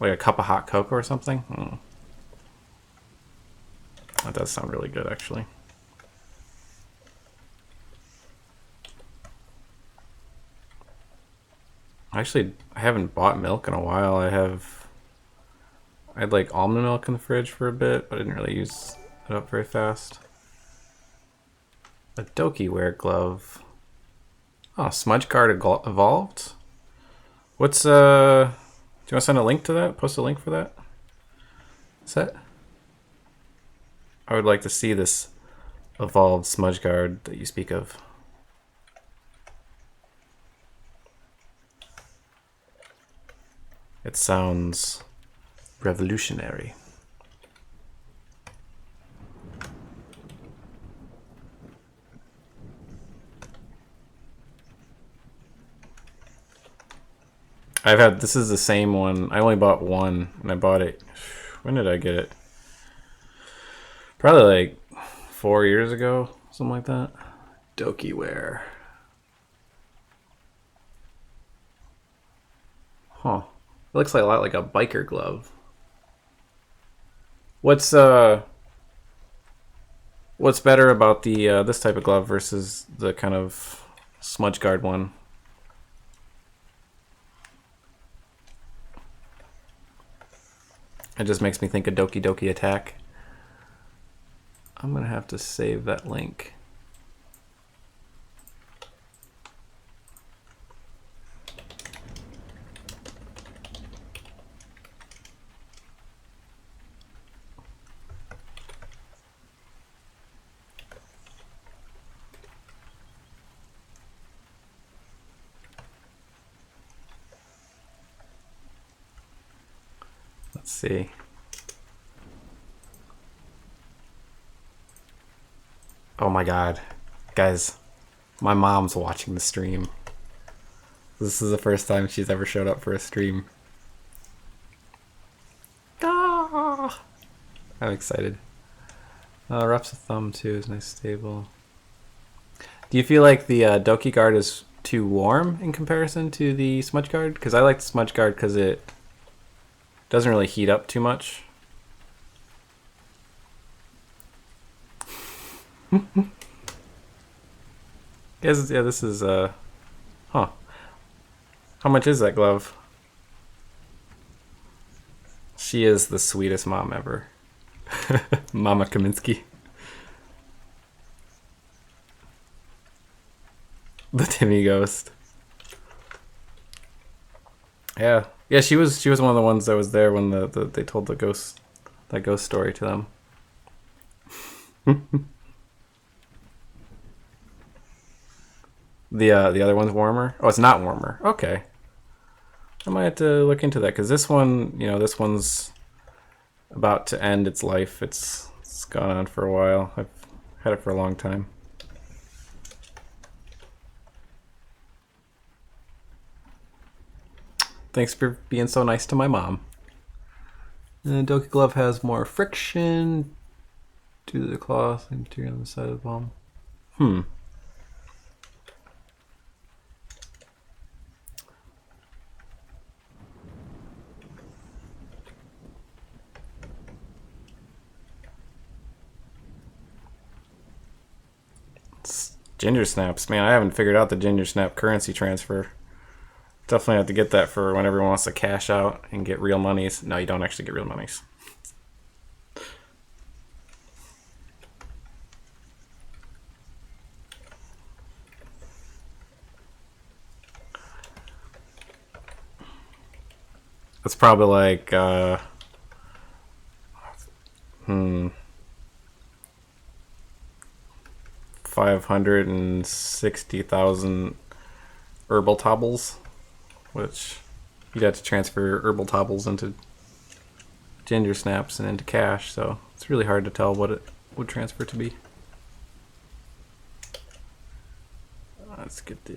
Like a cup of hot cocoa or something. That does sound really good, actually. Actually, I haven't bought milk in a while. I had like almond milk in the fridge for a bit, but I didn't really use it up very fast. A Doki wear glove. Oh, Smudge Guard evolved? What's do you want to send a link to that? Post a link for that set? I would like to see this evolved Smudge Guard that you speak of. It sounds revolutionary. This is the same one. I only bought one, and I bought it. When did I get it? Probably like 4 years ago, something like that. Doki wear. Huh. It looks like a lot like a biker glove. What's better about the this type of glove versus the kind of Smudge Guard one? It just makes me think of Doki Doki Attack. I'm gonna have to save that link. Let's see. Oh my god. Guys, my mom's watching the stream. This is the first time she's ever showed up for a stream. Ah! I'm excited. Reps of thumb too is nice, stable. Do you feel like the Doki Guard is too warm in comparison to the Smudge Guard? Because I like the Smudge Guard because it doesn't really heat up too much. Guys, yeah, this is huh. How much is that glove? She is the sweetest mom ever. Mama Kaminski. The Timmy ghost. Yeah. Yeah, she was one of the ones that was there when they told that ghost story to them. The other one's warmer? Oh, it's not warmer. Okay. I might have to look into that because this one, this one's about to end its life. It's gone on for a while. I've had it for a long time. Thanks for being so nice to my mom. And the Doki glove has more friction due to the cloth and material on the side of the palm. Ginger snaps, man. I haven't figured out the ginger snap currency transfer. Definitely have to get that for when everyone wants to cash out and get real monies. No, you don't actually get real monies. It's probably like 560,000 herbal tobbles, which you'd have to transfer herbal tobbles into ginger snaps and into cash, so it's really hard to tell what it would transfer to be. Let's get the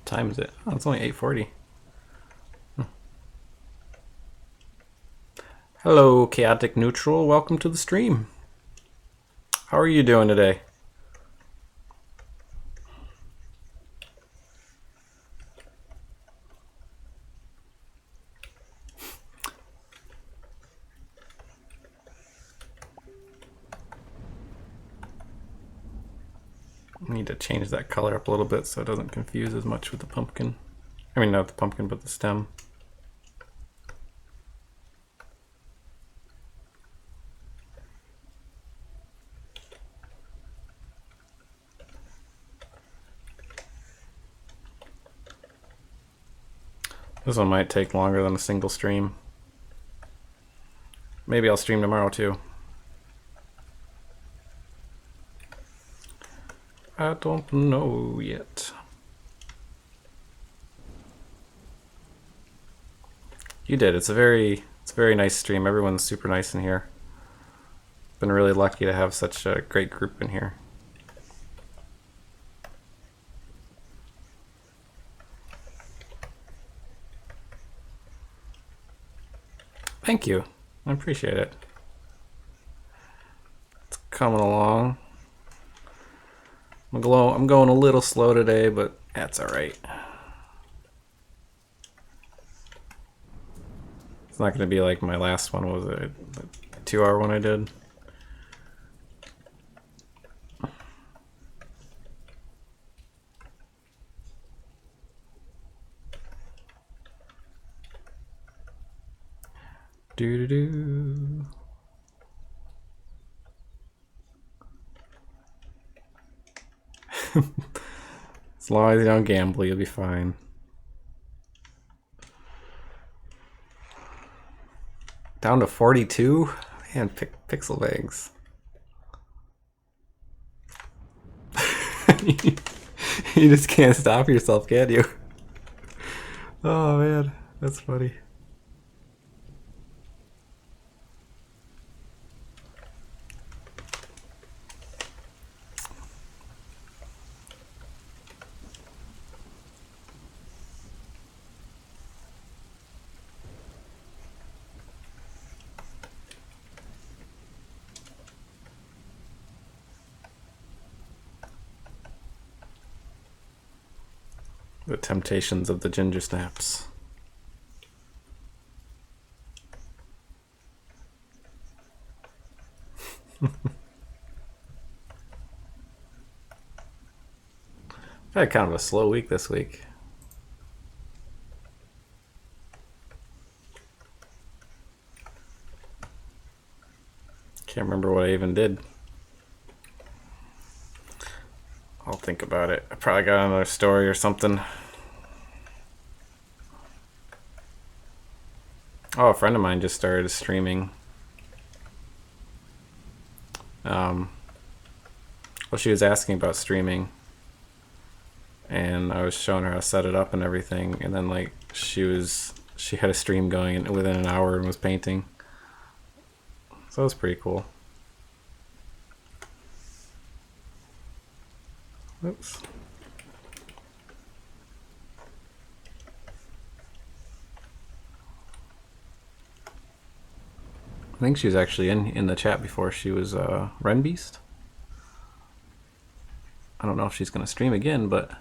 time is it? Oh, it's only 8:40. Hello, Chaotic Neutral. Welcome to the stream. How are you doing today? I need to change that color up a little bit so it doesn't confuse as much with the pumpkin. I mean, not the pumpkin, but the stem. This one might take longer than a single stream. Maybe I'll stream tomorrow too. I don't know yet. You did. It's a very nice stream. Everyone's super nice in here. Been really lucky to have such a great group in here. Thank you. I appreciate it. It's coming along. I'm going a little slow today, but that's all right. It's not going to be like my last one. Was it a 2-hour one I did? Do do do. As long as you don't gamble, you'll be fine. Down to 42? Man, pixel bangs. You just can't stop yourself, can you? Oh man, that's funny. The temptations of the ginger snaps. I had kind of a slow week this week. Can't remember what I even did. I'll think about it. I probably got another story or something. Oh, a friend of mine just started streaming. Well, she was asking about streaming, and I was showing her how to set it up and everything, and then like she had a stream going within an hour and was painting. So that was pretty cool. Oops. I think she was actually in the chat before. She was Ren Beast. I don't know if she's gonna stream again, but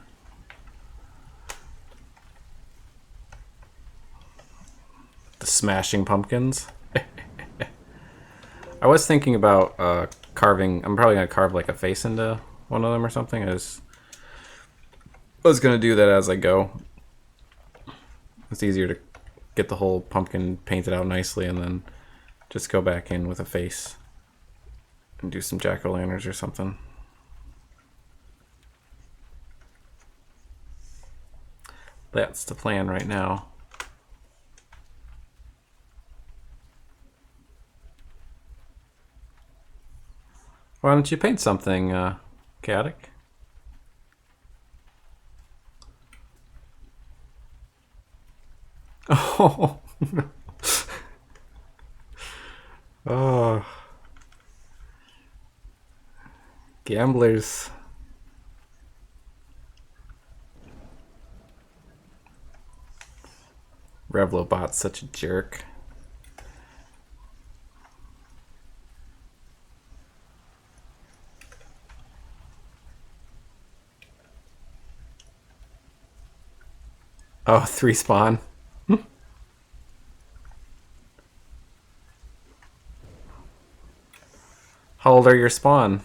the smashing pumpkins. I was thinking about carving. I'm probably gonna carve like a face into one of them or something. I was gonna do that as I go. It's easier to get the whole pumpkin painted out nicely and then just go back in with a face and do some jack-o'-lanterns or something. That's the plan right now. Why don't you paint something, Chaotic. Oh. Oh. Gamblers. Revlobot's such a jerk. Oh, 3 spawn. How old are your spawn?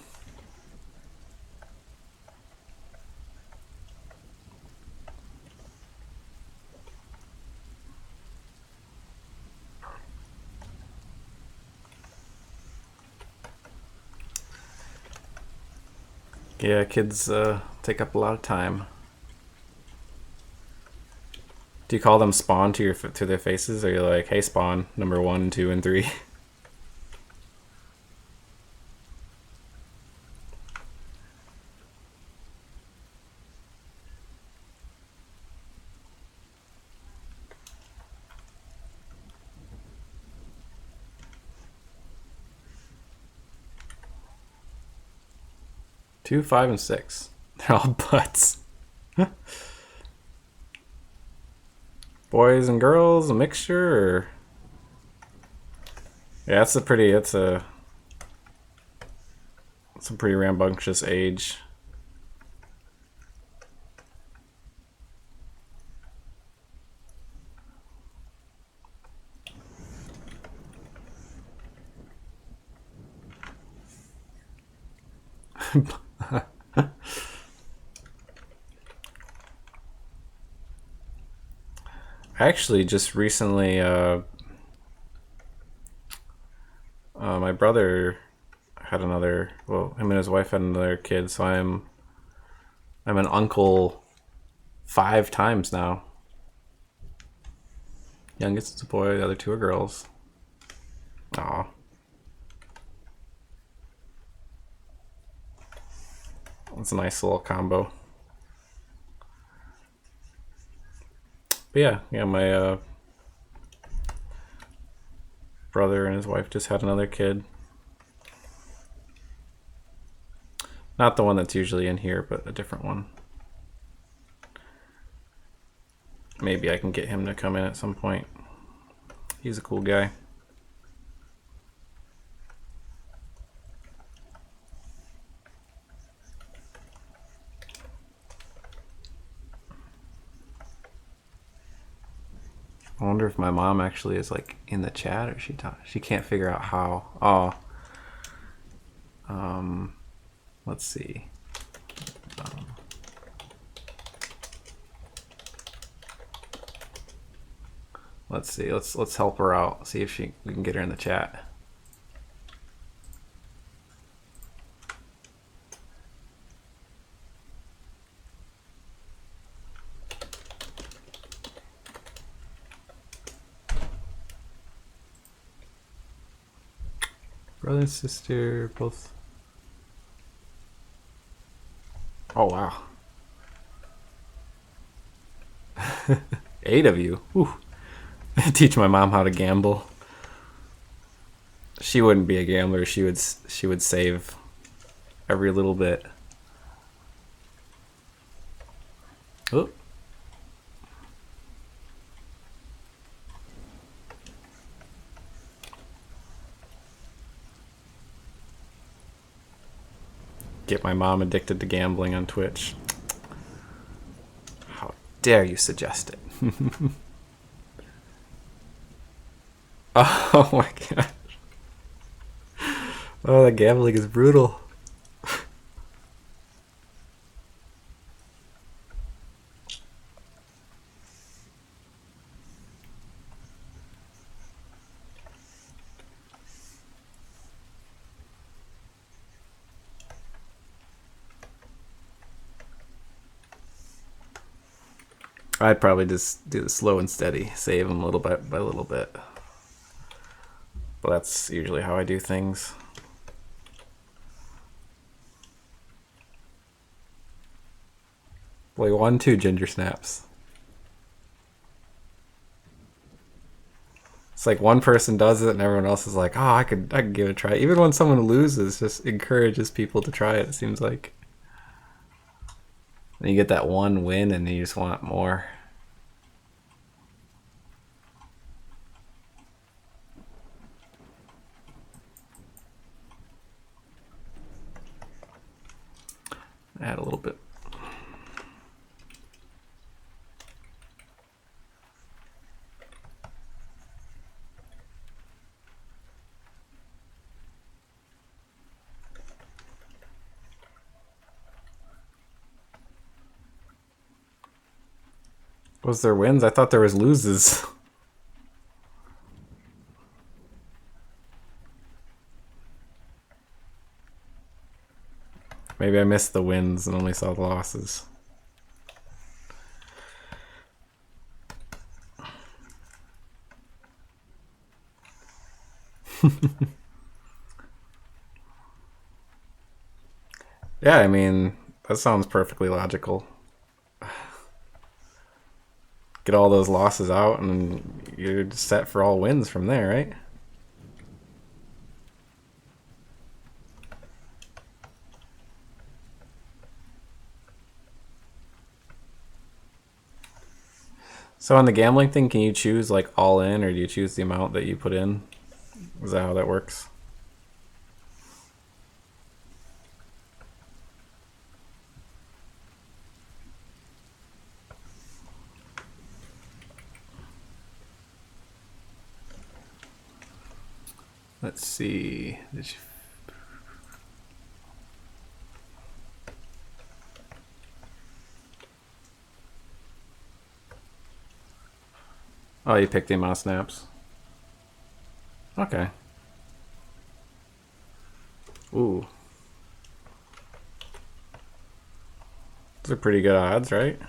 Yeah, kids take up a lot of time. Do you call them spawn to their faces, or you're like, hey spawn, number 1, 2, and 3? Two, 5, and 6. They're all butts. Boys and girls, a mixture, or... Yeah, it's a pretty rambunctious age. I actually just recently, my brother had another. Well, him and his wife had another kid, so I'm an uncle 5 times now. Youngest is a boy, the other 2 are girls. Aw. It's a nice little combo. But yeah, my brother and his wife just had another kid. Not the one that's usually in here, but a different one. Maybe I can get him to come in at some point. He's a cool guy. I wonder if my mom actually is like in the chat, or she can't figure out how. Oh. Let's see. Let's see. Let's help her out. See if we can get her in the chat. Brother and sister both. Oh wow. 8 of you. Whew. Teach my mom how to gamble. She wouldn't be a gambler. She would save every little bit. Oh. Get my mom addicted to gambling on Twitch. How dare you suggest it? Oh my gosh. Oh, that gambling is brutal. I'd probably just do the slow and steady, save them little bit by little bit. But that's usually how I do things. We won 2 ginger snaps. It's like one person does it and everyone else is like, oh, I could give it a try. Even when someone loses, just encourages people to try it, it seems like. And you get that one win and you just want more. Add a little bit. Was there wins? I thought there was loses. Maybe I missed the wins and only saw the losses. Yeah, I mean, that sounds perfectly logical. Get all those losses out and you're set for all wins from there, right? So on the gambling thing, can you choose like all in, or do you choose the amount that you put in? Is that how that works? Let's see. Oh, you picked the amount of snaps. Okay. Ooh. Those are pretty good odds, right?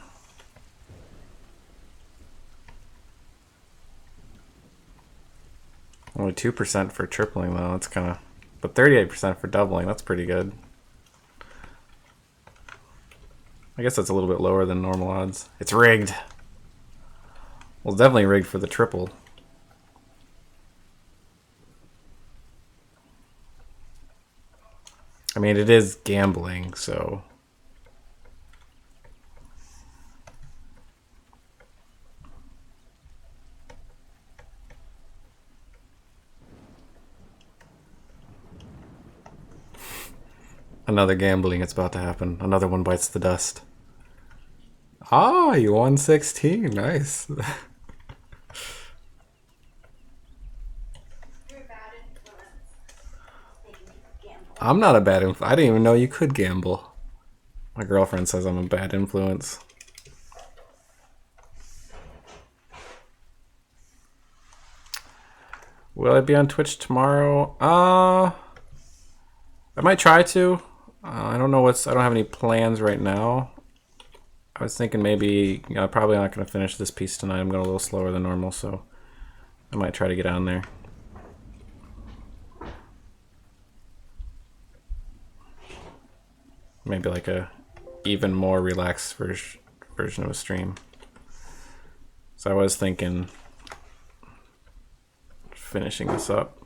Only 2% for tripling, though. That's kind of... But 38% for doubling. That's pretty good. I guess that's a little bit lower than normal odds. It's rigged. Well, it's definitely rigged for the triple. I mean, it is gambling, so... Another gambling, it's about to happen. Another one bites the dust. Ah, you won 16. Nice. You're a bad influence. Making people gamble. I'm not a bad influence. I didn't even know you could gamble. My girlfriend says I'm a bad influence. Will I be on Twitch tomorrow? I might try to. I don't know I don't have any plans right now. I was thinking maybe, probably not going to finish this piece tonight. I'm going a little slower than normal, so I might try to get on there. Maybe like a even more relaxed version of a stream. So I was thinking finishing this up.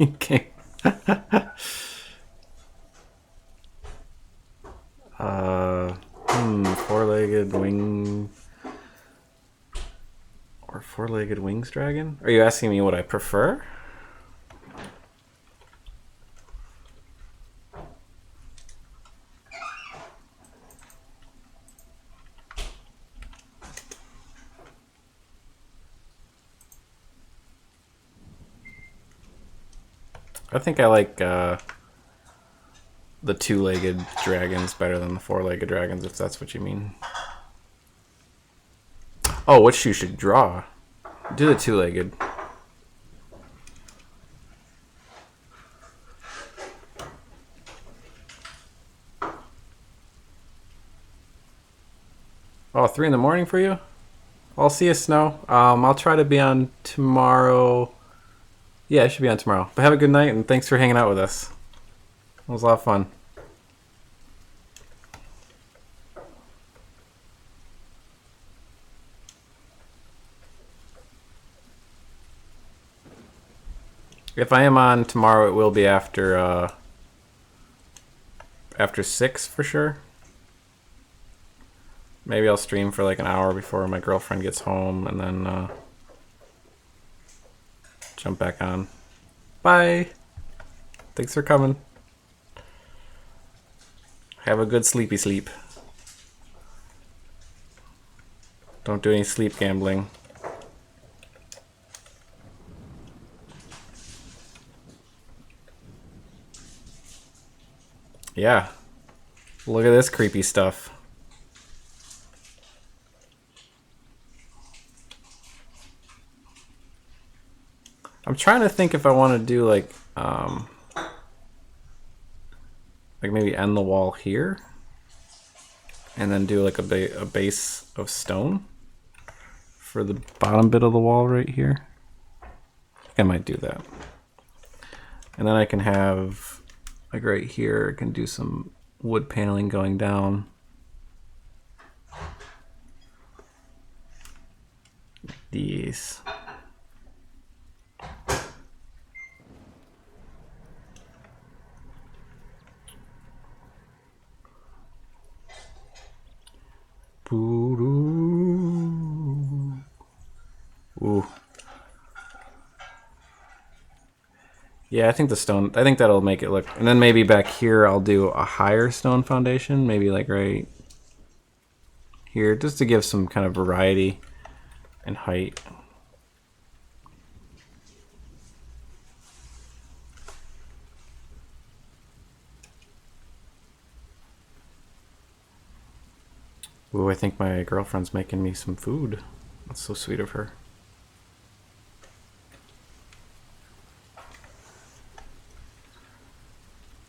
Okay. Four-legged wing or four-legged wings dragon? Are you asking me what I prefer? I think I like the two-legged dragons better than the four-legged dragons, if that's what you mean. Oh, which you should draw. Do the two-legged. 3 in the morning for you? I'll see you, Snow. I'll try to be on tomorrow. Yeah, I should be on tomorrow. But have a good night, and thanks for hanging out with us. It was a lot of fun. If I am on tomorrow, it will be after 6 for sure. Maybe I'll stream for like an hour before my girlfriend gets home, and then jump back on. Bye. Thanks for coming. Have a good sleepy sleep. Don't do any sleep gambling. Yeah. Look at this creepy stuff. I'm trying to think if I want to do like maybe end the wall here and then do like a base of stone for the bottom bit of the wall right here. I think I might do that. And then I can have like right here, I can do some wood paneling going down. These. Ooh. Yeah, I think that'll make it look. And then maybe back here I'll do a higher stone foundation, maybe like right here, just to give some kind of variety and height. Ooh, I think my girlfriend's making me some food. That's so sweet of her.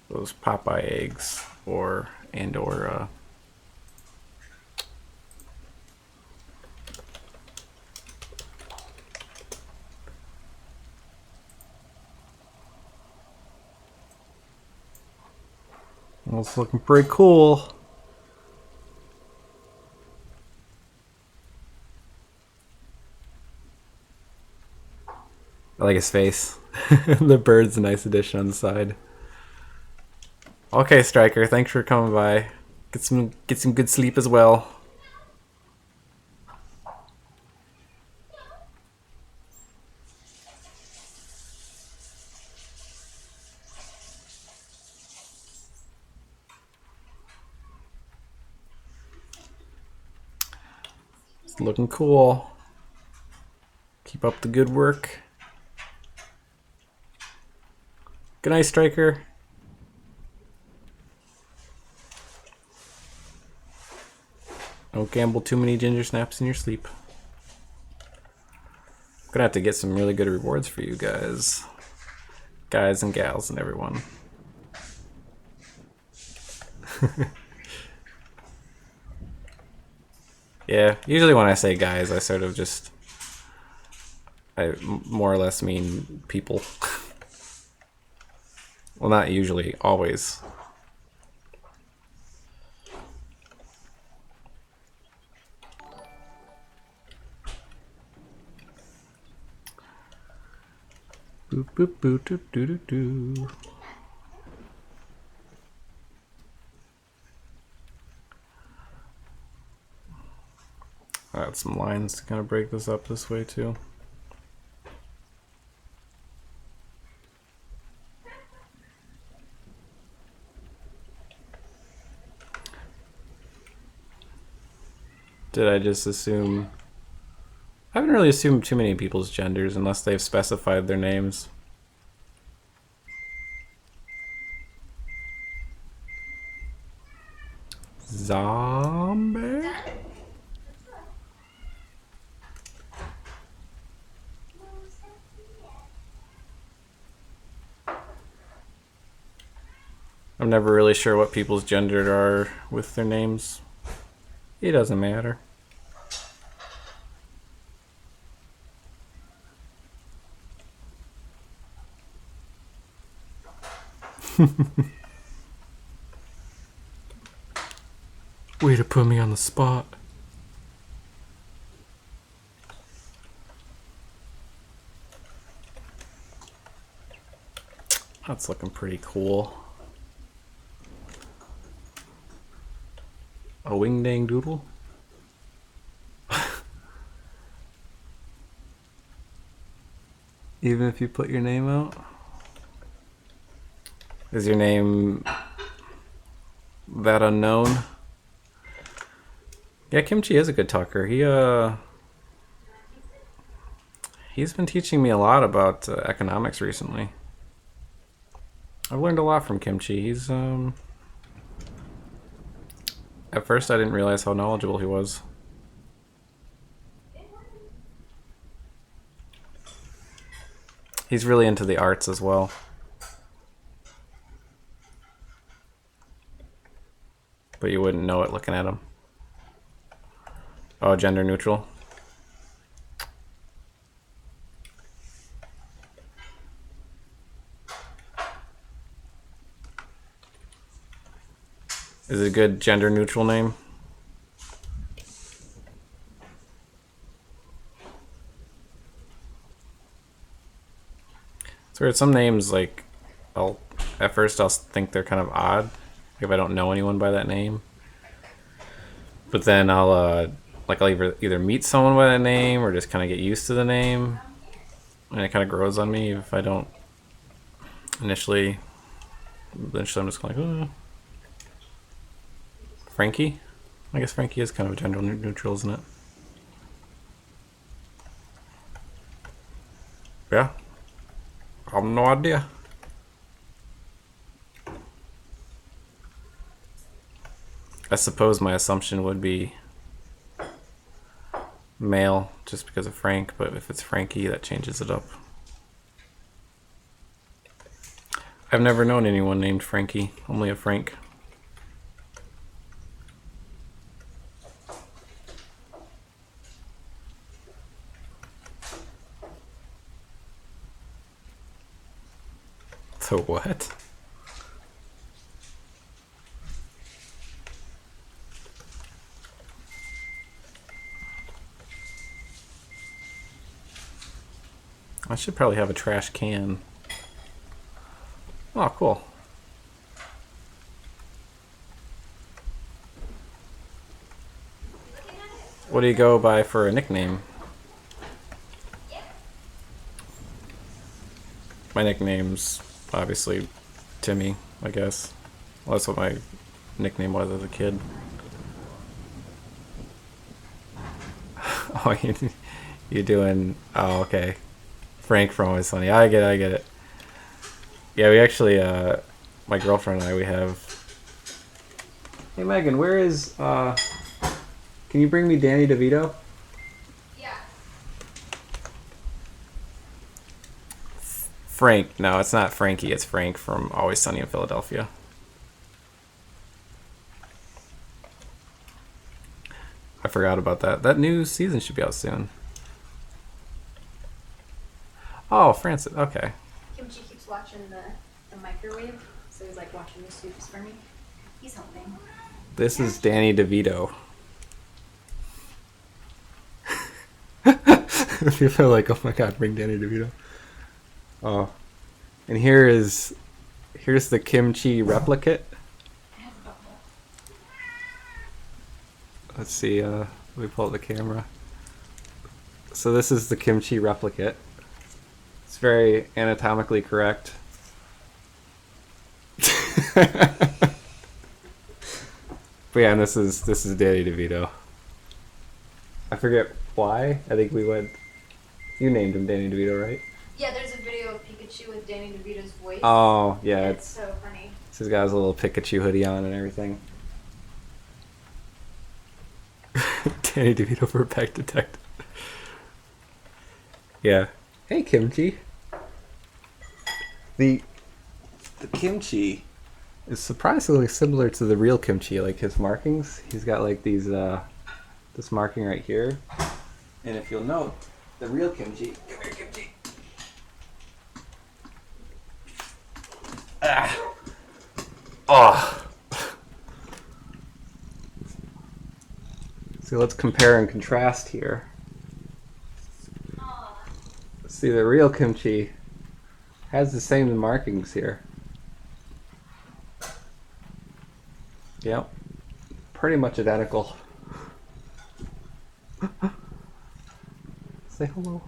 Those Popeye eggs, or well, it's looking pretty cool. I like his face. The bird's a nice addition on the side. Okay, Striker, thanks for coming by. Get some good sleep as well. It's looking cool. Keep up the good work. Good night, Striker. Don't gamble too many ginger snaps in your sleep. I'm gonna have to get some really good rewards for you guys. Guys and gals and everyone. Yeah, usually when I say guys, I sort of just... I more or less mean people. Well, not usually, always. Boop boop boop doop doo doo doo. I got some lines to kind of break this up this way too. Did I just assume? I haven't really assumed too many people's genders unless they've specified their names. Zombie? I'm never really sure what people's genders are with their names. It doesn't matter. Way to put me on the spot. That's looking pretty cool. A wing dang doodle? Even if you put your name out? Is your name that unknown? Yeah, Kimchi is a good talker. He's been teaching me a lot about economics recently. I've learned a lot from Kimchi. He's at first I didn't realize how knowledgeable he was. He's really into the arts as well. But you wouldn't know it looking at him. Oh, gender neutral. Is it a good gender neutral name? It's weird. Some names, like, at first I'll think they're kind of odd if I don't know anyone by that name. But then I'll either meet someone by that name or just kind of get used to the name, and it kind of grows on me if I don't initially. Eventually, I'm just kind of like, oh. Frankie? I guess Frankie is kind of a gender neutral, isn't it? Yeah. I have no idea. I suppose my assumption would be male just because of Frank, but if it's Frankie, that changes it up. I've never known anyone named Frankie, only a Frank. So what? I should probably have a trash can. Oh, cool. What do you go by for a nickname? My nickname's obviously Timmy, I guess. Well, that's what my nickname was as a kid. Oh, you doing... Oh, okay. Frank from Always Sunny. I get it. Yeah, we actually, my girlfriend and I, we have... Hey, Megan, where is, can you bring me Danny DeVito? Yeah. Frank. No, it's not Frankie. It's Frank from Always Sunny in Philadelphia. I forgot about that. That new season should be out soon. Oh, Francis. Okay. Kimchi keeps watching the microwave, so he's like watching the soups for me. He's helping. This is Danny DeVito. People are like, oh my god, bring Danny DeVito. Oh. And here's the kimchi replicate. Let's see, let me pull up the camera. So this is the kimchi replicate. It's very anatomically correct. But yeah, and this is Danny DeVito. I forget why. I think we went. You named him Danny DeVito, right? Yeah, there's a video of Pikachu with Danny DeVito's voice. Oh yeah, It's so funny. So he's got his little Pikachu hoodie on and everything. Danny DeVito for Pet Detective. Yeah. Hey, Kimchi. The kimchi is surprisingly similar to the real kimchi, like his markings. He's got like these this marking right here. And if you'll note, the real kimchi, come here, kimchi. Oh. So let's compare and contrast here. Aw. See, the real kimchi has the same markings here. Yep. Pretty much identical. Say hello.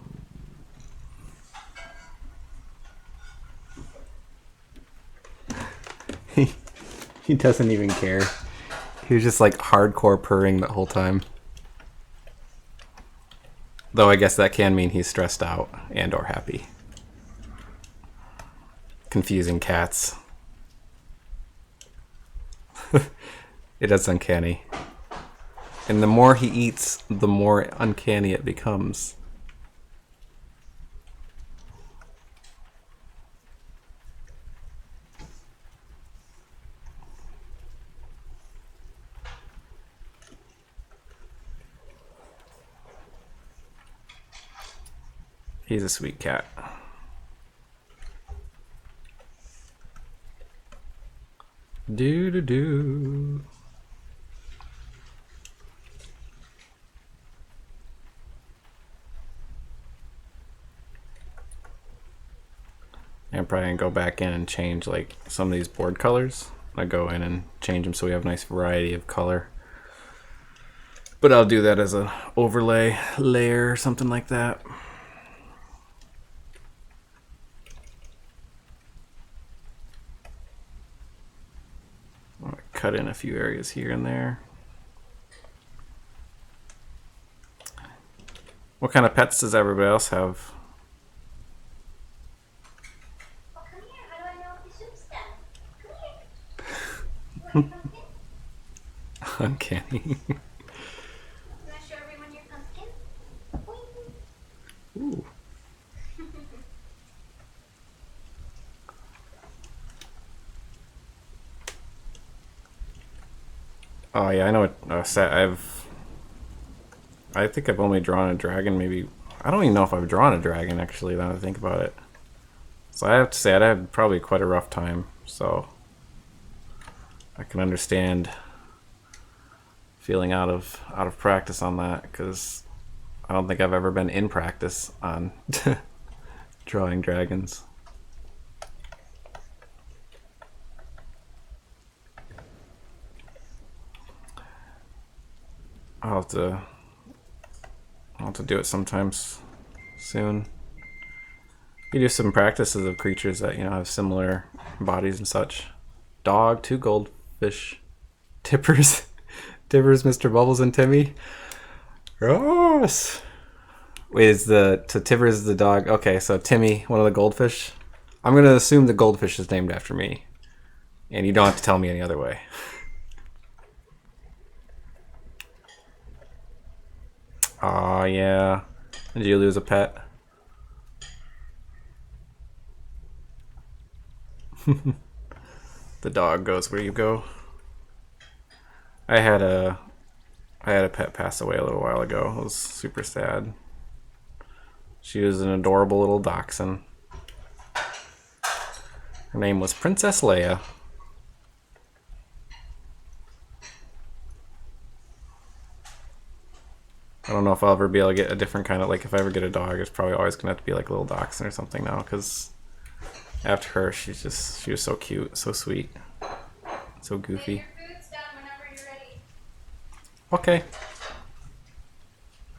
He doesn't even care. He was just like hardcore purring the whole time. Though I guess that can mean he's stressed out and or happy. Confusing cats. It is uncanny. And the more he eats, the more uncanny it becomes. He's a sweet cat. Do do do. I'm probably gonna go back in and change like some of these board colors. I go in and change them so we have a nice variety of color. But I'll do that as an overlay layer or something like that. I'll cut in a few areas here and there. What kind of pets does everybody else have? Oh, come here. How do I know if the soup's done? Come here. You want your pumpkin? Uncanny. You want to show everyone your pumpkin? Boing. Ooh. Oh yeah, I know what set I think I've only drawn a dragon, maybe. I don't even know if I've drawn a dragon, actually, now that I think about it. So I have to say, I had probably quite a rough time, so I can understand feeling out of practice on that, because I don't think I've ever been in practice on drawing dragons. I'll have to do it sometimes soon. You do some practices of creatures that, you know, have similar bodies and such. Dog, 2 goldfish, Tippers, Tippers, Mr. Bubbles, and Timmy. Yes. Wait, Tippers the dog? Okay, so Timmy, one of the goldfish. I'm gonna assume the goldfish is named after me, and you don't have to tell me any other way. Aw, yeah. Did you lose a pet? The dog goes where you go. I had a pet pass away a little while ago. It was super sad. She was an adorable little dachshund. Her name was Princess Leia. I don't know if I'll ever be able to get a different kind of, like, if I ever get a dog, it's probably always gonna have to be like a little dachshund or something now, because after her, she was so cute, so sweet, so goofy. Your food's done whenever you're ready. Okay.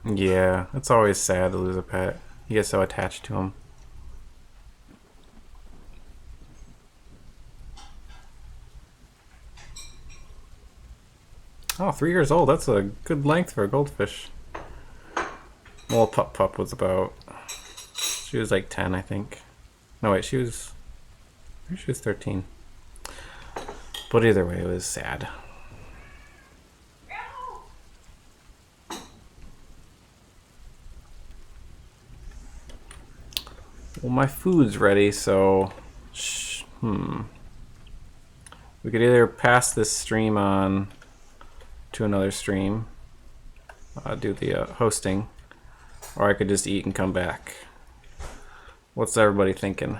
Yeah, it's always sad to lose a pet. You get so attached to them. Oh, 3 years old. That's a good length for a goldfish. Well, Pup was about... She was like 10, I think. No, wait, she was 13. But either way, it was sad. Well, my food's ready, so... We could either pass this stream on to another stream, do the hosting, or I could just eat and come back. What's everybody thinking?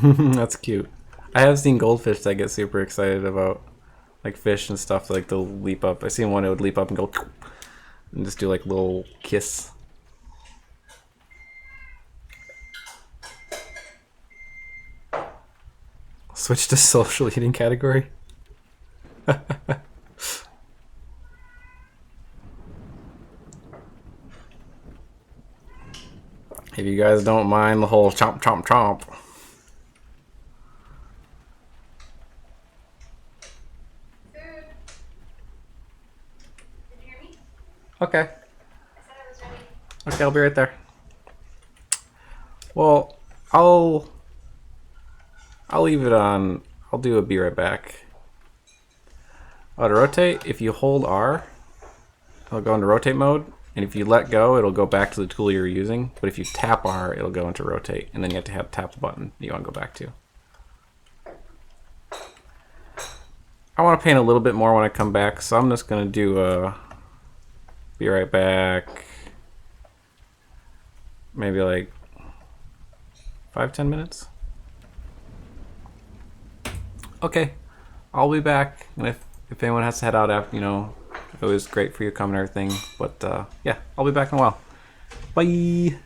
That's cute. I have seen goldfish that get super excited about like fish and stuff. Like they'll leap up. I seen one that would leap up and go and just do like little kiss. Switch to social eating category. If you guys don't mind the whole chomp chomp chomp. Food. Did you hear me? Okay. I said I was ready. Okay, I'll be right there. Well, I'll leave it on. I'll do a be right back. Oh, to rotate, if you hold R, it'll go into rotate mode. And if you let go, it'll go back to the tool you're using. But if you tap R, it'll go into rotate. And then you have to tap the button you want to go back to. I want to paint a little bit more when I come back. So I'm just going to do a be right back. Maybe like 5-10 minutes. Okay. I'll be back. And if anyone has to head out after, it was great for you coming and everything. But yeah, I'll be back in a while. Bye.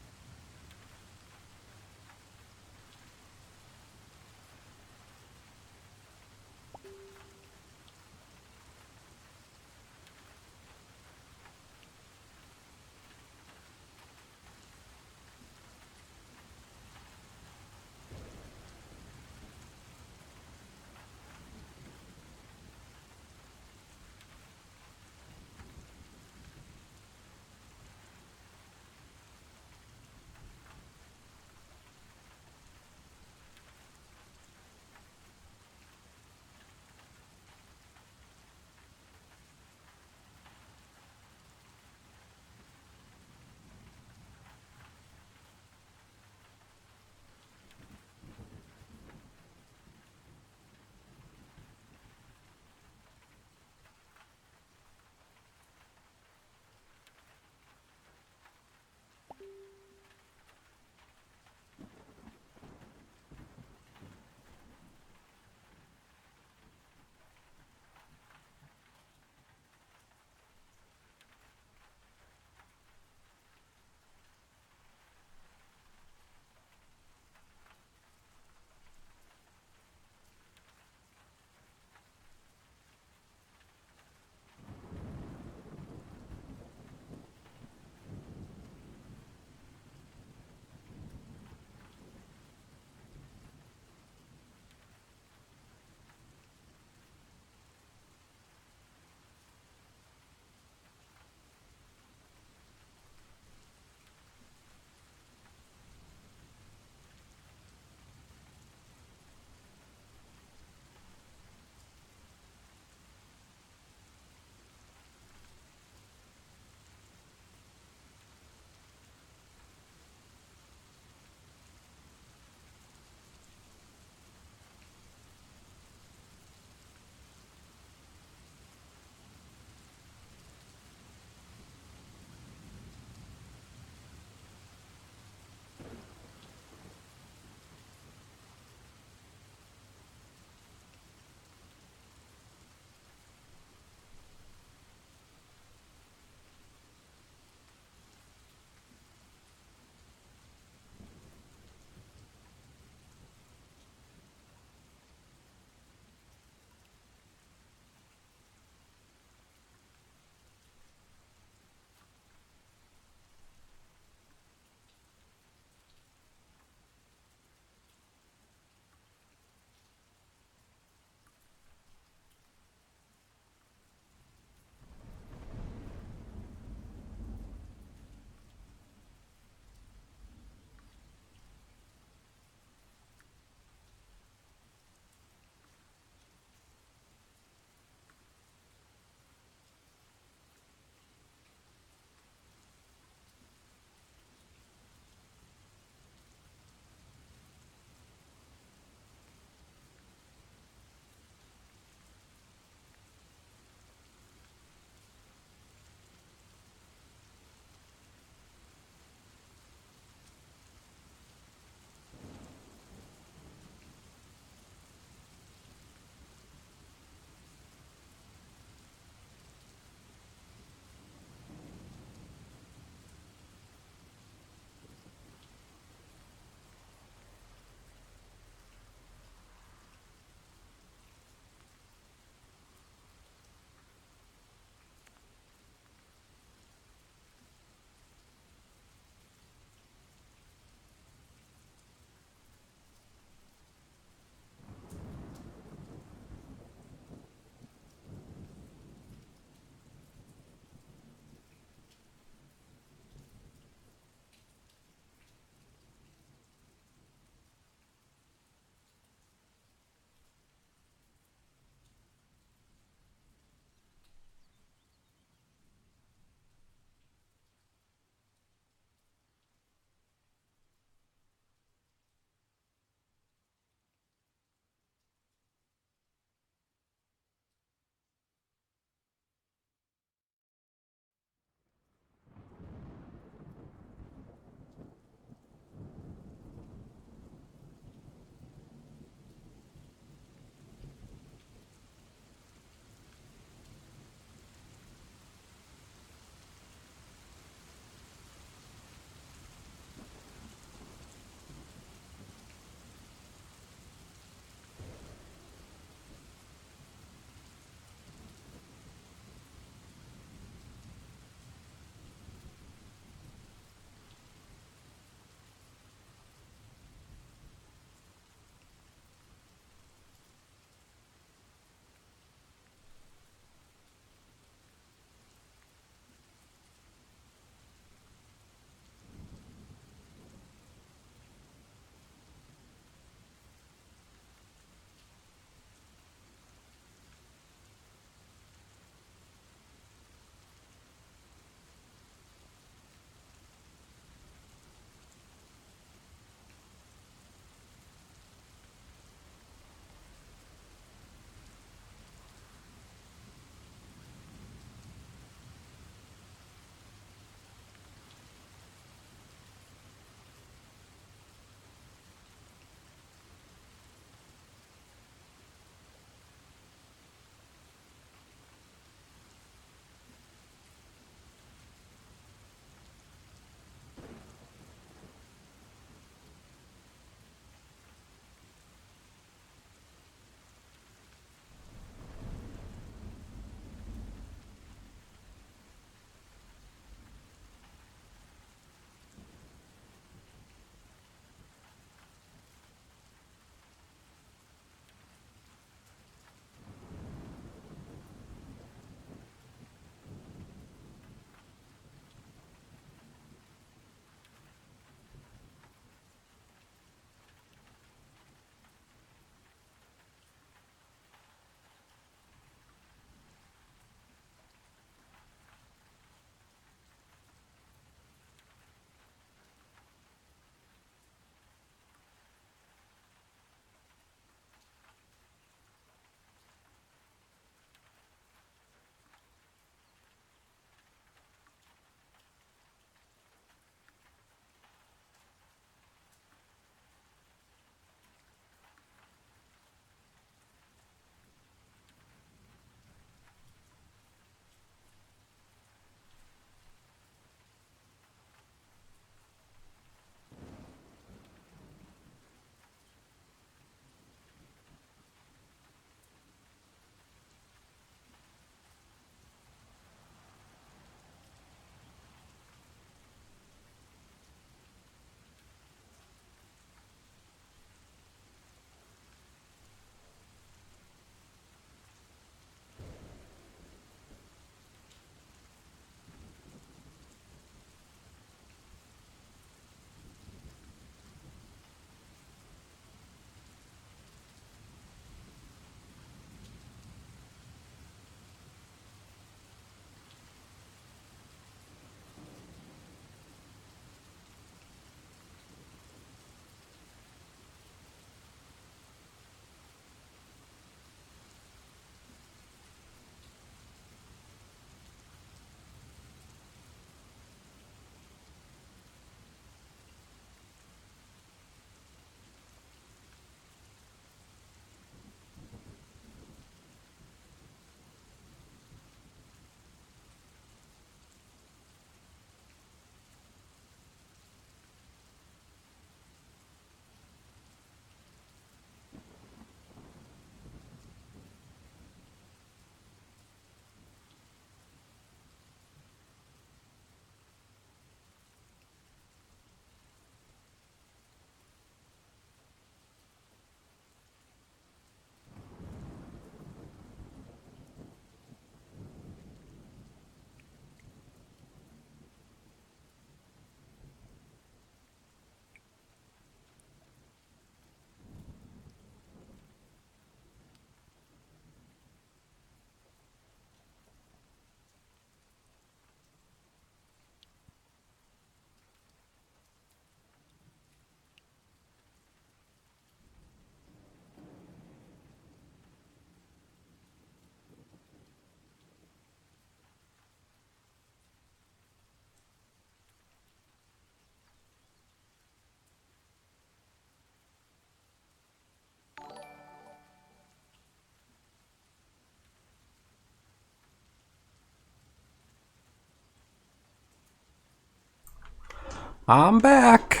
I'm back.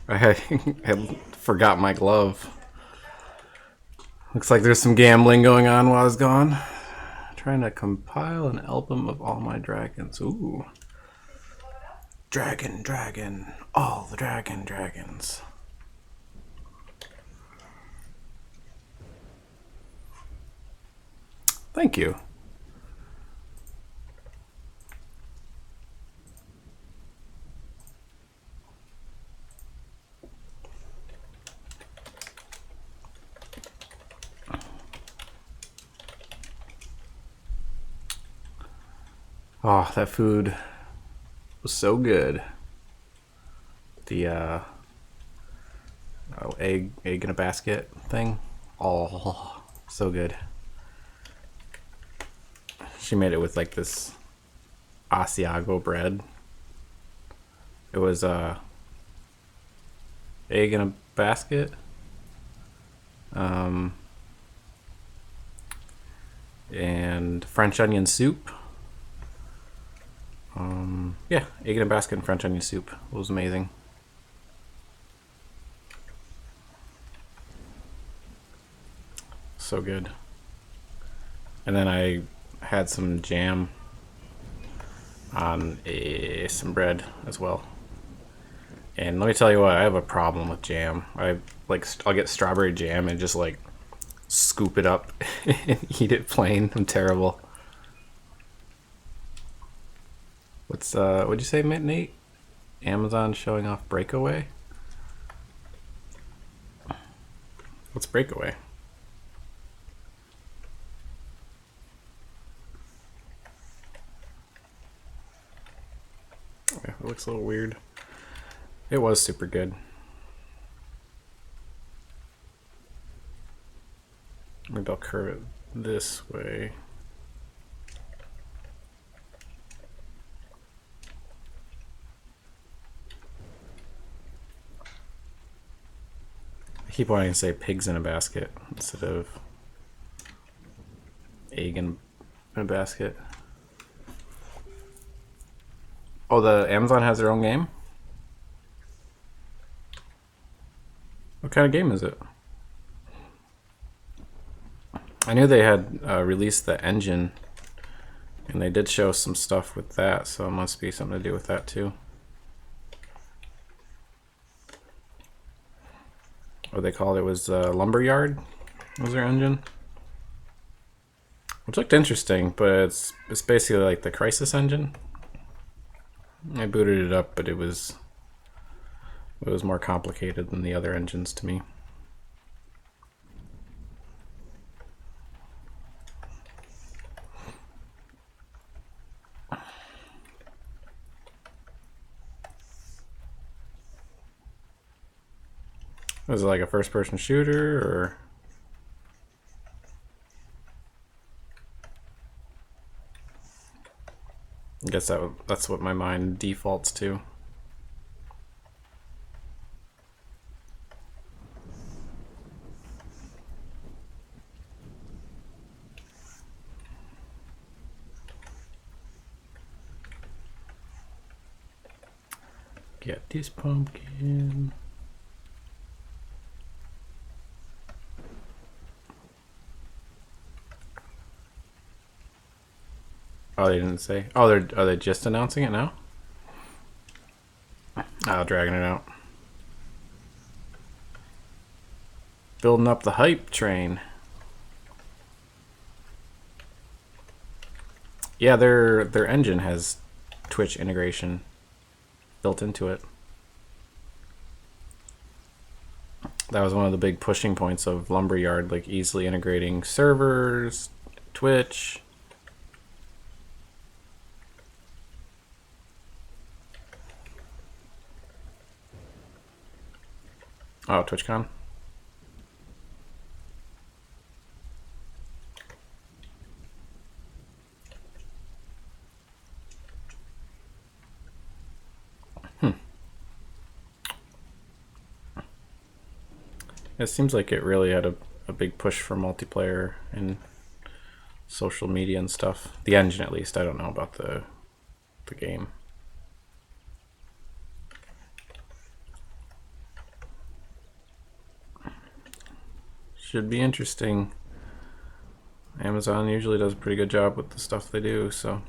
I forgot my glove. Looks like there's some gambling going on while I was gone. Trying to compile an album of all my dragons. Ooh. Dragon. All the dragons. Thank you. Oh, that food was so good. The egg in a basket thing. Oh, so good. She made it with like this Asiago bread. It was egg in a basket. And French onion soup. Yeah, egg in a basket and French onion soup. It was amazing. So good. And then I had some jam on some bread as well. And let me tell you what, I have a problem with jam. I'll get strawberry jam and just like scoop it up and eat it plain. I'm terrible. What'd you say, Nate? Amazon showing off Breakaway? What's Breakaway? Yeah, it looks a little weird. It was super good. Maybe I'll curve it this way. I keep wanting to say pigs in a basket instead of egg in a basket. Oh, the Amazon has their own game? What kind of game is it? I knew they had released the engine, and they did show some stuff with that, so it must be something to do with that too. What they called it was Lumberyard was their engine, which looked interesting, but it's basically like the Crisis engine. I booted it up, but it was more complicated than the other engines to me. Was it like a first-person shooter, or? I guess that's what my mind defaults to. Get this pumpkin. Oh, they didn't say. Oh, are they just announcing it now? Oh, dragging it out. Building up the hype train. Yeah, their engine has Twitch integration built into it. That was one of the big pushing points of Lumberyard, like easily integrating servers, Twitch. Oh, TwitchCon. It seems like it really had a big push for multiplayer and social media and stuff. The engine, at least. I don't know about the game. should be interesting. Amazon usually does a pretty good job with the stuff they do, so.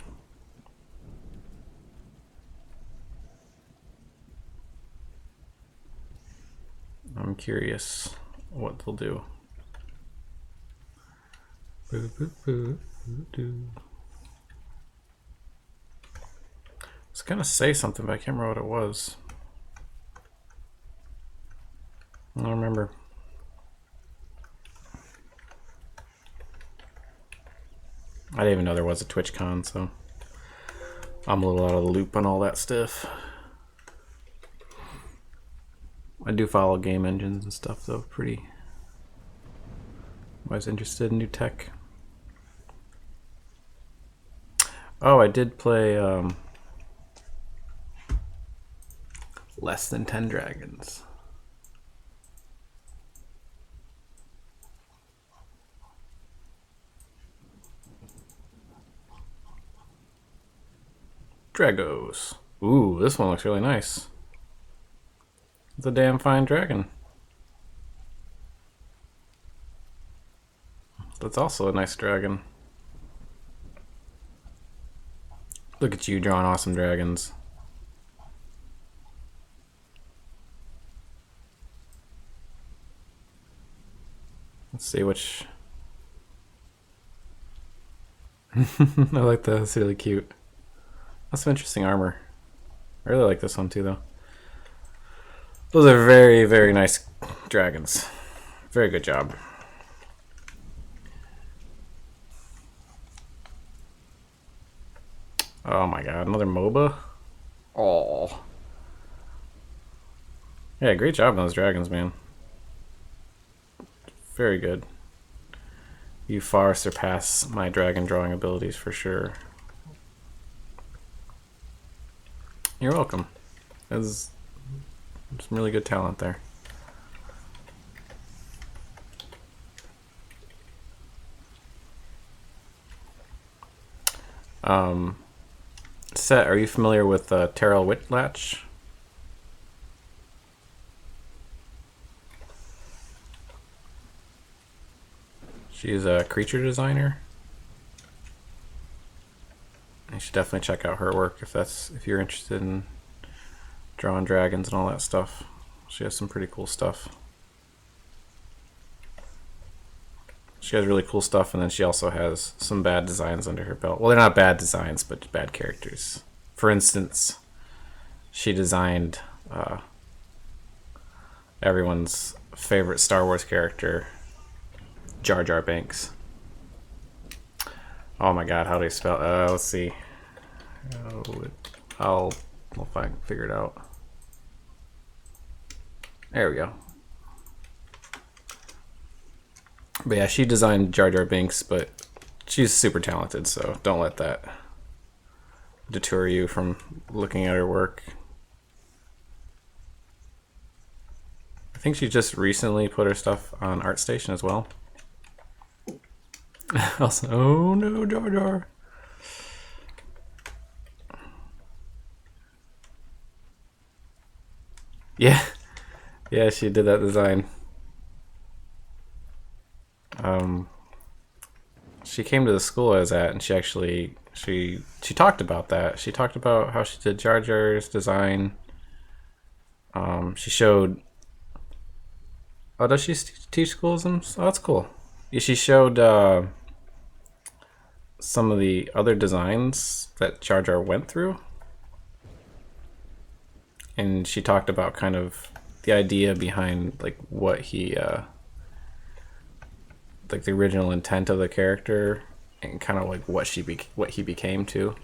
I'm curious what they'll do. I was gonna say something, but I can't remember what it was. I don't remember. I didn't even know there was a TwitchCon, so I'm a little out of the loop on all that stuff. I do follow game engines and stuff, though. Pretty. I was interested in new tech. Oh, I did play Less Than 10 Dragons. Dragos. Ooh, this one looks really nice. It's a damn fine dragon. That's also a nice dragon. Look at you drawing awesome dragons. Let's see which. I like that. It's really cute. That's some interesting armor. I really like this one too, though. Those are very, very nice dragons. Very good job. Oh my god, another MOBA? Oh. Yeah, great job on those dragons, man. Very good. You far surpass my dragon drawing abilities for sure. You're welcome. There's some really good talent there. Set, are you familiar with Terrell Whitlatch? She's a creature designer. You should definitely check out her work if you're interested in drawing dragons and all that stuff. She has some pretty cool stuff. She has really cool stuff, and then she also has some bad designs under her belt. Well, they're not bad designs, but bad characters. For instance, she designed everyone's favorite Star Wars character, Jar Jar Binks. Oh my god, how do you spell it? Let's see. I'll if I can figure it out. There we go. But yeah, she designed Jar Jar Binks, but she's super talented, so don't let that deter you from looking at her work. I think she just recently put her stuff on ArtStation as well. Also, oh no, Jar Jar. Yeah, she did that design. She came to the school I was at, and she talked about that. She talked about how she did Jar Jar's design. She showed. Oh, does she teach schoolisms? Oh, that's cool. Yeah, she showed some of the other designs that Jar Jar went through, and she talked about kind of the idea behind like what he like the original intent of the character, and kind of like what he became too.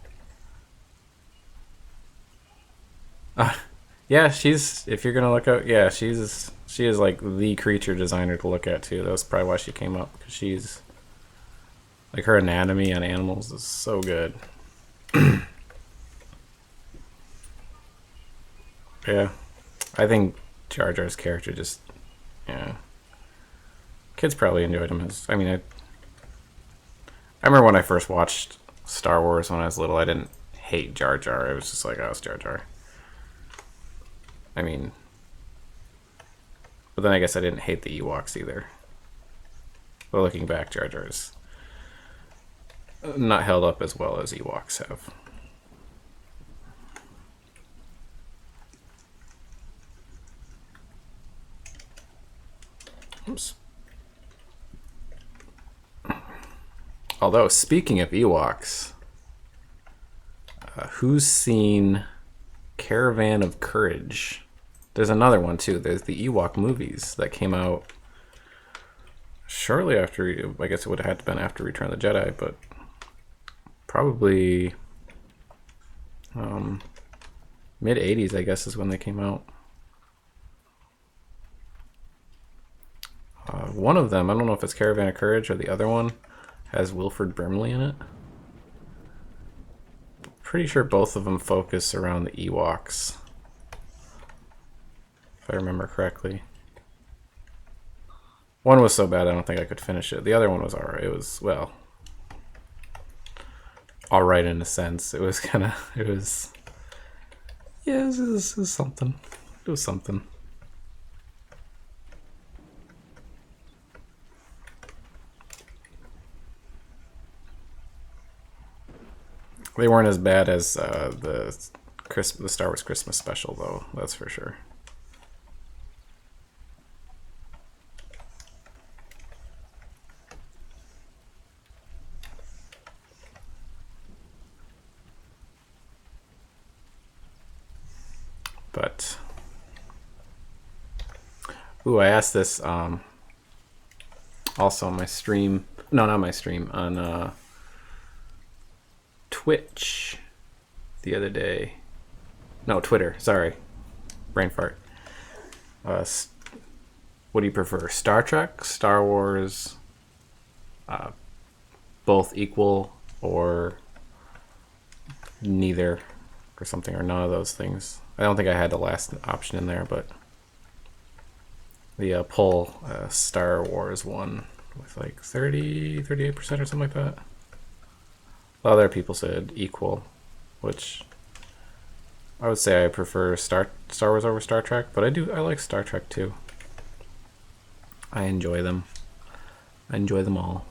Yeah, if you're gonna look up, yeah, she is like the creature designer to look at too. That's probably why she came up, because she's like, her anatomy on animals is so good. Yeah, I think Jar Jar's character just, yeah, kids probably enjoyed him. I mean, I remember when I first watched Star Wars when I was little, I didn't hate Jar Jar. It was just like, oh, it's Jar Jar. I mean, but then I guess I didn't hate the Ewoks either. But looking back, Jar Jar's not held up as well as Ewoks have. Oops. Although, speaking of Ewoks, who's seen Caravan of Courage? There's another one too. There's the Ewok movies that came out shortly after, I guess it would have had to been after Return of the Jedi, but probably mid 80s, I guess, is when they came out. One of them, I don't know if it's Caravan of Courage or the other one, has Wilford Brimley in it. Pretty sure both of them focus around the Ewoks, if I remember correctly. One was so bad I don't think I could finish it. The other one was alright. It was, well, alright in a sense. It was kind of, it was, yeah, it was something. It was something. They weren't as bad as the Star Wars Christmas special, though. That's for sure. But ooh, I asked this also on my stream. No, not my stream, on Twitch the other day. No, Twitter. Sorry, brain fart. What do you prefer? Star Trek, Star Wars, both equal, or neither, or something, or none of those things? I don't think I had the last option in there, but the poll, Star Wars won with like 38% or something like that. Other people said equal, which I would say I prefer Star Wars over Star Trek, but I like Star Trek too. I enjoy them. I enjoy them all.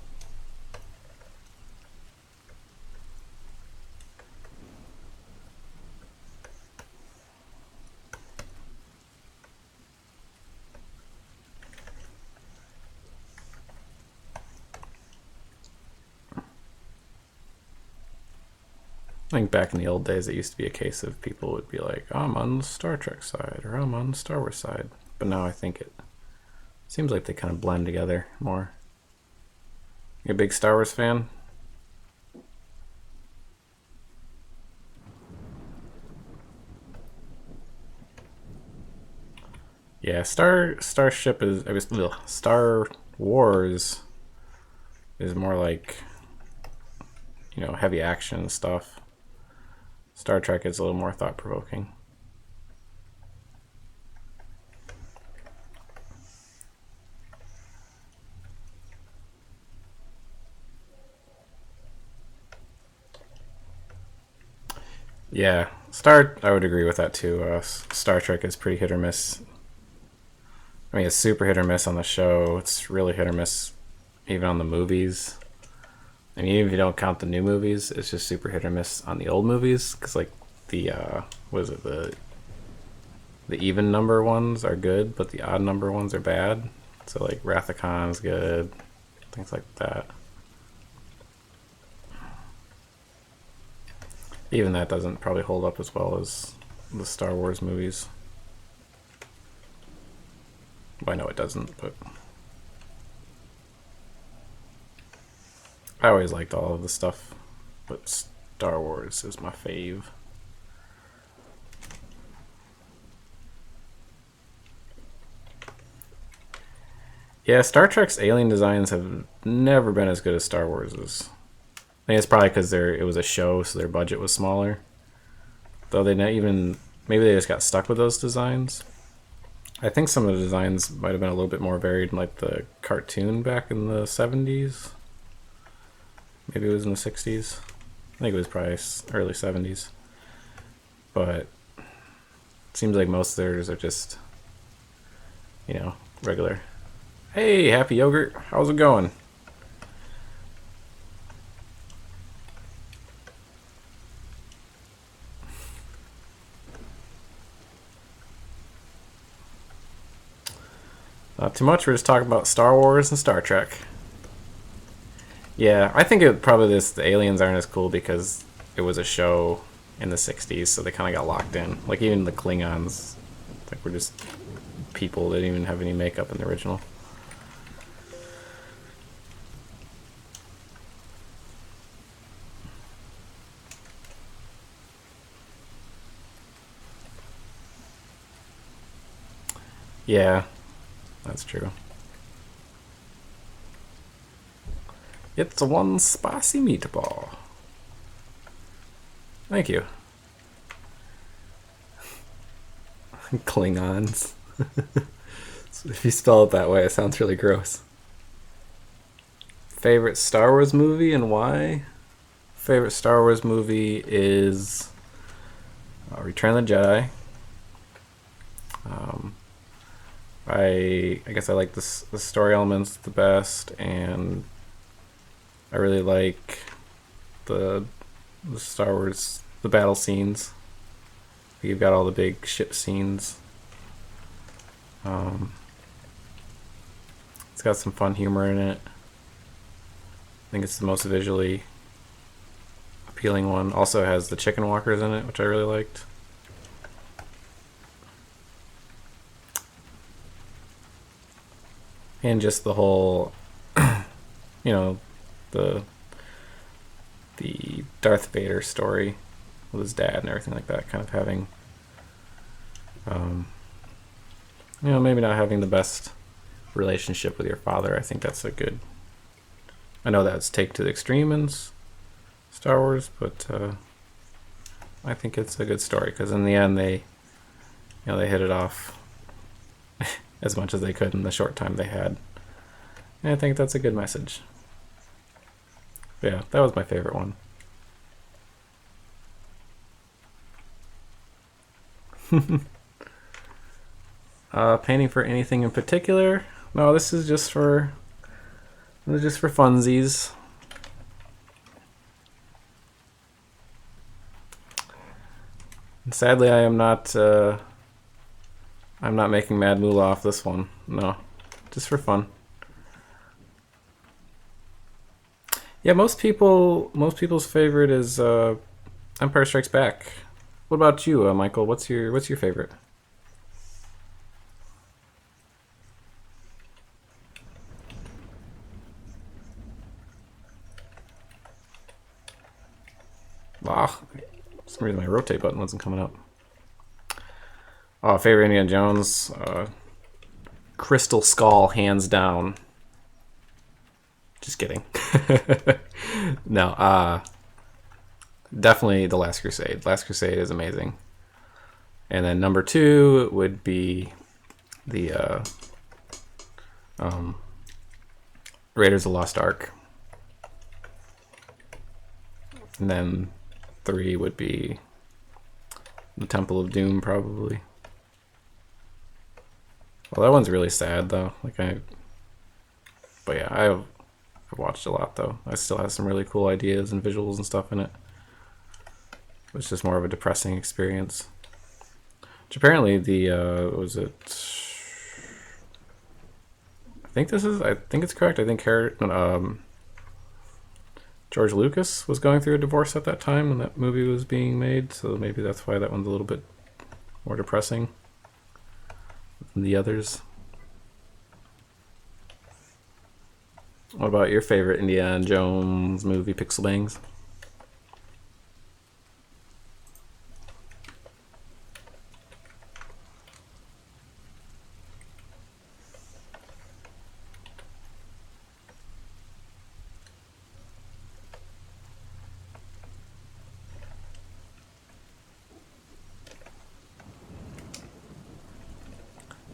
I think back in the old days, it used to be a case of people would be like, oh, I'm on the Star Trek side, or I'm on the Star Wars side. But now I think it seems like they kind of blend together more. You a big Star Wars fan? Yeah, Starship is, I guess, Star Wars is more like, you know, heavy action stuff. Star Trek is a little more thought-provoking. Yeah, I would agree with that too. Star Trek is pretty hit or miss. I mean, it's super hit or miss on the show. It's really hit or miss even on the movies. I mean, even if you don't count the new movies, it's just super hit or miss on the old movies. Because, like, the, the even number ones are good, but the odd number ones are bad. So, like, Wrath of Khan is good. Things like that. Even that doesn't probably hold up as well as the Star Wars movies. Well, I know it doesn't, but I always liked all of the stuff, but Star Wars is my fave. Yeah, Star Trek's alien designs have never been as good as Star Wars's. I think it's probably because it was a show, so their budget was smaller. Though they not even, maybe they just got stuck with those designs. I think some of the designs might have been a little bit more varied, like the cartoon back in the 70s. Maybe it was in the 60s. I think it was probably early 70s. But it seems like most of theirs are just, you know, regular. Hey, Happy Yogurt, how's it going? Not too much. We're just talking about Star Wars and Star Trek. Yeah, I think it probably the aliens aren't as cool because it was a show in the '60s, so they kind of got locked in. Like even the Klingons, like were just people that didn't even have any makeup in the original. Yeah, that's true. It's one spicy meatball. Thank you. Klingons. If you spell it that way, it sounds really gross. Favorite Star Wars movie and why? Favorite Star Wars movie is Return of the Jedi. Um, I guess I like the story elements the best, and I really like the Star Wars the battle scenes. You've got all the big ship scenes. It's got some fun humor in it. I think it's the most visually appealing one. Also has the chicken walkers in it, which I really liked. And just the whole, you know, the Darth Vader story with his dad and everything like that. Kind of having, maybe not having the best relationship with your father. I think that's a good. I know that's take to the extreme in Star Wars, but I think it's a good story because in the end they hit it off as much as they could in the short time they had. And I think that's a good message. But yeah, that was my favorite one. Painting for anything in particular? No, this is just for funsies. And sadly, I'm not making mad moolah off this one. No, just for fun. Yeah, most people's favorite is Empire Strikes Back. What about you, Michael? What's your favorite? Ah, for some reason my rotate button wasn't coming up. Oh, favorite Indiana Jones, Crystal Skull, hands down. Just kidding. No, definitely The Last Crusade. Last Crusade is amazing. And then number 2 would be the Raiders of the Lost Ark. And then 3 would be the Temple of Doom, probably. Well, that one's really sad though. But yeah, I've watched a lot though. I still have some really cool ideas and visuals and stuff in it. It's just more of a depressing experience. Which apparently was it? I think it's correct. I think George Lucas was going through a divorce at that time when that movie was being made, so maybe that's why that one's a little bit more depressing than the others. What about your favorite Indiana Jones movie, Pixel Bangs?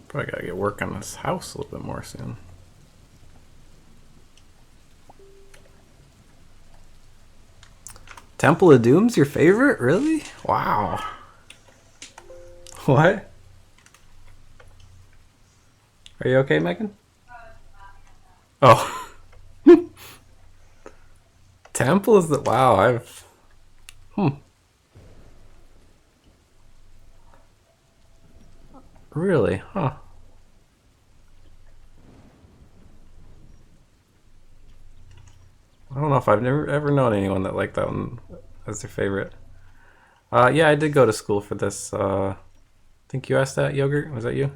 Probably gotta get work on this house a little bit more soon. Temple of Doom's your favorite? Really? Wow. What? Are you okay, Megan? Oh. Temple is the... Wow, I've... Really? Huh. I don't know if I've never ever known anyone that liked that one as their favorite. Yeah, I did go to school for this. I think you asked that, Yogurt. Was that you?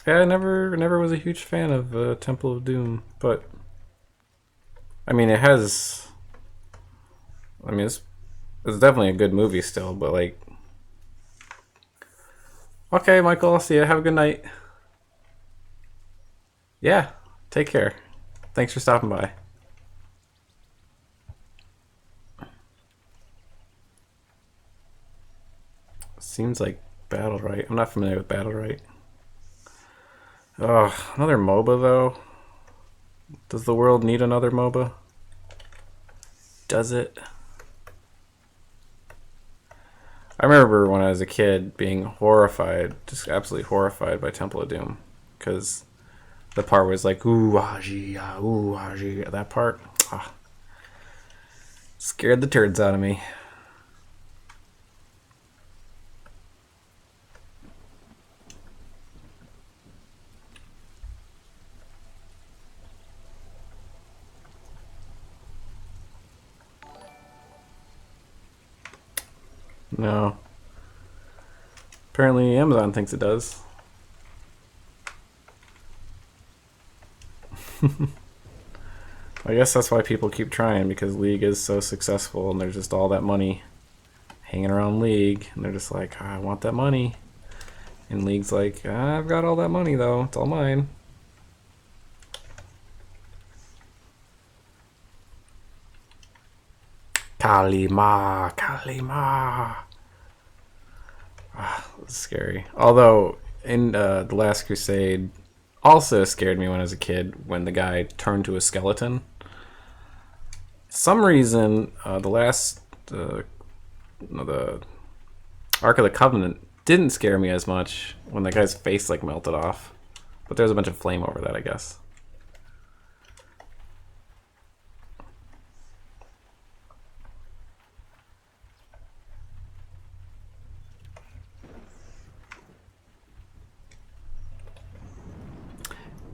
Yeah, I never was a huge fan of Temple of Doom, but I mean, it has. I mean, it's definitely a good movie still, but like, okay, Michael, I'll see you. Have a good night. Yeah, take care. Thanks for stopping by. Seems like Battle Right. I'm not familiar with Battle Right. Oh, another MOBA though. Does the world need another MOBA? Does it? I remember when I was a kid being horrified, just absolutely horrified by Temple of Doom, because the part was like ooh ah gee ah ooh ah gee. That part scared the turds out of me. No. Apparently Amazon thinks it does. I guess that's why people keep trying, because League is so successful and there's just all that money hanging around League, and they're just like, I want that money. And League's like, I've got all that money though, it's all mine. Kalima, Kalima. It's scary. Although in The Last Crusade also scared me when I was a kid, when the guy turned to a skeleton. Some reason the Ark of the Covenant didn't scare me as much when the guy's face like melted off. But there's a bunch of flame over that, I guess.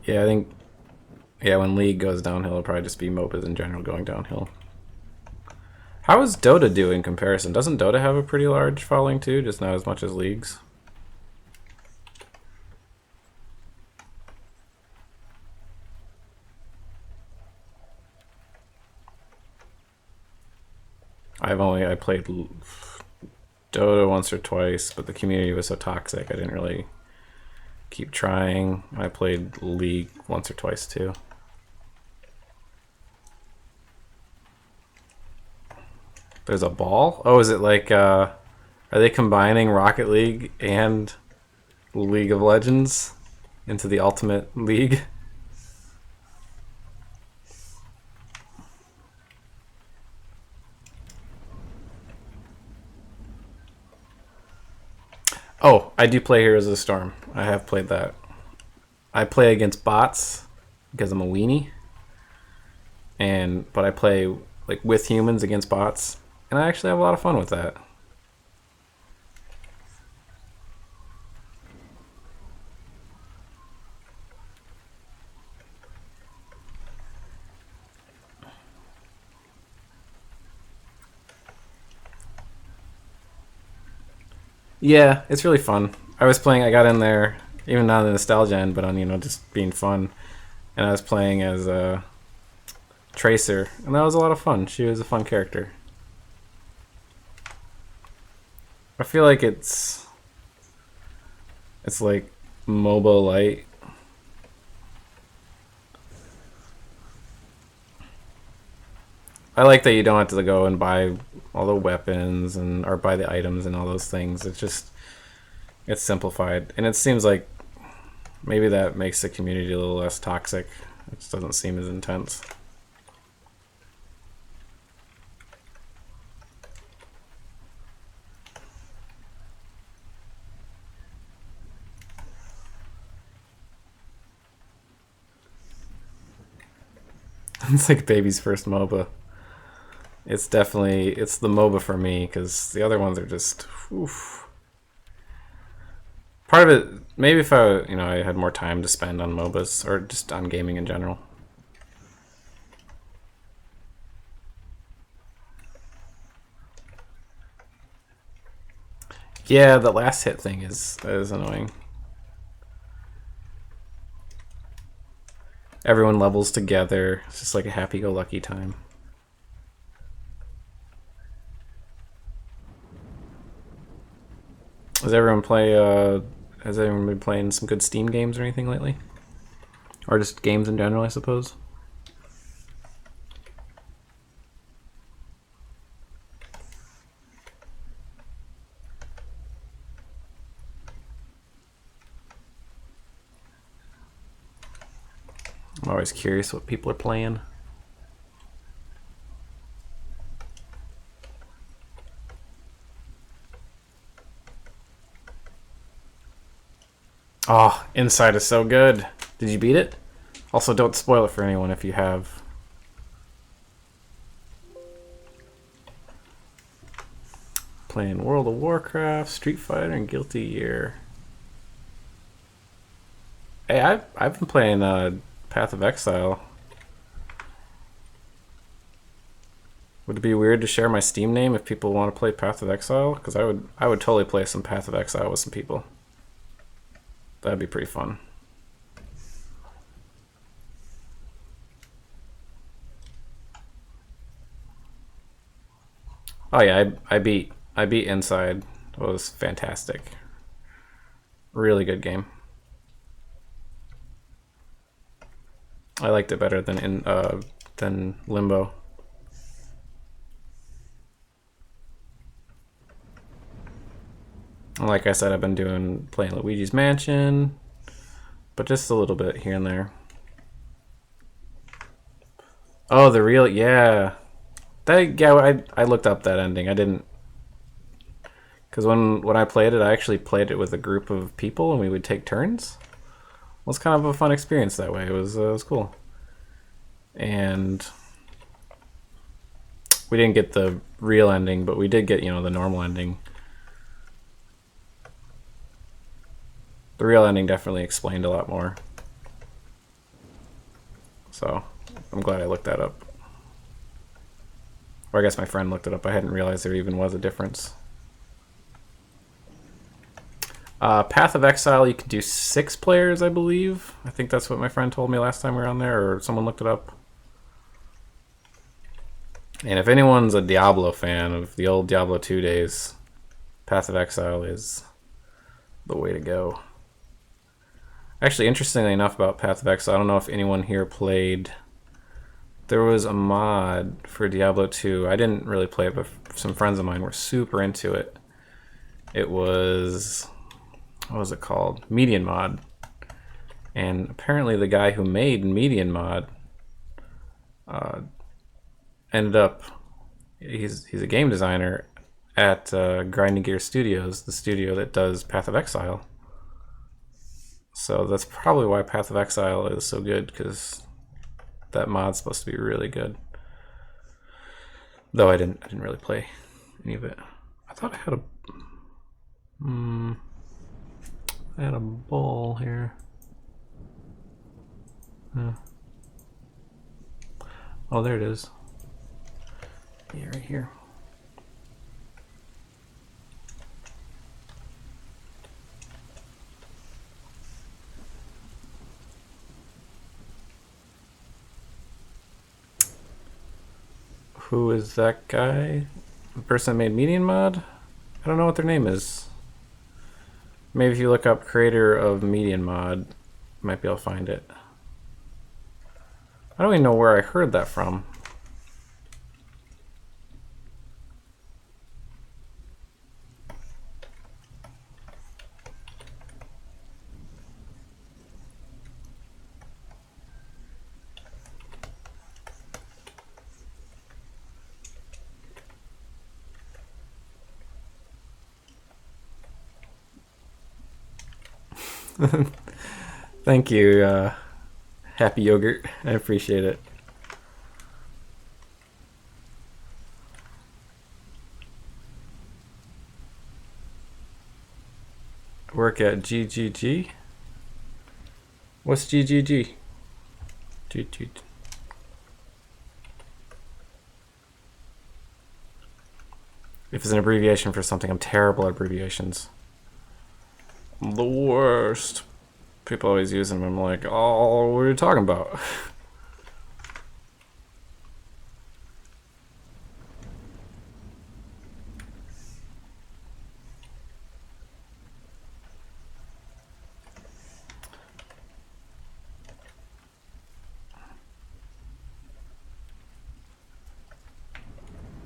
Yeah, I think when League goes downhill, it'll probably just be MOBAs in general going downhill. How is Dota do in comparison? Doesn't Dota have a pretty large following too, just not as much as League's? I played Dota once or twice, but the community was so toxic I didn't really keep trying. I played League once or twice too. There's a ball? Oh, is it like are they combining Rocket League and League of Legends into the Ultimate League? Oh, I do play Heroes of the Storm. I have played that. I play against bots because I'm a weenie. But I play like with humans against bots, and I actually have a lot of fun with that. Yeah, it's really fun. I got in there, even not on the nostalgia end, but on, just being fun. And I was playing as a Tracer, and that was a lot of fun. She was a fun character. I feel like it's like MOBA light. I like that you don't have to go and buy all the weapons or buy the items and all those things. It's simplified, and it seems like maybe that makes the community a little less toxic. It just doesn't seem as intense. It's like baby's first MOBA. It's the MOBA for me, because the other ones are just oof. Part of it, maybe if I had more time to spend on MOBAs or just on gaming in general. Yeah, the last hit thing is annoying. Everyone levels together. It's just like a happy-go-lucky time. Does everyone play? Has everyone been playing some good Steam games or anything lately? Or just games in general, I suppose? I'm always curious what people are playing. Oh, Inside is so good. Did you beat it? Also, don't spoil it for anyone if you have. Playing World of Warcraft, Street Fighter, and Guilty Gear. Hey, I've been playing Path of Exile. Would it be weird to share my Steam name if people want to play Path of Exile? Because I would totally play some Path of Exile with some people. That'd be pretty fun. Oh yeah, I beat Inside. It was fantastic. Really good game. I liked it better than Limbo. Like I said, I've been playing Luigi's Mansion, but just a little bit here and there. Oh, yeah. I looked up that ending. I didn't, because when I played it, I actually played it with a group of people, and we would take turns. It was kind of a fun experience that way. It was cool, and we didn't get the real ending, but we did get the normal ending. The real ending definitely explained a lot more. So I'm glad I looked that up. Or I guess my friend looked it up. I hadn't realized there even was a difference. Path of Exile, you can do 6 players, I believe. I think that's what my friend told me last time we were on there, or someone looked it up. And if anyone's a Diablo fan of the old Diablo 2 days, Path of Exile is the way to go. Actually, interestingly enough about Path of Exile, I don't know if anyone here played. There was a mod for Diablo 2. I didn't really play it, but some friends of mine were super into it. It was, what was it called? Median Mod. And apparently the guy who made Median Mod ended up, he's a game designer at Grinding Gear Studios, the studio that does Path of Exile. So that's probably why Path of Exile is so good, because that mod's supposed to be really good. Though I didn't really play any of it. I thought I had a bowl here. Oh, there it is. Yeah, right here. Who is that guy? The person that made Median Mod? I don't know what their name is. Maybe if you look up creator of Median Mod, you might be able to find it. I don't even know where I heard that from. Thank you, Happy Yogurt. I appreciate it. work at GGG? What's GGG? GGG. If it's an abbreviation for something, I'm terrible at abbreviations. I'm the worst. People always use them. I'm like, oh, what are you talking about?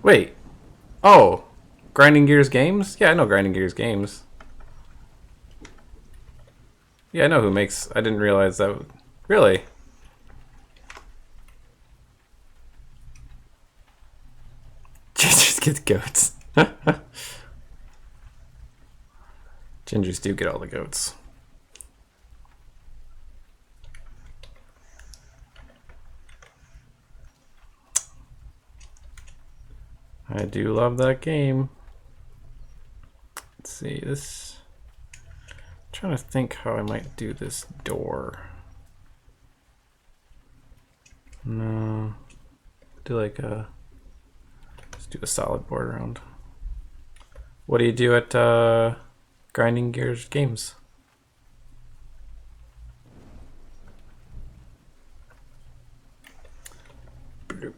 Wait. Oh. Grinding Gears Games? Yeah, I know Grinding Gears Games. Yeah, I know who makes... I didn't realize that... Really? Gingers get goats. Gingers do get all the goats. I do love that game. Let's see, this... I'm trying to think how I might do this door. No. Do like a... Let's do a solid board around. What do you do at Grinding Gears Games? Bloop.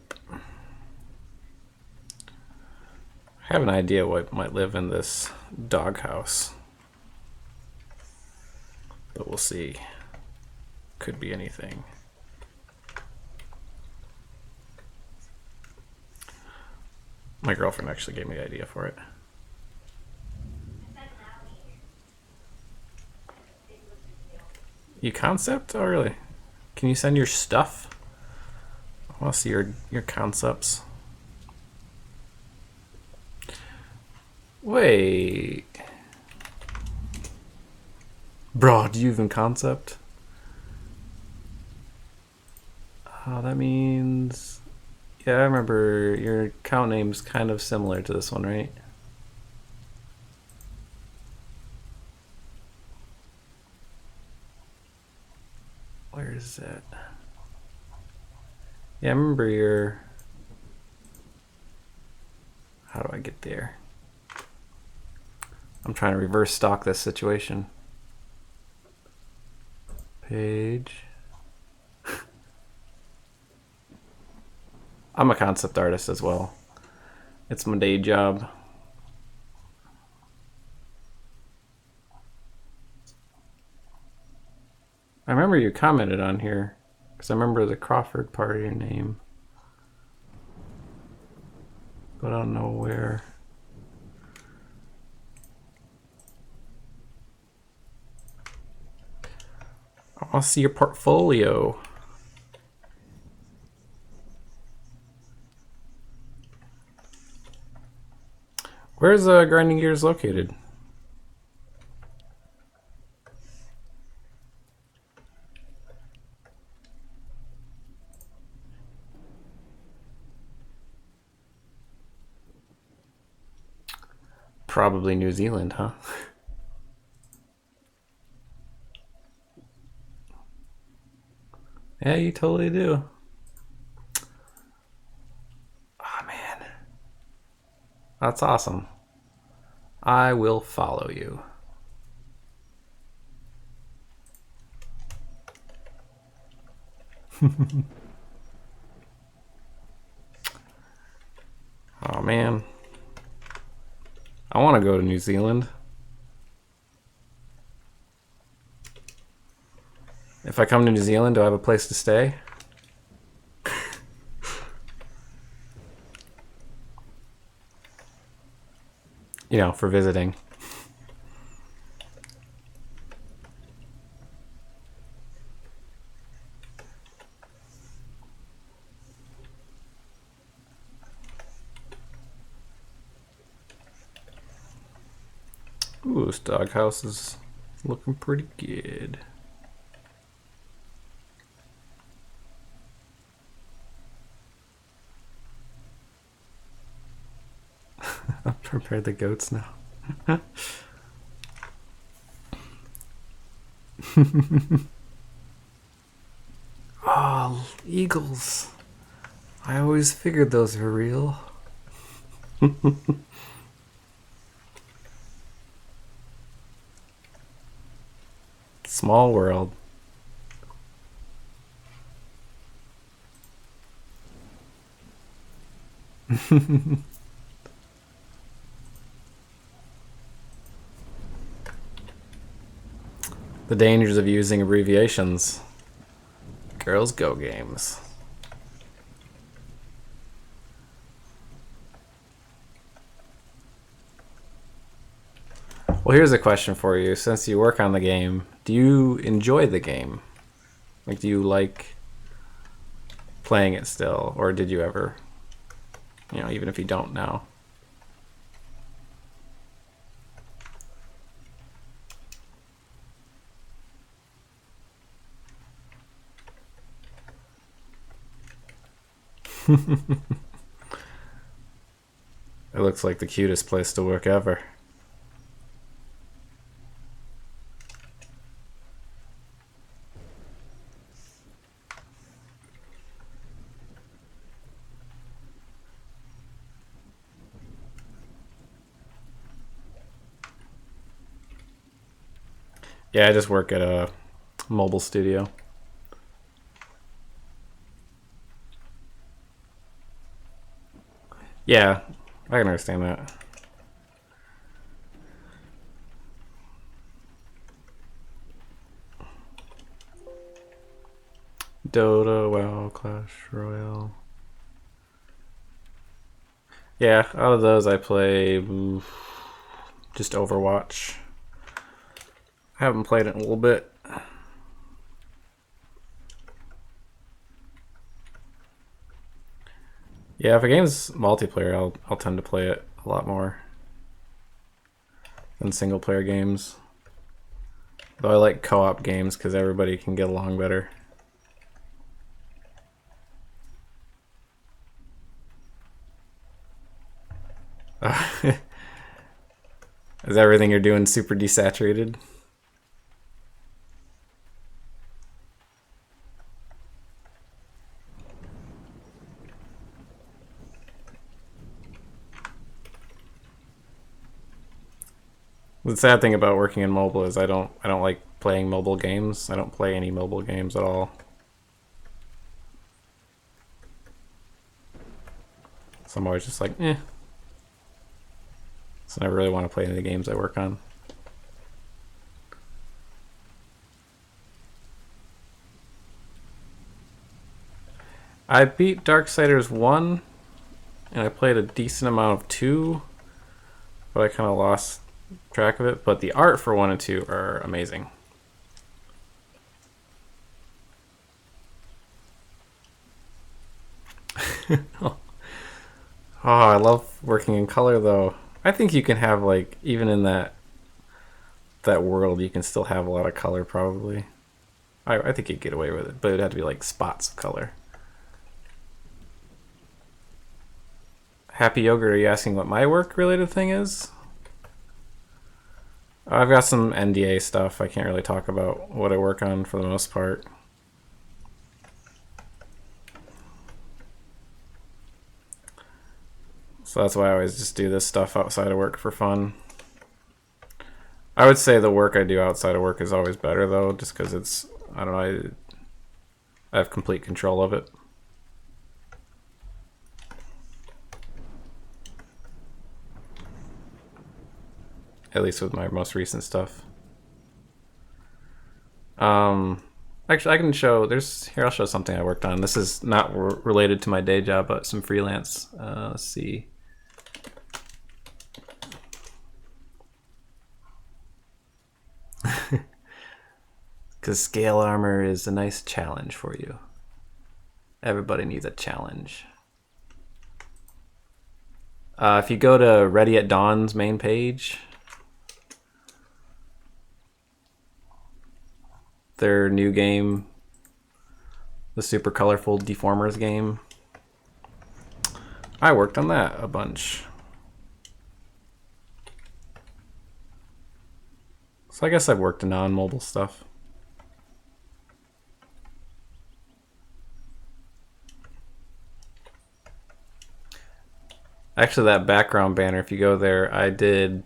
I have an idea what might live in this doghouse, but we'll see. Could be anything. My girlfriend actually gave me the idea for it. You concept? Oh, really? Can you send your stuff? I want to see your concepts. Wait. Bro, do you even concept? Oh, that means... Yeah, I remember your account name's kind of similar to this one, right? Where is it? Yeah, I remember your... How do I get there? I'm trying to reverse stock this situation. Page. I'm a concept artist as well. It's my day job. I remember you commented on here because I remember the Crawford part of your name, but I don't know where. I'll see your portfolio. Where's Grinding Gears located? Probably New Zealand, huh? Yeah, you totally do. Oh, man. That's awesome. I will follow you. Oh, man. I want to go to New Zealand. If I come to New Zealand, do I have a place to stay? You know, for visiting. Ooh, this doghouse is looking pretty good. I'll prepare the goats now. Oh, eagles. I always figured those were real. Small world. The dangers of using abbreviations. Girls Go games. Well, here's a question for you. Since you work on the game, do you enjoy the game? Like, do you like playing it still? Or did you ever, even if you don't now? It looks like the cutest place to work ever. Yeah, I just work at a mobile studio. Yeah, I can understand that. Dota, WoW, Clash Royale. Yeah, out of those I play just Overwatch. I haven't played it in a little bit. Yeah, if a game's multiplayer, I'll tend to play it a lot more than single player games. Though I like co-op games because everybody can get along better. Is everything you're doing super desaturated? The sad thing about working in mobile is I don't like playing mobile games. I don't play any mobile games at all. So I'm always just like, eh. So I never really want to play any of the games I work on. I beat Darksiders 1, and I played a decent amount of 2, but I kind of lost track of it. But the art for 1 and 2 are amazing. Oh, I love working in color though. I think you can have like even in that world you can still have a lot of color probably. I think you'd get away with it, but it'd have to be like spots of color. Happy Yogurt, are you asking what my work related thing is? I've got some NDA stuff. I can't really talk about what I work on for the most part. So that's why I always just do this stuff outside of work for fun. I would say the work I do outside of work is always better though, just because it's, I don't know, I have complete control of it. At least with my most recent stuff. Actually, I can show. I'll show something I worked on. This is not related to my day job, but some freelance. Let's see. Because scale armor is a nice challenge for you. Everybody needs a challenge. If you go to Ready at Dawn's main page, their new game, the super colorful Deformers game, I worked on that a bunch. So I guess I've worked on non-mobile stuff. Actually, that background banner, if you go there, I did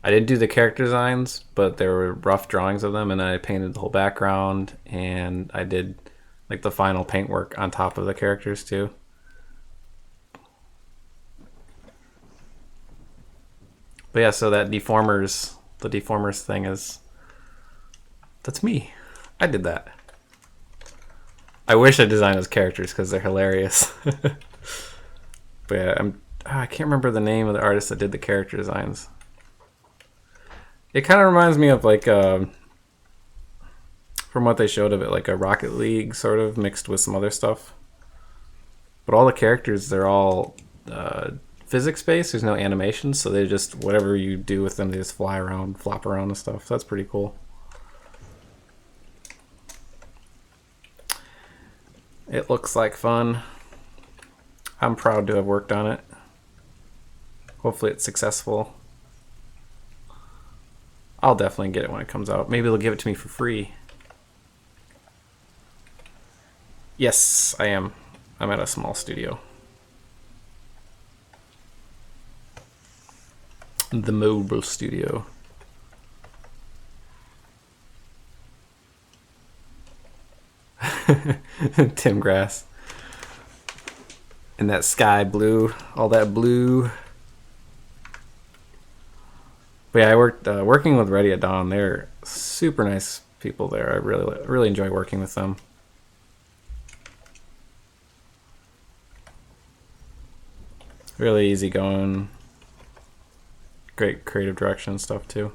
do the character designs, but there were rough drawings of them, and then I painted the whole background, and I did like the final paintwork on top of the characters too. But yeah, so that the deformers thing that's me. I did that. I wish I designed those characters because they're hilarious. But yeah, I can't remember the name of the artist that did the character designs. It kind of reminds me of like from what they showed of it, like a Rocket League sort of mixed with some other stuff. But all the characters, they're all physics based. There's no animations, so they just whatever you do with them, they just fly around, flop around and stuff. So that's pretty cool. It looks like fun. I'm proud to have worked on it. Hopefully it's successful. I'll definitely get it when it comes out. Maybe they'll give it to me for free. Yes, I am. I'm at a small studio. The mobile studio. Tim Grass. And that sky blue, all that blue. But yeah, I worked working with Ready at Dawn. They're super nice people there. I really enjoy working with them. Really easygoing. Great creative direction and stuff too.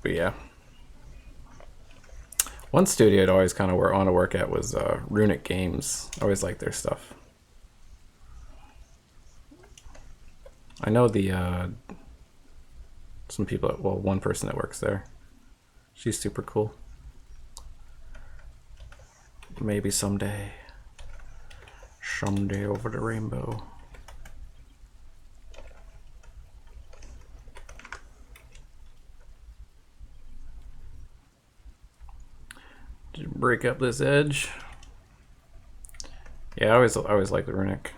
But yeah. One studio I'd always kind of want to work at was Runic Games. I always liked their stuff. I know some people, well, one person that works there. She's super cool. Maybe someday. Someday over the rainbow. Just break up this edge. Yeah, I always like the Runic.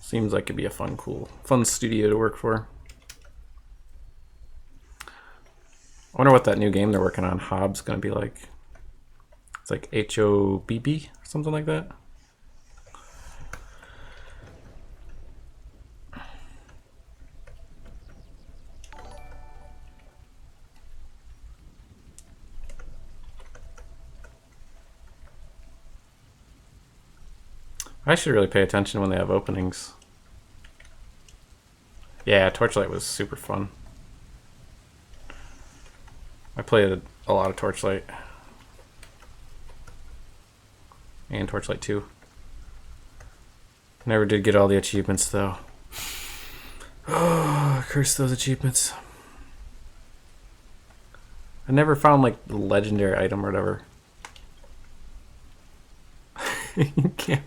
Seems like it'd be a fun studio to work for. I wonder what that new game they're working on, Hobb's, gonna be like. It's like HOBB, something like that. I should really pay attention when they have openings. Yeah, Torchlight was super fun. I played a lot of Torchlight. And Torchlight 2. Never did get all the achievements though. Oh, curse those achievements. I never found like the legendary item or whatever. You can't.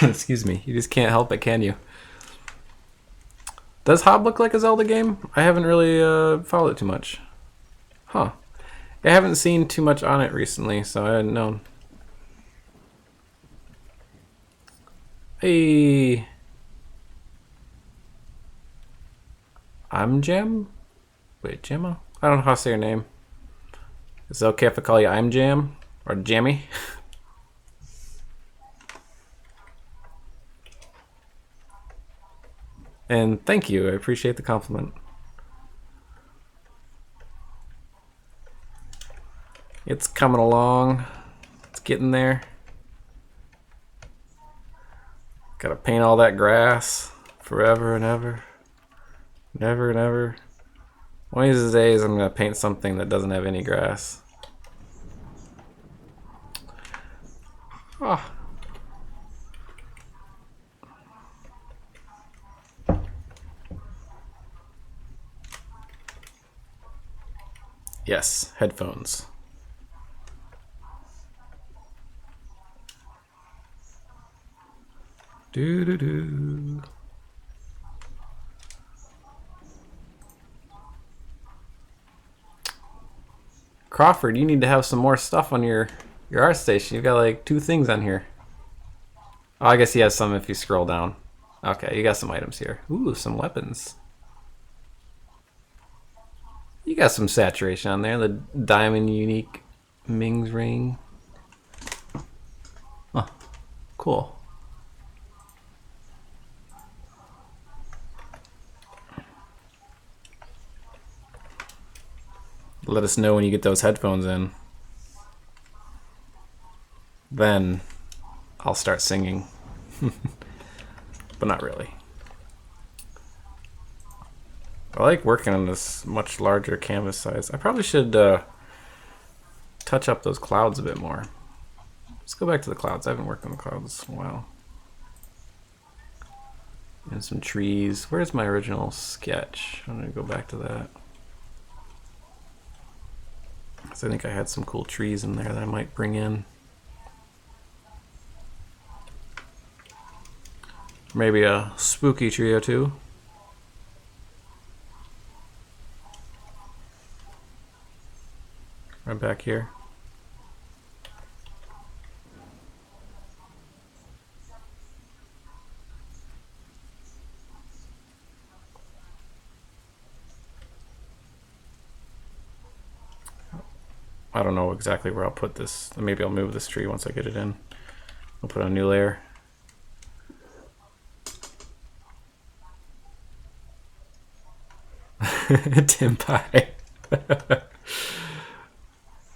Excuse me. You just can't help it, can you? Does Hob look like a Zelda game? I haven't really followed it too much. Huh. I haven't seen too much on it recently, so I hadn't known. Hey. I'm Jam? Wait, Gemma? I don't know how to say your name. Is it okay if I call you I'm Jam? Or Jammy? And thank you, I appreciate the compliment. It's coming along. It's getting there. Gotta paint all that grass forever and ever. Never and ever. One of these days I'm gonna paint something that doesn't have any grass. Oh. Yes, headphones. Do do do. Crawford, you need to have some more stuff on your art station. You've got like 2 things on here. Oh, I guess he has some if you scroll down. Okay, you got some items here. Ooh, some weapons. You got some saturation on there. The diamond unique Ming's ring. Oh, cool. Let us know when you get those headphones in. Then I'll start singing. But not really. I like working on this much larger canvas size. I probably should touch up those clouds a bit more. Let's go back to the clouds. I haven't worked on the clouds in a while. And some trees. Where's my original sketch? I'm going to go back to that. So I think I had some cool trees in there that I might bring in. Maybe a spooky tree or two. Right back here. I don't know exactly where I'll put this. Maybe I'll move this tree once I get it in. I'll put a new layer. Tim Pie.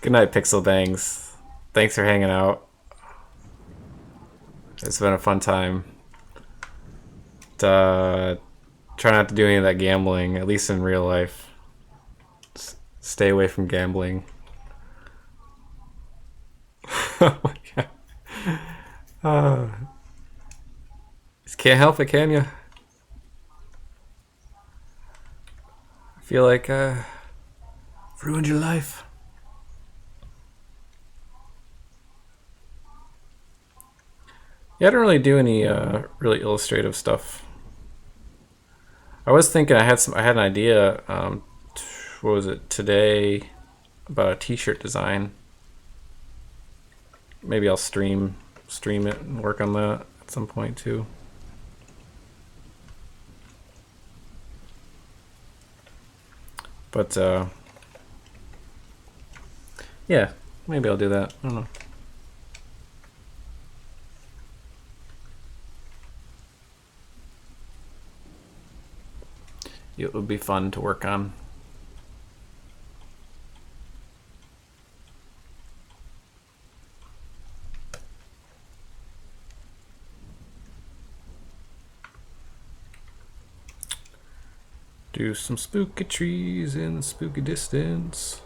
Good night, Pixel Bangs. Thanks for hanging out. It's been a fun time. Try not to do any of that gambling, at least in real life. Stay away from gambling. Oh my god. Just can't help it, can you? I feel like ruined your life. Yeah, I don't really do any really illustrative stuff. I was thinking I had an idea. What was it today about a T-shirt design? Maybe I'll stream it and work on that at some point too. But yeah, maybe I'll do that. I don't know. It would be fun to work on. Do some spooky trees in the spooky distance.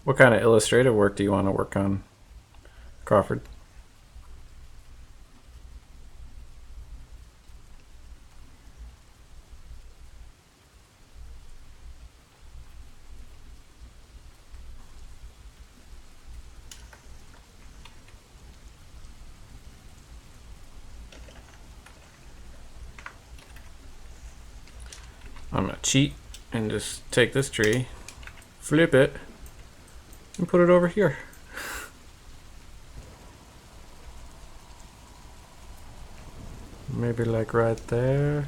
What kind of illustrative work do you want to work on, Crawford? I'm gonna cheat and just take this tree, flip it, and put it over here. Maybe like right there.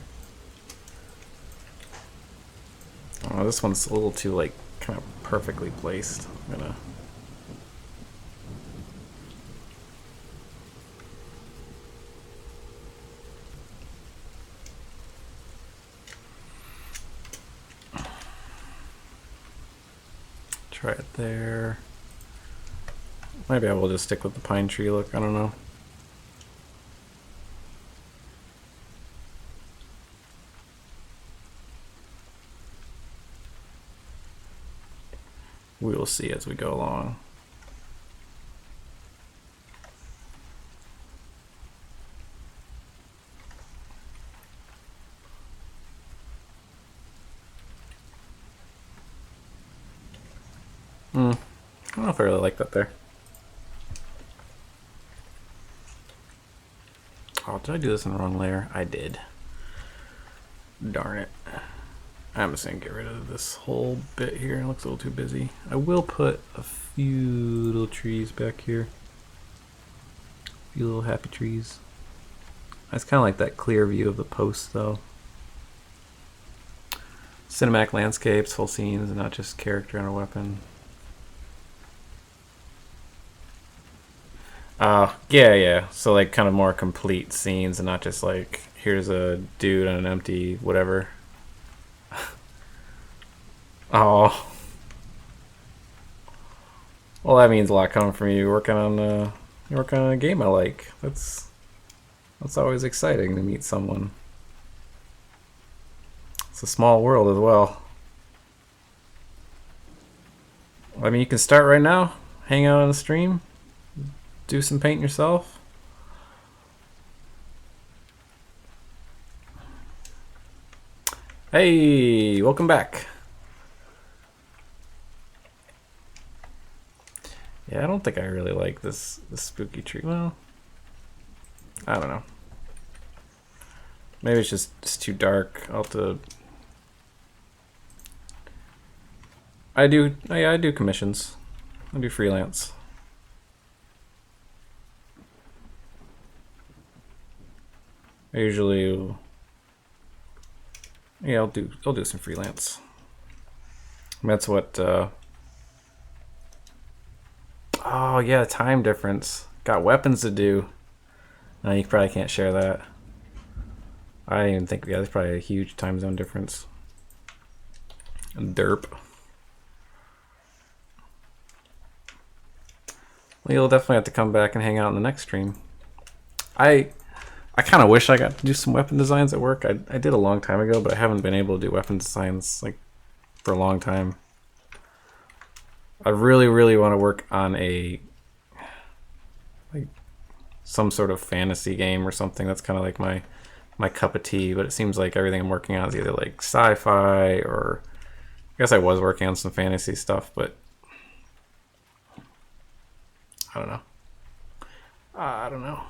Oh, this one's a little too like kind of perfectly placed. I'm gonna try it there. Maybe I will just stick with the pine tree look. I don't know. We will see as we go along. I don't know if I really like that there. Oh, did I do this in the wrong layer? I did. Darn it. I'm just gonna get rid of this whole bit here. It looks a little too busy. I will put a few little trees back here. A few little happy trees. It's kind of like that clear view of the post, though. Cinematic landscapes, full scenes, and not just character and a weapon. Yeah. So like kind of more complete scenes and not just like here's a dude on an empty whatever. Oh. Well, that means a lot coming from you working on a game I like. That's always exciting to meet someone. It's a small world as well. I mean, you can start right now, hang out on the stream, do some painting yourself. Hey, welcome back. Yeah, I don't think I really like this spooky tree. Well, I don't know. Maybe it's just too dark. I'll have to. I do commissions. I do freelance. I usually, yeah, I'll do some freelance. That's what. Oh yeah, time difference. Got weapons to do. No, you probably can't share that. I didn't even think. Yeah, there's probably a huge time zone difference. Derp. Well, you'll definitely have to come back and hang out in the next stream. I kind of wish I got to do some weapon designs at work. I did a long time ago, but I haven't been able to do weapon designs like for a long time. I really, really want to work on like some sort of fantasy game or something. That's kind of like my cup of tea. But it seems like everything I'm working on is either like sci-fi or I guess I was working on some fantasy stuff, but I don't know. I don't know.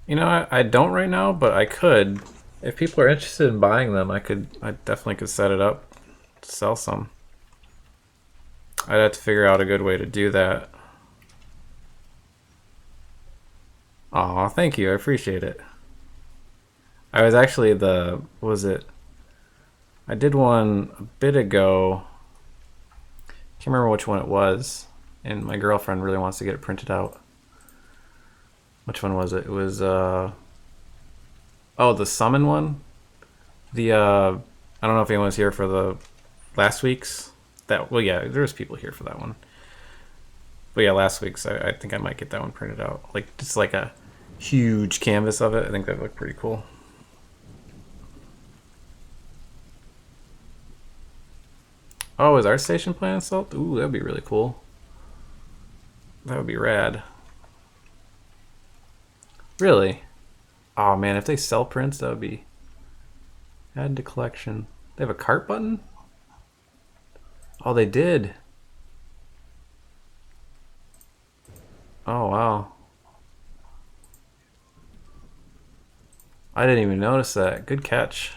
You know, I don't right now, but I could. If people are interested in buying them, I definitely could set it up to sell some. I'd have to figure out a good way to do that. Aw, thank you. I appreciate it. I was actually what was it? I did one a bit ago. Can't remember which one it was. And my girlfriend really wants to get it printed out. Which one was it? It was, oh, the summon one? I don't know if anyone was here for the last week's. Well, yeah, there was people here for that one. But yeah, last week's, I think I might get that one printed out. Like, just like a huge canvas of it. I think that'd look pretty cool. Oh, is ArtStation planning to sell? Ooh, that'd be really cool. That would be rad. Really? Oh man, if they sell prints, that would be... Add to collection. They have a cart button? Oh, they did. Oh, wow. I didn't even notice that. Good catch.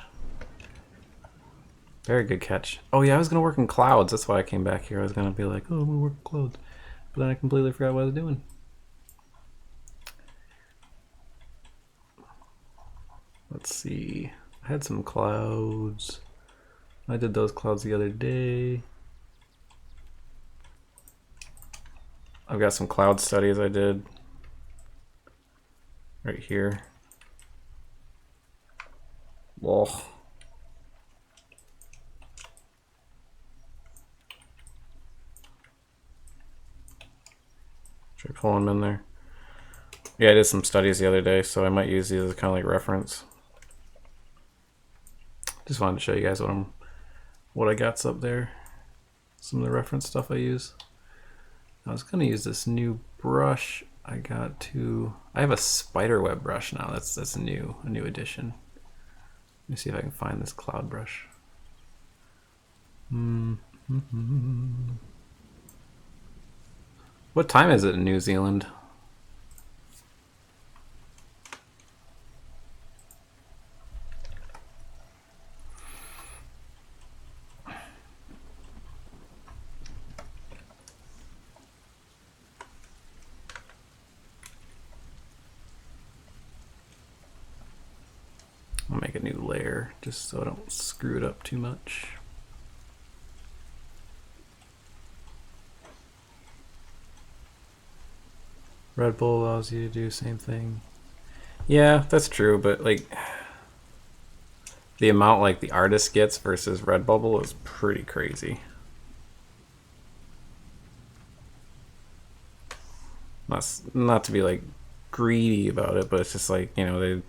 Very good catch. Oh yeah, I was going to work in clouds. That's why I came back here. I was going to be like, oh, I'm going to work in clouds. But then I completely forgot what I was doing. Let's see. I had some clouds. I did those clouds the other day. I've got some cloud studies I did right here. Whoa. Should I pull them in there? Yeah, I did some studies the other day, so I might use these as kind of like reference. Just wanted to show you guys what I got up there. Some of the reference stuff I use. I was gonna use this new brush. I got to. I have a spider web brush now. That's new, a new addition. Let me see if I can find this cloud brush. What time is it in New Zealand? I'll make a new layer just so I don't screw it up too much. Red Bull allows you to do the same thing. Yeah, that's true, but like the amount like the artist gets versus Redbubble is pretty crazy. Not to be like greedy about it, but it's just like, you know,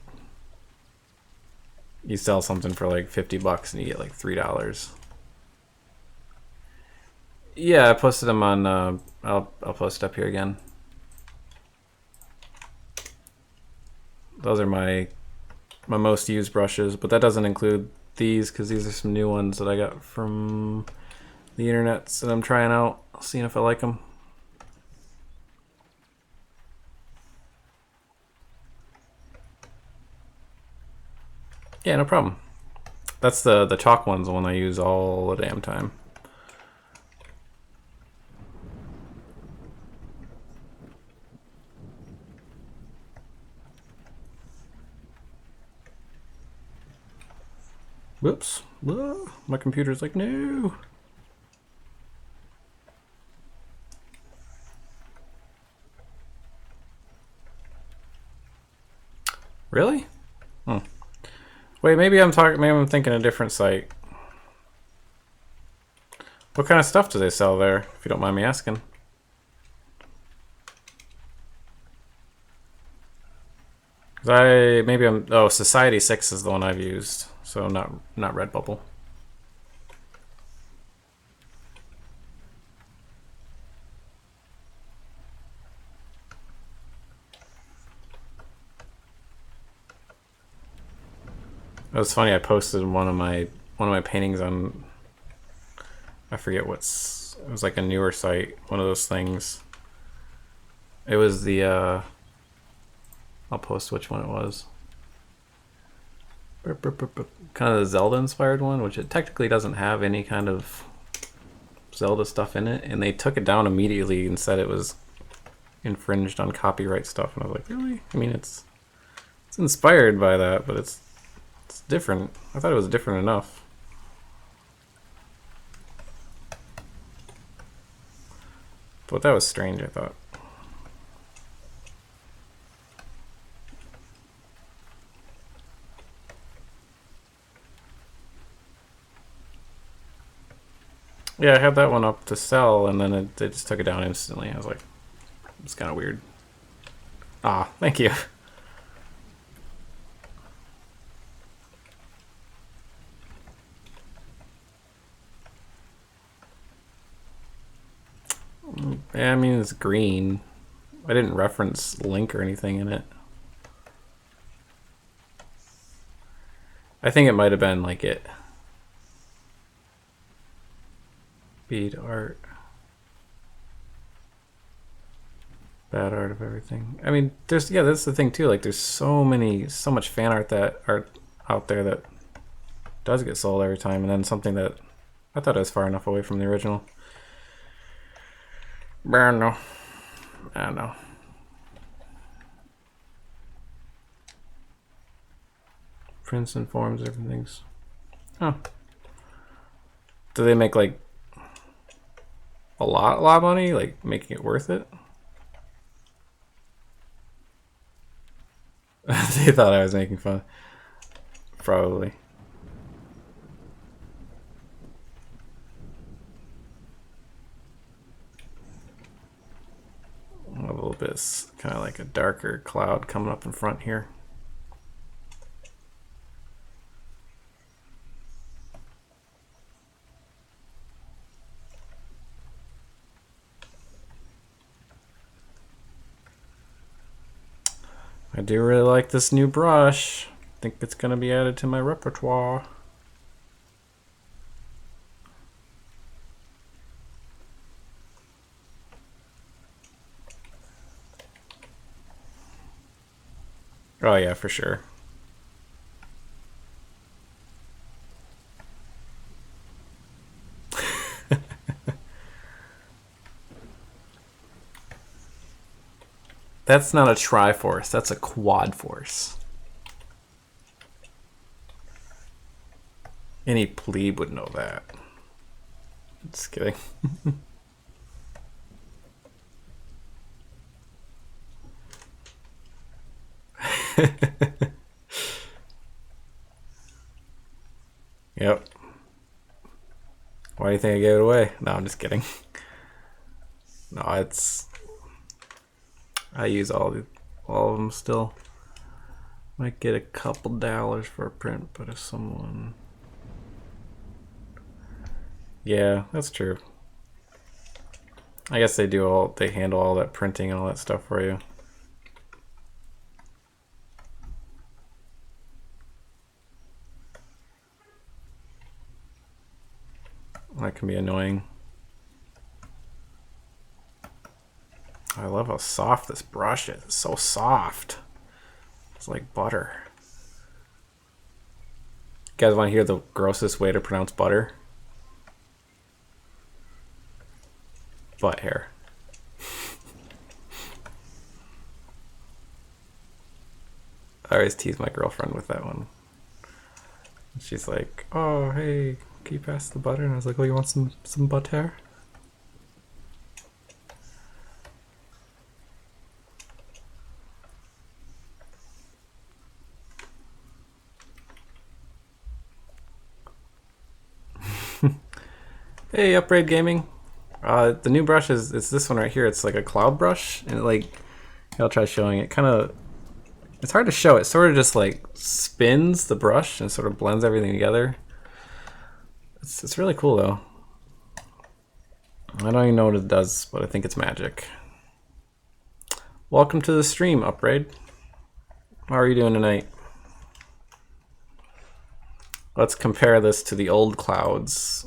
you sell something for like $50 and you get like $3. Yeah, I posted them on. I'll post it up here again. Those are my most used brushes, but that doesn't include these because these are some new ones that I got from the internet that I'm trying out, seeing if I like them. Yeah, no problem. That's the chalk one's the one I use all the damn time. Whoops. My computer's like, no. Really? Hmm. Wait, maybe I'm thinking a different site. What kind of stuff do they sell there, if you don't mind me asking? Oh, Society 6 is the one I've used, so not Redbubble. It was funny. I posted one of my paintings on. I forget it was like a newer site, one of those things. It was the. I'll post which one it was. Kind of the Zelda inspired one, which it technically doesn't have any kind of Zelda stuff in it, and they took it down immediately and said it was infringed on copyright stuff. And I was like, really? I mean, it's inspired by that, but it's different. I thought it was different enough. But that was strange, I thought. Yeah, I had that one up to sell, and then they just took it down instantly. I was like, it's kind of weird. Ah, thank you. Yeah, I mean, it's green. I didn't reference link or anything in it. I think it might have been like it. Bead art. Bad art of everything. I mean, that's the thing too. Like, there's so much fan art out there that does get sold every time, and then something that I thought it was far enough away from the original. I don't know. Prints and forms, everything's. Oh. Do they make like a lot of money, like making it worth it? They thought I was making fun. Probably. A little bit, kind of like a darker cloud coming up in front here. I do really like this new brush. I think it's going to be added to my repertoire. Oh yeah, for sure. That's not a Triforce, that's a Quad Force. Any plebe would know that. Just kidding. Yep. Why do you think I gave it away? No, I'm just kidding. No, it's... I use all of them still. Might get a couple dollars for a print, but if someone... Yeah, that's true. I guess they handle all that printing and all that stuff for you. That can be annoying. I love how soft this brush is. It's so soft. It's like butter. You guys want to hear the grossest way to pronounce butter? Butt hair. I always tease my girlfriend with that one. She's like, "Oh, hey, can you pass the butter?" And I was like, "Oh, you want some butt hair?" Hey, Upgrade Gaming. The new brush is this one right here. It's like a cloud brush, and I'll try showing it. It's hard to show. It sort of just like spins the brush and sort of blends everything together. It's really cool though. I don't even know what it does, but I think it's magic. Welcome to the stream, Upgrade. How are you doing tonight? Let's compare this to the old clouds.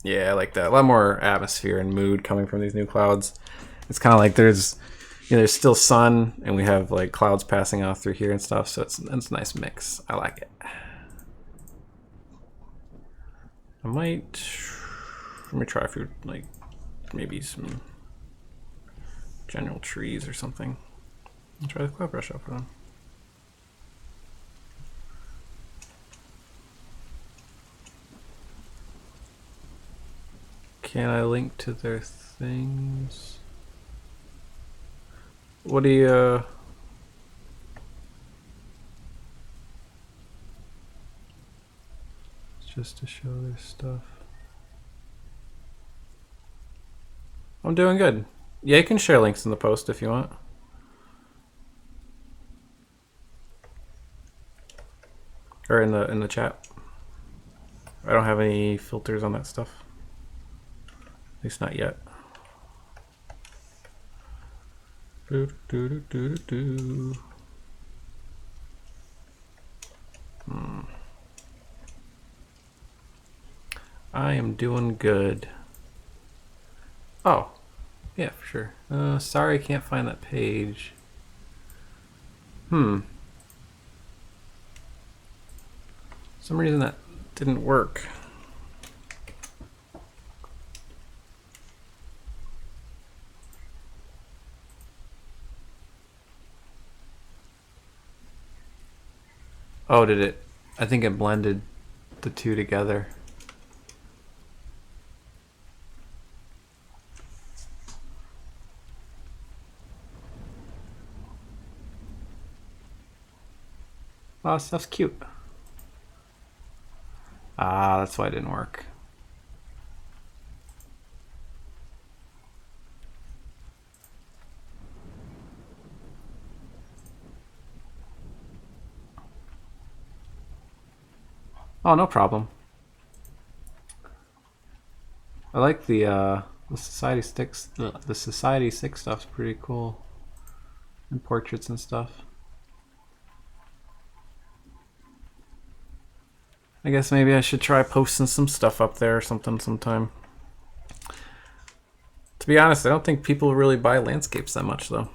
Yeah, I like that. A lot more atmosphere and mood coming from these new clouds. It's kind of like there's still sun, and we have like clouds passing off through here and stuff. So it's a nice mix. I like it. Let me try a few, like maybe some general trees or something. I'll try the cloud brush out for them. Can I link to their things? What do you... Just to show their stuff. I'm doing good. Yeah, you can share links in the post if you want. Or in the chat. I don't have any filters on that stuff. At least not yet. I am doing good. Oh, yeah, for sure. Sorry, I can't find that page. For some reason that didn't work. Oh, did it? I think it blended the two together. Oh, stuff's cute. Ah, that's why it didn't work. Oh, no problem. I like the The Society 6 stuff's pretty cool. And portraits and stuff. I guess maybe I should try posting some stuff up there or something sometime. To be honest, I don't think people really buy landscapes that much though.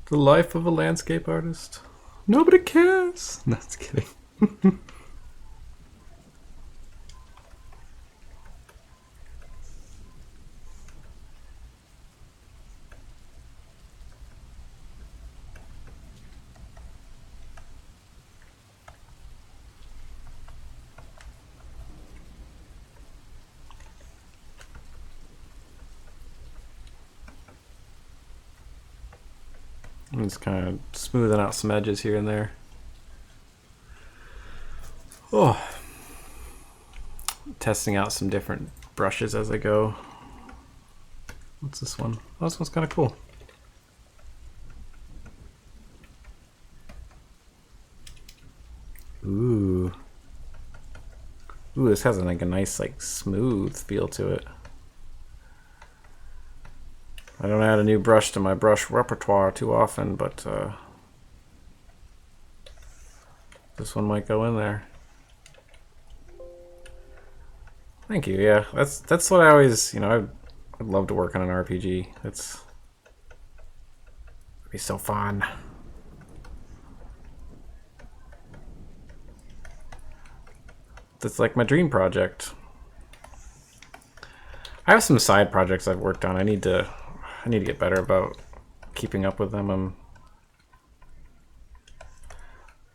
The life of a landscape artist. Nobody cares. No, just kidding. I'm just kind of smoothing out some edges here and there. Oh, testing out some different brushes as I go. What's this one? Oh, this one's kind of cool. Ooh. Ooh, this has like a nice like smooth feel to it. I don't add a new brush to my brush repertoire too often, but this one might go in there. Thank you. Yeah, that's what I always, I'd love to work on an RPG. It'd be so fun. That's like my dream project. I have some side projects I've worked on. I need to get better about keeping up with them.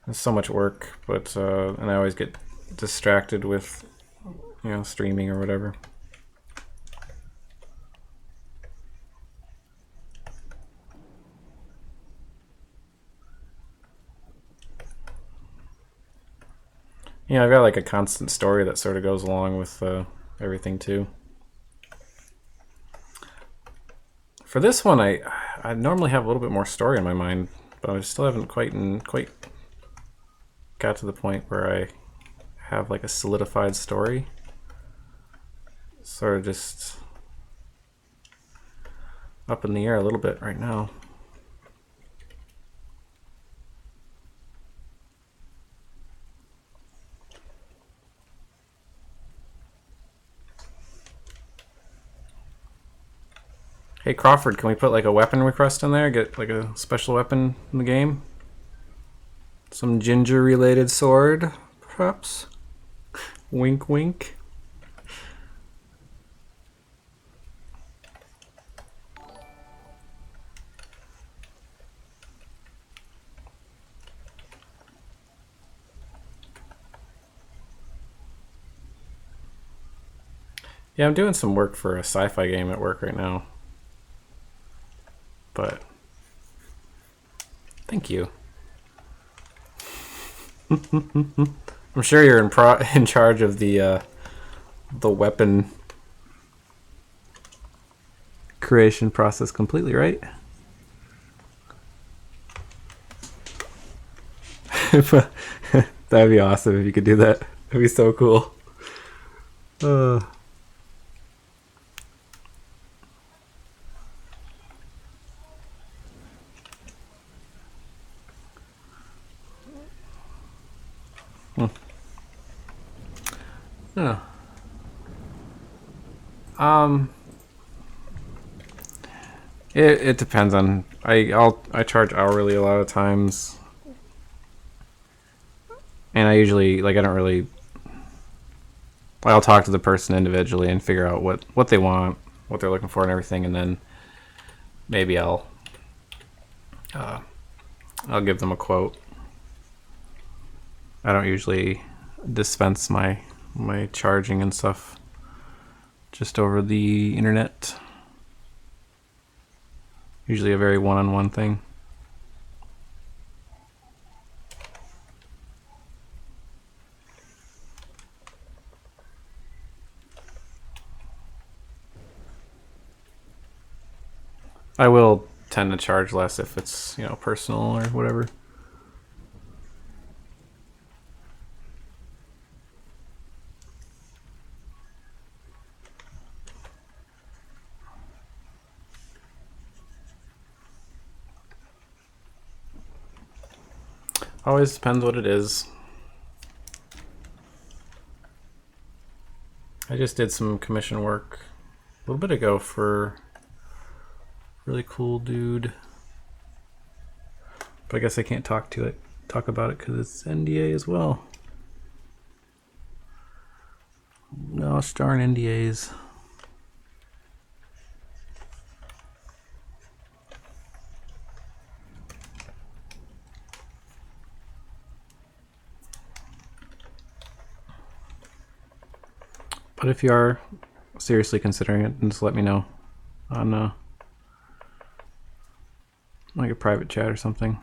There's so much work, but and I always get distracted with streaming or whatever. Yeah, I've got like a constant story that sort of goes along with everything too. For this one, I normally have a little bit more story in my mind, but I still haven't quite got to the point where I have like a solidified story. Sort of just up in the air a little bit right now. Hey Crawford, can we put like a weapon request in there? Get like a special weapon in the game? Some ginger related sword, perhaps? Wink wink. Yeah, I'm doing some work for a sci-fi game at work right now. But thank you. I'm sure you're in charge of the weapon creation process completely, right? That'd be awesome if you could do that. That'd be so cool. Oh. It depends on I charge hourly a lot of times, and I usually I don't really. I'll talk to the person individually and figure out what they want, what they're looking for, and everything, and then maybe I'll give them a quote. I don't usually dispense my charging and stuff just over the internet. Usually a very one-on-one thing. I will tend to charge less if it's, you know, personal or whatever. Always depends what it is. I just did some commission work a little bit ago for a really cool dude. But I guess I can't talk about it because it's NDA as well. Gosh darn NDAs. But if you are seriously considering it, then just let me know on like a private chat or something.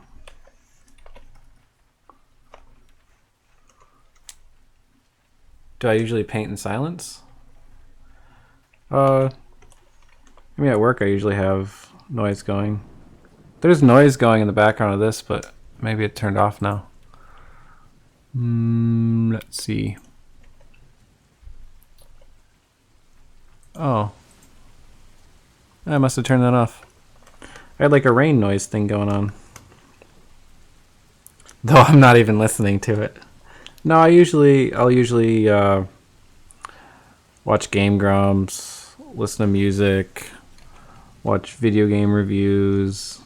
Do I usually paint in silence? I mean, at work I usually have noise going. There's noise going in the background of this, but maybe it turned off now. Let's see. Oh. I must have turned that off. I had like a rain noise thing going on. Though I'm not even listening to it. No, I'll usually watch Game Grumps, listen to music, watch video game reviews.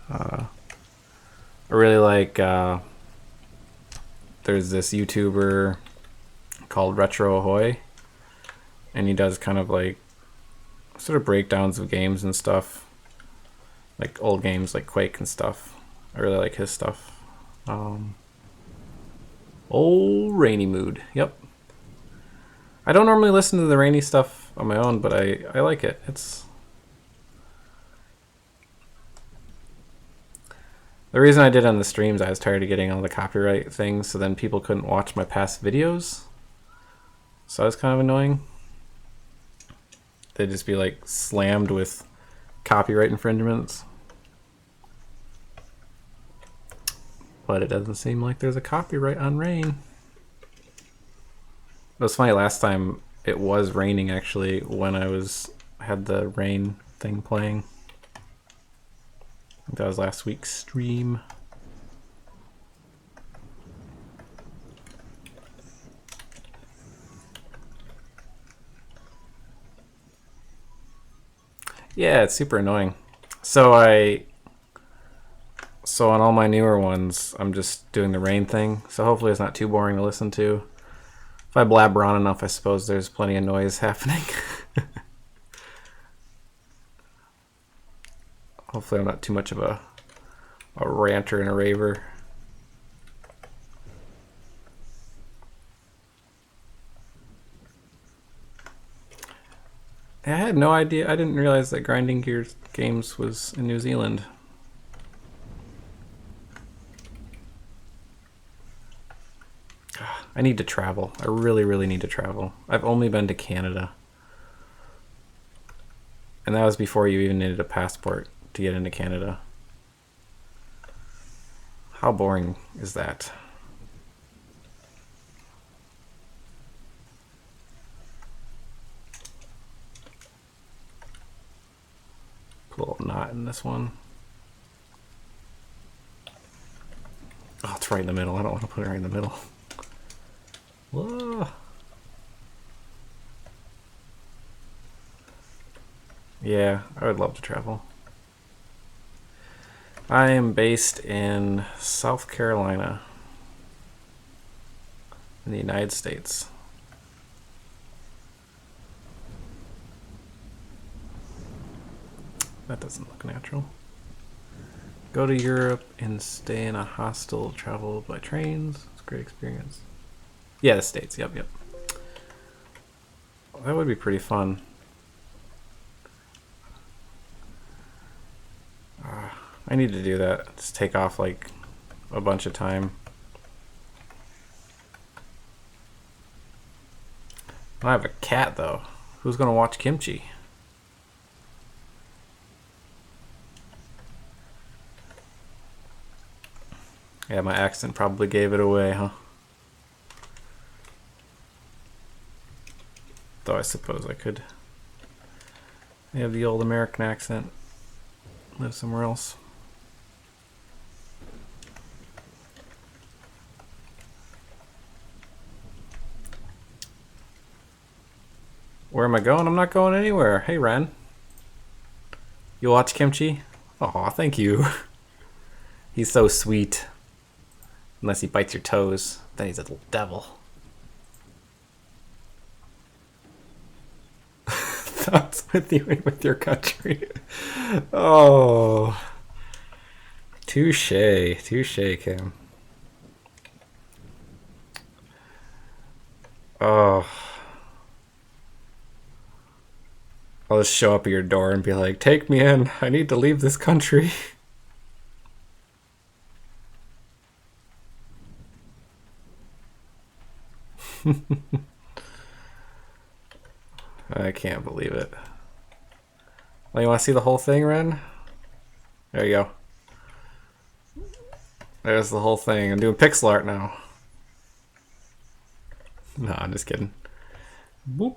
I really like there's this YouTuber called Retro Ahoy, and he does kind of like sort of breakdowns of games and stuff, like old games like Quake and stuff. I really like his stuff. Old Rainy Mood. Yep. I don't normally listen to the rainy stuff on my own, but I like it. It's the reason I did on the streams. I was tired of getting all the copyright things, so then people couldn't watch my past videos. So that was kind of annoying. They'd just be like slammed with copyright infringements. But it doesn't seem like there's a copyright on rain. It was funny, last time it was raining actually when I had the rain thing playing. I think that was last week's stream. Yeah, it's super annoying. So on all my newer ones, I'm just doing the rain thing. So hopefully it's not too boring to listen to. If I blabber on enough, I suppose there's plenty of noise happening. Hopefully I'm not too much of a ranter and a raver. I had no idea. I didn't realize that Grinding Gears Games was in New Zealand. I need to travel. I really, really need to travel. I've only been to Canada. And that was before you even needed a passport to get into Canada. How boring is that? Put a little knot in this one. Oh, it's right in the middle. I don't want to put it right in the middle. Whoa. Yeah, I would love to travel. I am based in South Carolina in the United States. That doesn't look natural. Go to Europe and stay in a hostel. Travel by trains. It's a great experience. Yeah, the States. Yep, yep. That would be pretty fun. I need to do that. Just take off like a bunch of time. I have a cat though. Who's gonna watch Kimchi? Yeah, my accent probably gave it away, huh? Though I suppose I could have the old American accent, live somewhere else. Where am I going? I'm not going anywhere. Hey, Ren. You watch Kimchi? Aw, thank you. He's so sweet. Unless he bites your toes. Then he's a little devil. Thoughts with you and with your country. Oh. Touche. Touche, Kim. Oh. I'll just show up at your door and be like, take me in. I need to leave this country. I can't believe it. Well, you want to see the whole thing, Ren? There you go. There's the whole thing. I'm doing pixel art now. No, I'm just kidding. Boop.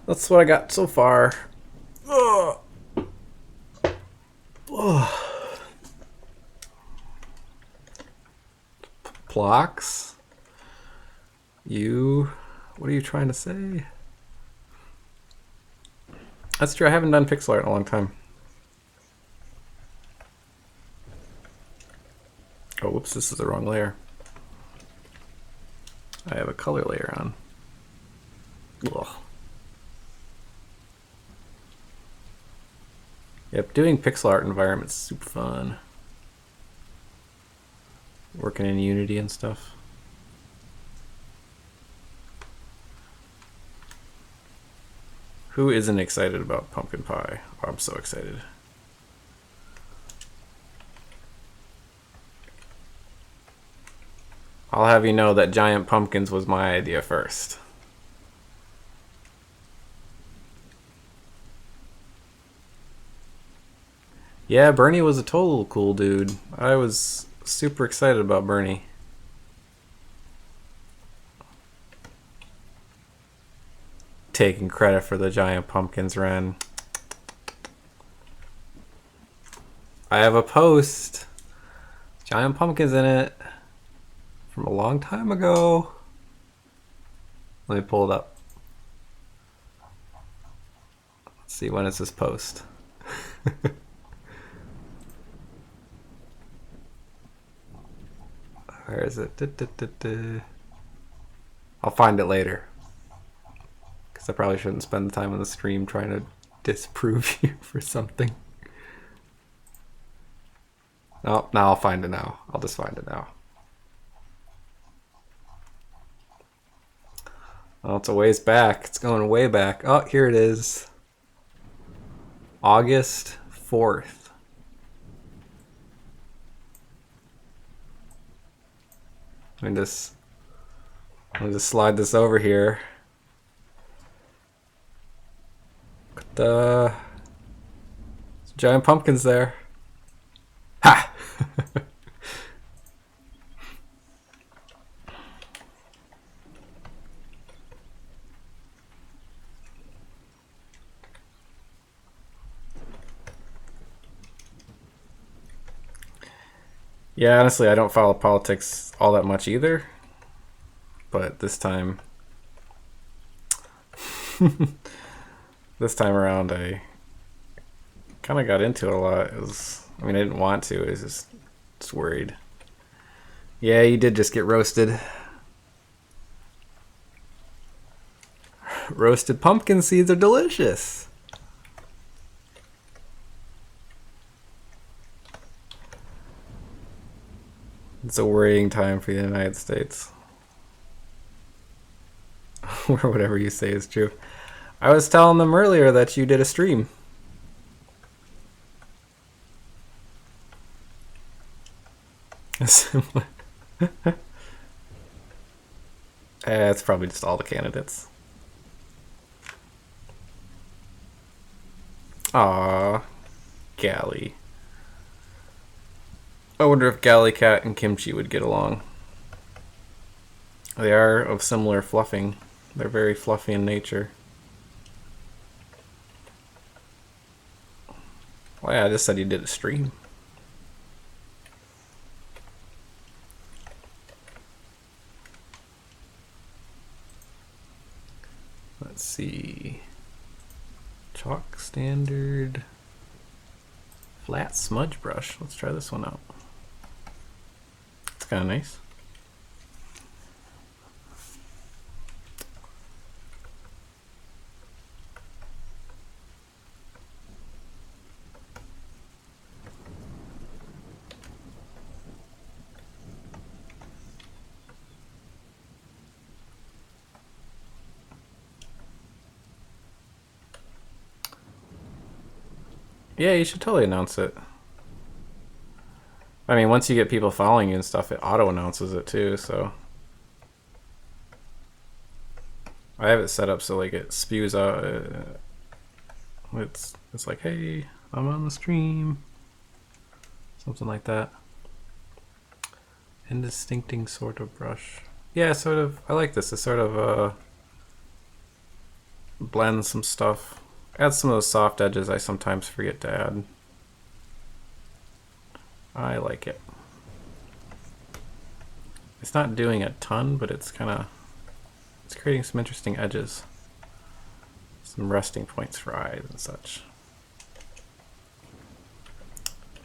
That's what I got so far. Ugh. Ugh. Blocks? You? What are you trying to say? That's true, I haven't done pixel art in a long time. Oh, whoops, this is the wrong layer. I have a color layer on. Ugh. Yep, doing pixel art environments is super fun. Working in Unity and stuff. Who isn't excited about pumpkin pie? Oh, I'm so excited. I'll have you know that giant pumpkins was my idea first. Yeah, Bernie was a total cool dude. I was super excited about Bernie. Taking credit for the giant pumpkins, Ren. I have a post. Giant pumpkins in it. From a long time ago. Let me pull it up. Let's see, when is this post? Where is it? I'll find it later. Because I probably shouldn't spend the time on the stream trying to disprove you for something. No, now I'll find it now. I'll just find it now. Oh, it's a ways back. It's going way back. Oh, here it is. August 4th. Let me just slide this over here. Got the giant pumpkins there. Ha! Yeah, honestly, I don't follow politics all that much either. But this time... this time around, I kind of got into it a lot. It was... I mean, I didn't want to. I was just worried. Yeah, you did just get roasted. Roasted pumpkin seeds are delicious. It's a worrying time for the United States. Or whatever you say is true. I was telling them earlier that you did a stream. It's probably just all the candidates. Aww, Galley. I wonder if Galley Cat and Kimchi would get along. They are of similar fluffing. They're very fluffy in nature. Well, yeah, I just said you did a stream. Let's see. Chalk standard. Flat smudge brush. Let's try this one out. It's kind of nice. Yeah, you should totally announce it. I mean, once you get people following you and stuff, it auto-announces it too, so... I have it set up so like it spews out... It's like, hey, I'm on the stream. Something like that. Indistincting sort of brush. Yeah, sort of. I like this. It sort of blends some stuff. Add some of those soft edges I sometimes forget to add. I like it. It's not doing a ton, but it's creating some interesting edges. Some resting points for eyes and such.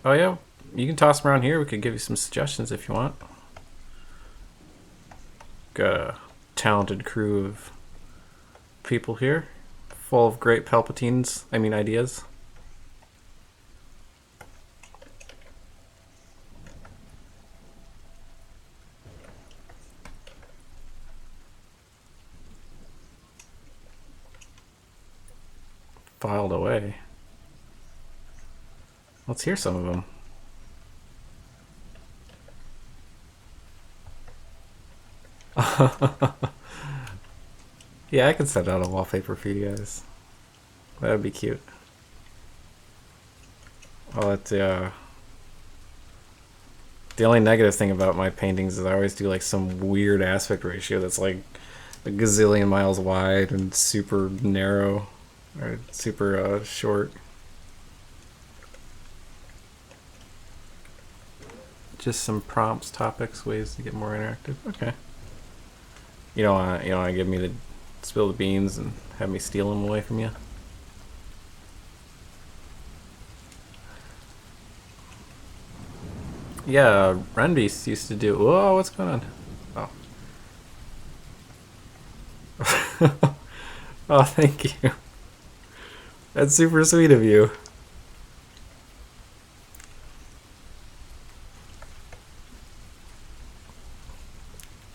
Oh yeah, you can toss them around here. We could give you some suggestions if you want. Got a talented crew of people here. Full of great ideas. Filed away. Let's hear some of them. Yeah, I could set out a wallpaper for you guys. That would be cute. Oh, it's the only negative thing about my paintings is I always do like some weird aspect ratio that's like a gazillion miles wide and super narrow or super short. Just some prompts, topics, ways to get more interactive. Okay. You don't want to give me the spill the beans and have me steal them away from you. Yeah, Renbeast used to do. Whoa, what's going on? Oh. Oh, thank you. That's super sweet of you.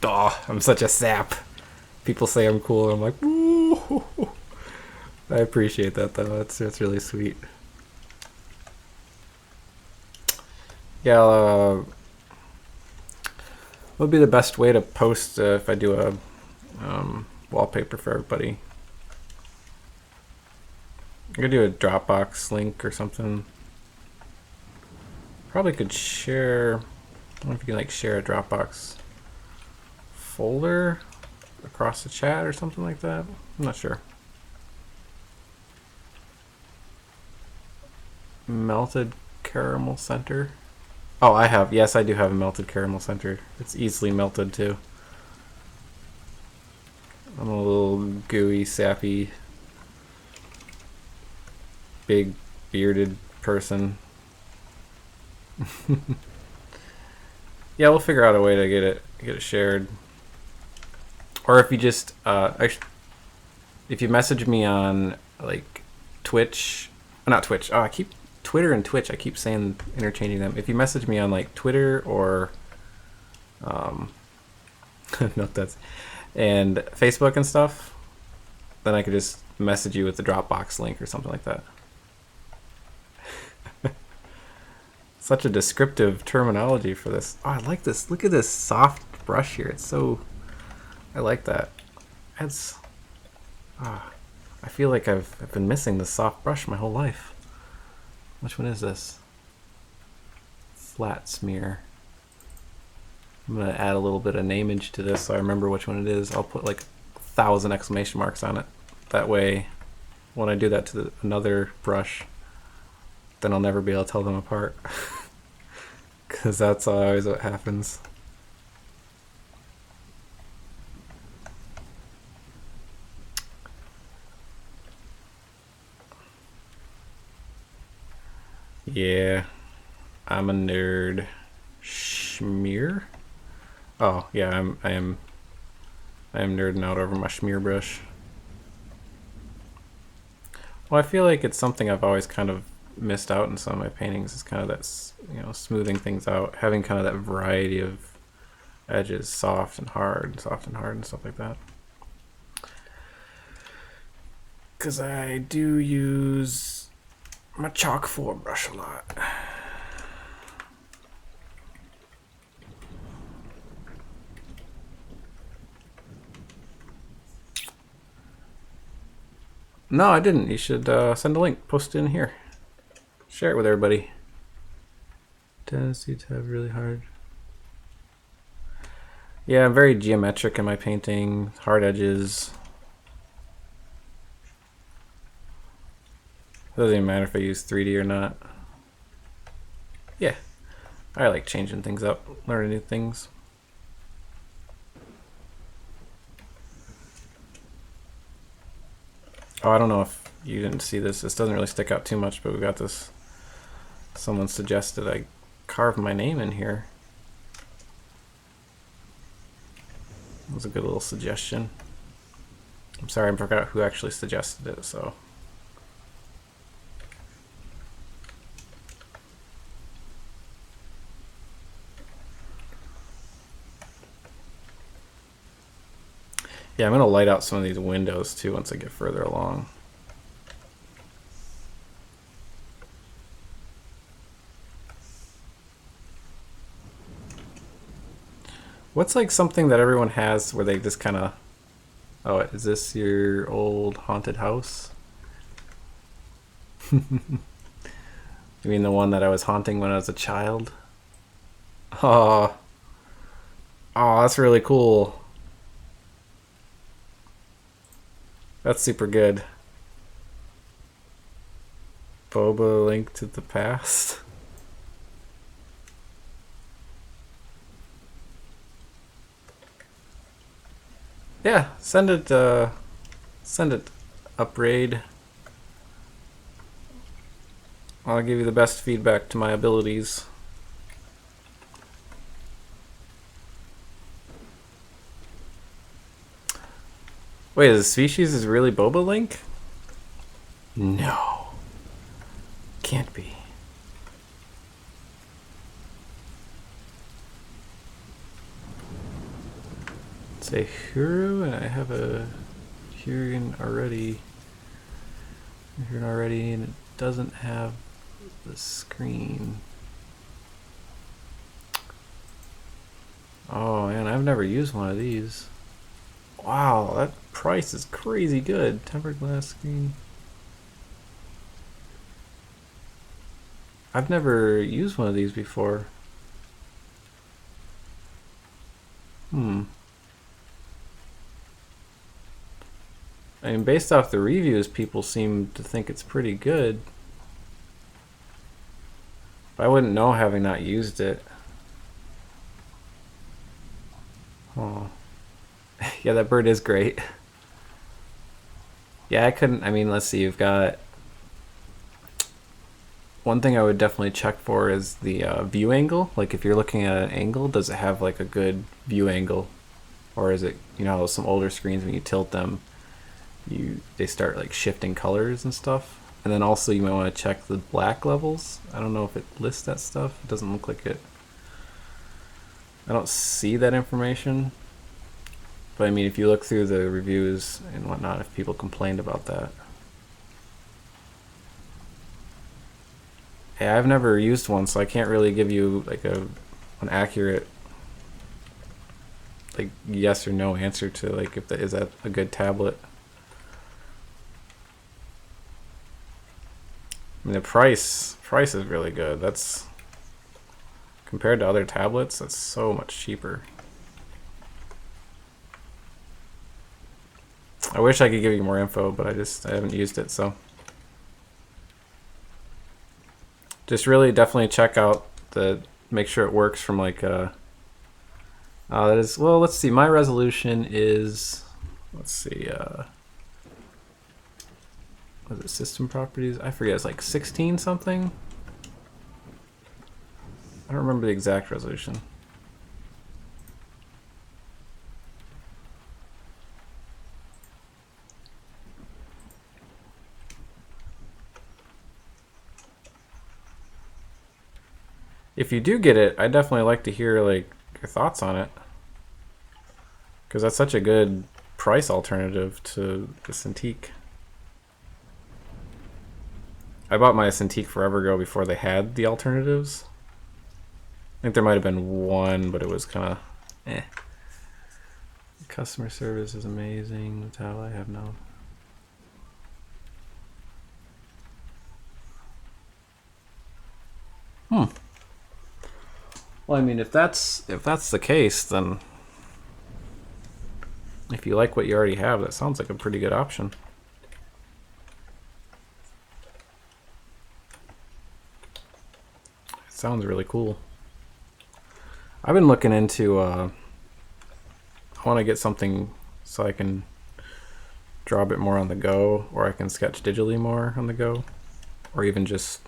Oh, I'm such a sap. People say I'm cool, and I'm like, ooh. I appreciate that though. That's really sweet. Yeah, what would be the best way to post if I do a wallpaper for everybody? I'm gonna do a Dropbox link or something. Probably could share. I don't know if you can like share a Dropbox folder across the chat or something like that. I'm not sure. Melted caramel center. Oh, yes, I do have a melted caramel center. It's easily melted too. I'm a little gooey, sappy, big bearded person. Yeah, we'll figure out a way to get it shared. Or if you just yeah, if you message me on like Twitch, not Twitch. Oh, I keep Twitter and Twitch. I keep saying interchanging them. If you message me on like Twitter or no, that's and Facebook and stuff, then I could just message you with the Dropbox link or something like that. Such a descriptive terminology for this. Oh, I like this. Look at this soft brush here. It's so. I like that. It's. I feel like I've been missing this soft brush my whole life. Which one is this? Flat smear. I'm gonna add a little bit of nameage to this so I remember which one it is. I'll put like 1,000 exclamation marks on it. That way, when I do that to another brush, then I'll never be able to tell them apart. Because that's always what happens. Yeah, I'm a nerd. Schmear? Oh yeah, I am nerding out over my schmear brush. Well, I feel like it's something I've always kind of missed out in some of my paintings. Is kind of that, you know, smoothing things out, having kind of that variety of edges, soft and hard, and stuff like that. Because I do use my chalk 4 brush a lot. No, I didn't. You should send a link, post it in here, share it with everybody. Tendency to have really hard. Yeah, I'm very geometric in my painting, hard edges. It doesn't even matter if I use 3D or not. Yeah, I like changing things up, learning new things. Oh, I don't know if you didn't see this. This doesn't really stick out too much, but we got this. Someone suggested I carve my name in here. That was a good little suggestion. I'm sorry, I forgot who actually suggested it, so. Yeah, I'm going to light out some of these windows too once I get further along. What's like something that everyone has where they just kind of... Oh, is this your old haunted house? You mean the one that I was haunting when I was a child? Oh, that's really cool. That's super good. Boba Link to the Past. Yeah, send it up raid. I'll give you the best feedback to my abilities. Wait, the species is really Boba Link? No. Can't be. It's a hero, and I have a Hurian already. And it doesn't have the screen. Oh man, I've never used one of these. Wow, that price is crazy good. Tempered glass screen. I've never used one of these before. I mean, based off the reviews, people seem to think it's pretty good. But I wouldn't know having not used it. Oh. Yeah, that bird is great. Yeah, I couldn't... I mean, let's see, you've got... One thing I would definitely check for is the view angle. Like, if you're looking at an angle, does it have, like, a good view angle? Or is it, you know, some older screens when you tilt them, they start like shifting colors and stuff. And then also you might want to check the black levels. I don't know if it lists that stuff. It doesn't look like it. I don't see that information. But I mean, if you look through the reviews and whatnot, if people complained about that. Yeah, I've never used one, so I can't really give you like an accurate like yes or no answer to like if that is that a good tablet. I mean, the price is really good. That's compared to other tablets, that's so much cheaper. I wish I could give you more info, but I haven't used it, so just really definitely check out make sure it works from like that is, well, let's see, my resolution is, let's see, was it system properties? I forget, it's like 16 something. I don't remember the exact resolution. If you do get it, I definitely like to hear like your thoughts on it, because that's such a good price alternative to the Cintiq. I bought my Cintiq forever ago before they had the alternatives. I think there might have been one, but it was kind of eh. The customer service is amazing. That's how I have now. Well, I mean, if that's the case, then if you like what you already have, that sounds like a pretty good option. It sounds really cool. I've been looking into I want to get something so I can draw a bit more on the go, or I can sketch digitally more on the go, or even just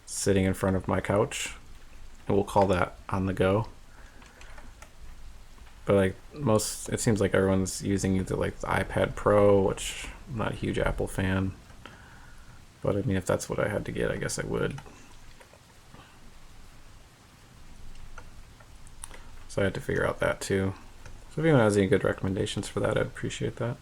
sitting in front of my couch, and we'll call that on the go. But like it seems like everyone's using either like the iPad Pro, which I'm not a huge Apple fan, but I mean, if that's what I had to get, I guess I would. So I had to figure out that too. So if anyone has any good recommendations for that, I'd appreciate that.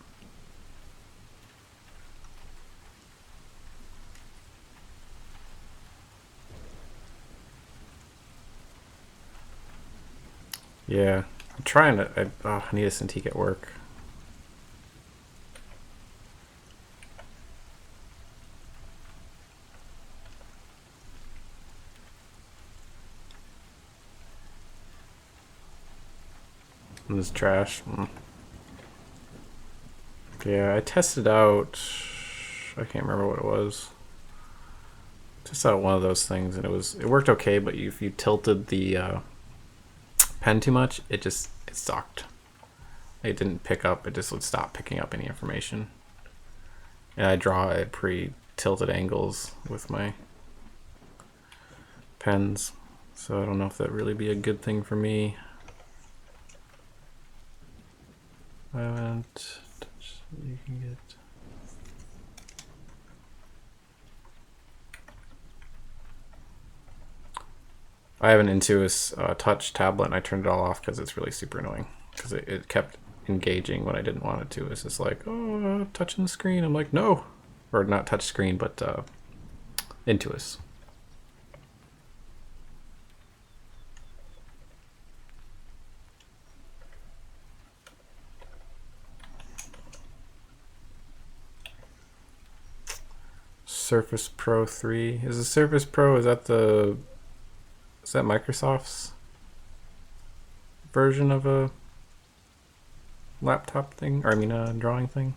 Yeah, I'm trying to. I need a Cintiq at work. And this trash. Yeah, I tested out. I can't remember what it was. Tested out one of those things, and it worked okay. But if you tilted the pen too much, it sucked. It didn't pick up. It just would stop picking up any information. And I draw at pretty tilted angles with my pens, so I don't know if that really be a good thing for me. I haven't touched. You can get. I have an Intuos touch tablet, and I turned it all off because it's really super annoying. Because it kept engaging when I didn't want it to. It's just like, oh, touching the screen. I'm like, no, or not touch screen, but Intuos. Surface Pro 3. Is the Surface Pro, is that Microsoft's version of a laptop thing? Or I mean a drawing thing?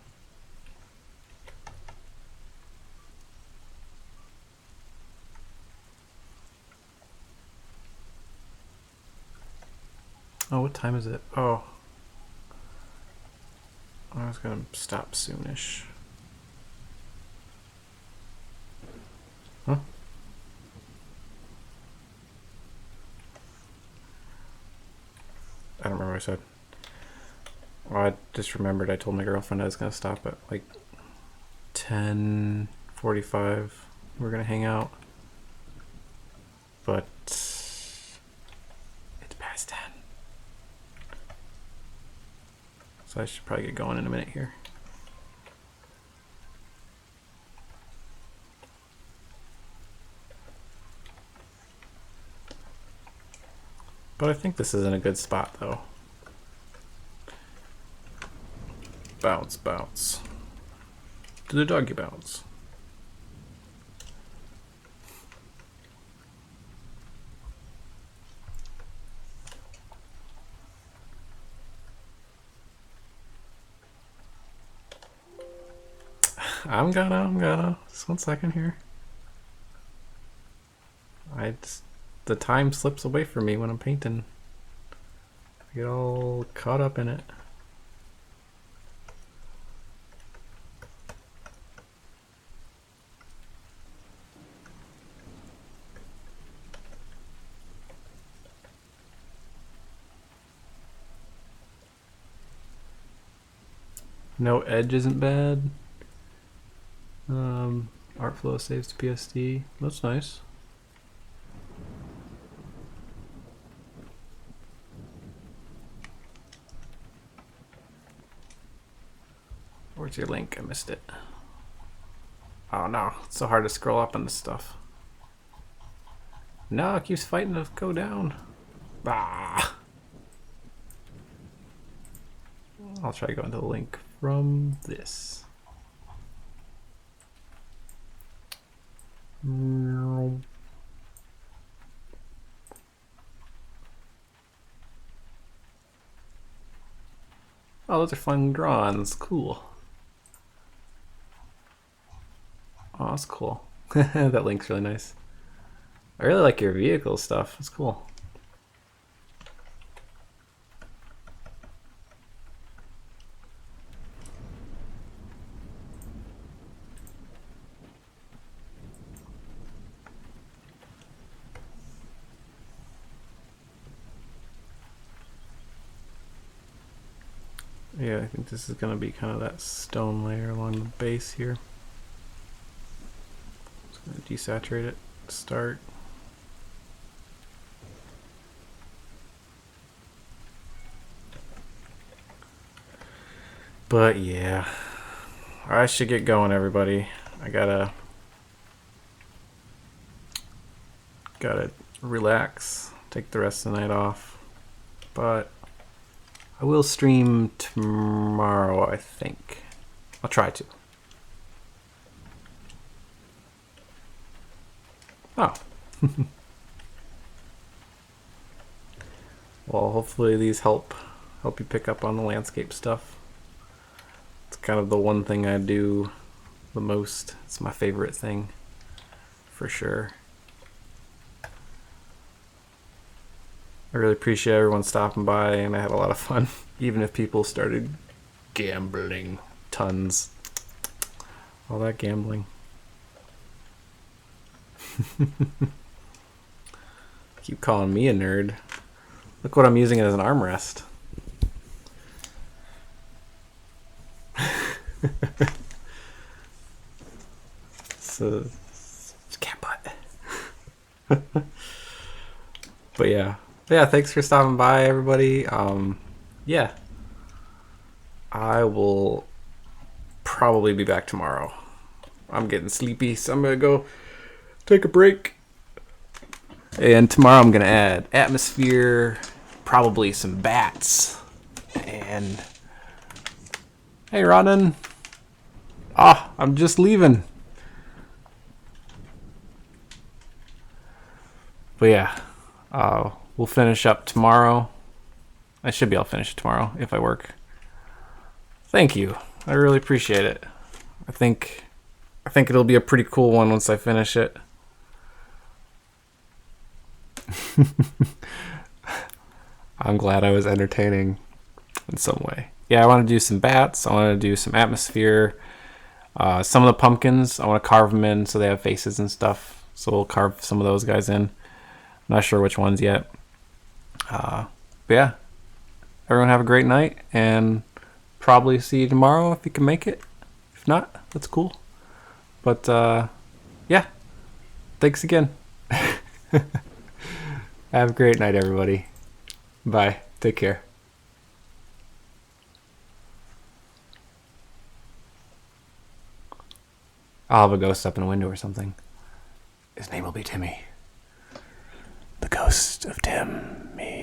Oh, what time is it? Oh. I was gonna stop soonish. Huh? I don't remember what I said. Oh, I just remembered I told my girlfriend I was going to stop at like 10:45. We're going to hang out. But it's past 10. So I should probably get going in a minute here. But I think this is in a good spot though. Bounce, bounce. Do the doggy bounce. I'm gonna. Just 1 second here. The time slips away from me when I'm painting. I get all caught up in it. No edge isn't bad. Art flow saves to PSD. That's nice. Where's your link? I missed it. Oh no, it's so hard to scroll up on this stuff. No, it keeps fighting to go down. Ah. I'll try going to the link from this. Oh, those are fun drawings. Cool. Oh, that's cool. That link's really nice. I really like your vehicle stuff. It's cool. Yeah, I think this is going to be kind of that stone layer along the base here. Just going to desaturate it. Start. But yeah, I should get going, everybody. I gotta relax, take the rest of the night off. But I will stream tomorrow, I think. I'll try to. Oh. Well, hopefully these help you pick up on the landscape stuff. It's kind of the one thing I do the most. It's my favorite thing, for sure. I really appreciate everyone stopping by, and I had a lot of fun. Even if people started gambling tons. All that gambling. Keep calling me a nerd. Look what I'm using as an armrest. So, it's cat butt. But yeah, thanks for stopping by, everybody. Yeah, I will probably be back tomorrow. I'm getting sleepy, so I'm gonna go take a break. And tomorrow I'm gonna add atmosphere, probably some bats, and hey, Ronan. I'm just leaving. But yeah, we'll finish up tomorrow. I should be able to finish it tomorrow if I work. Thank you. I really appreciate it. I think it'll be a pretty cool one once I finish it. I'm glad I was entertaining in some way. Yeah, I want to do some bats. I want to do some atmosphere. Some of the pumpkins, I want to carve them in so they have faces and stuff. So we'll carve some of those guys in. Not sure which ones yet. But yeah, everyone have a great night, and probably see you tomorrow if you can make it. If not, that's cool. But yeah, thanks again. Have a great night, everybody. Bye. Take care. I'll have a ghost up in a window or something. His name will be Timmy. The ghost of Timmy.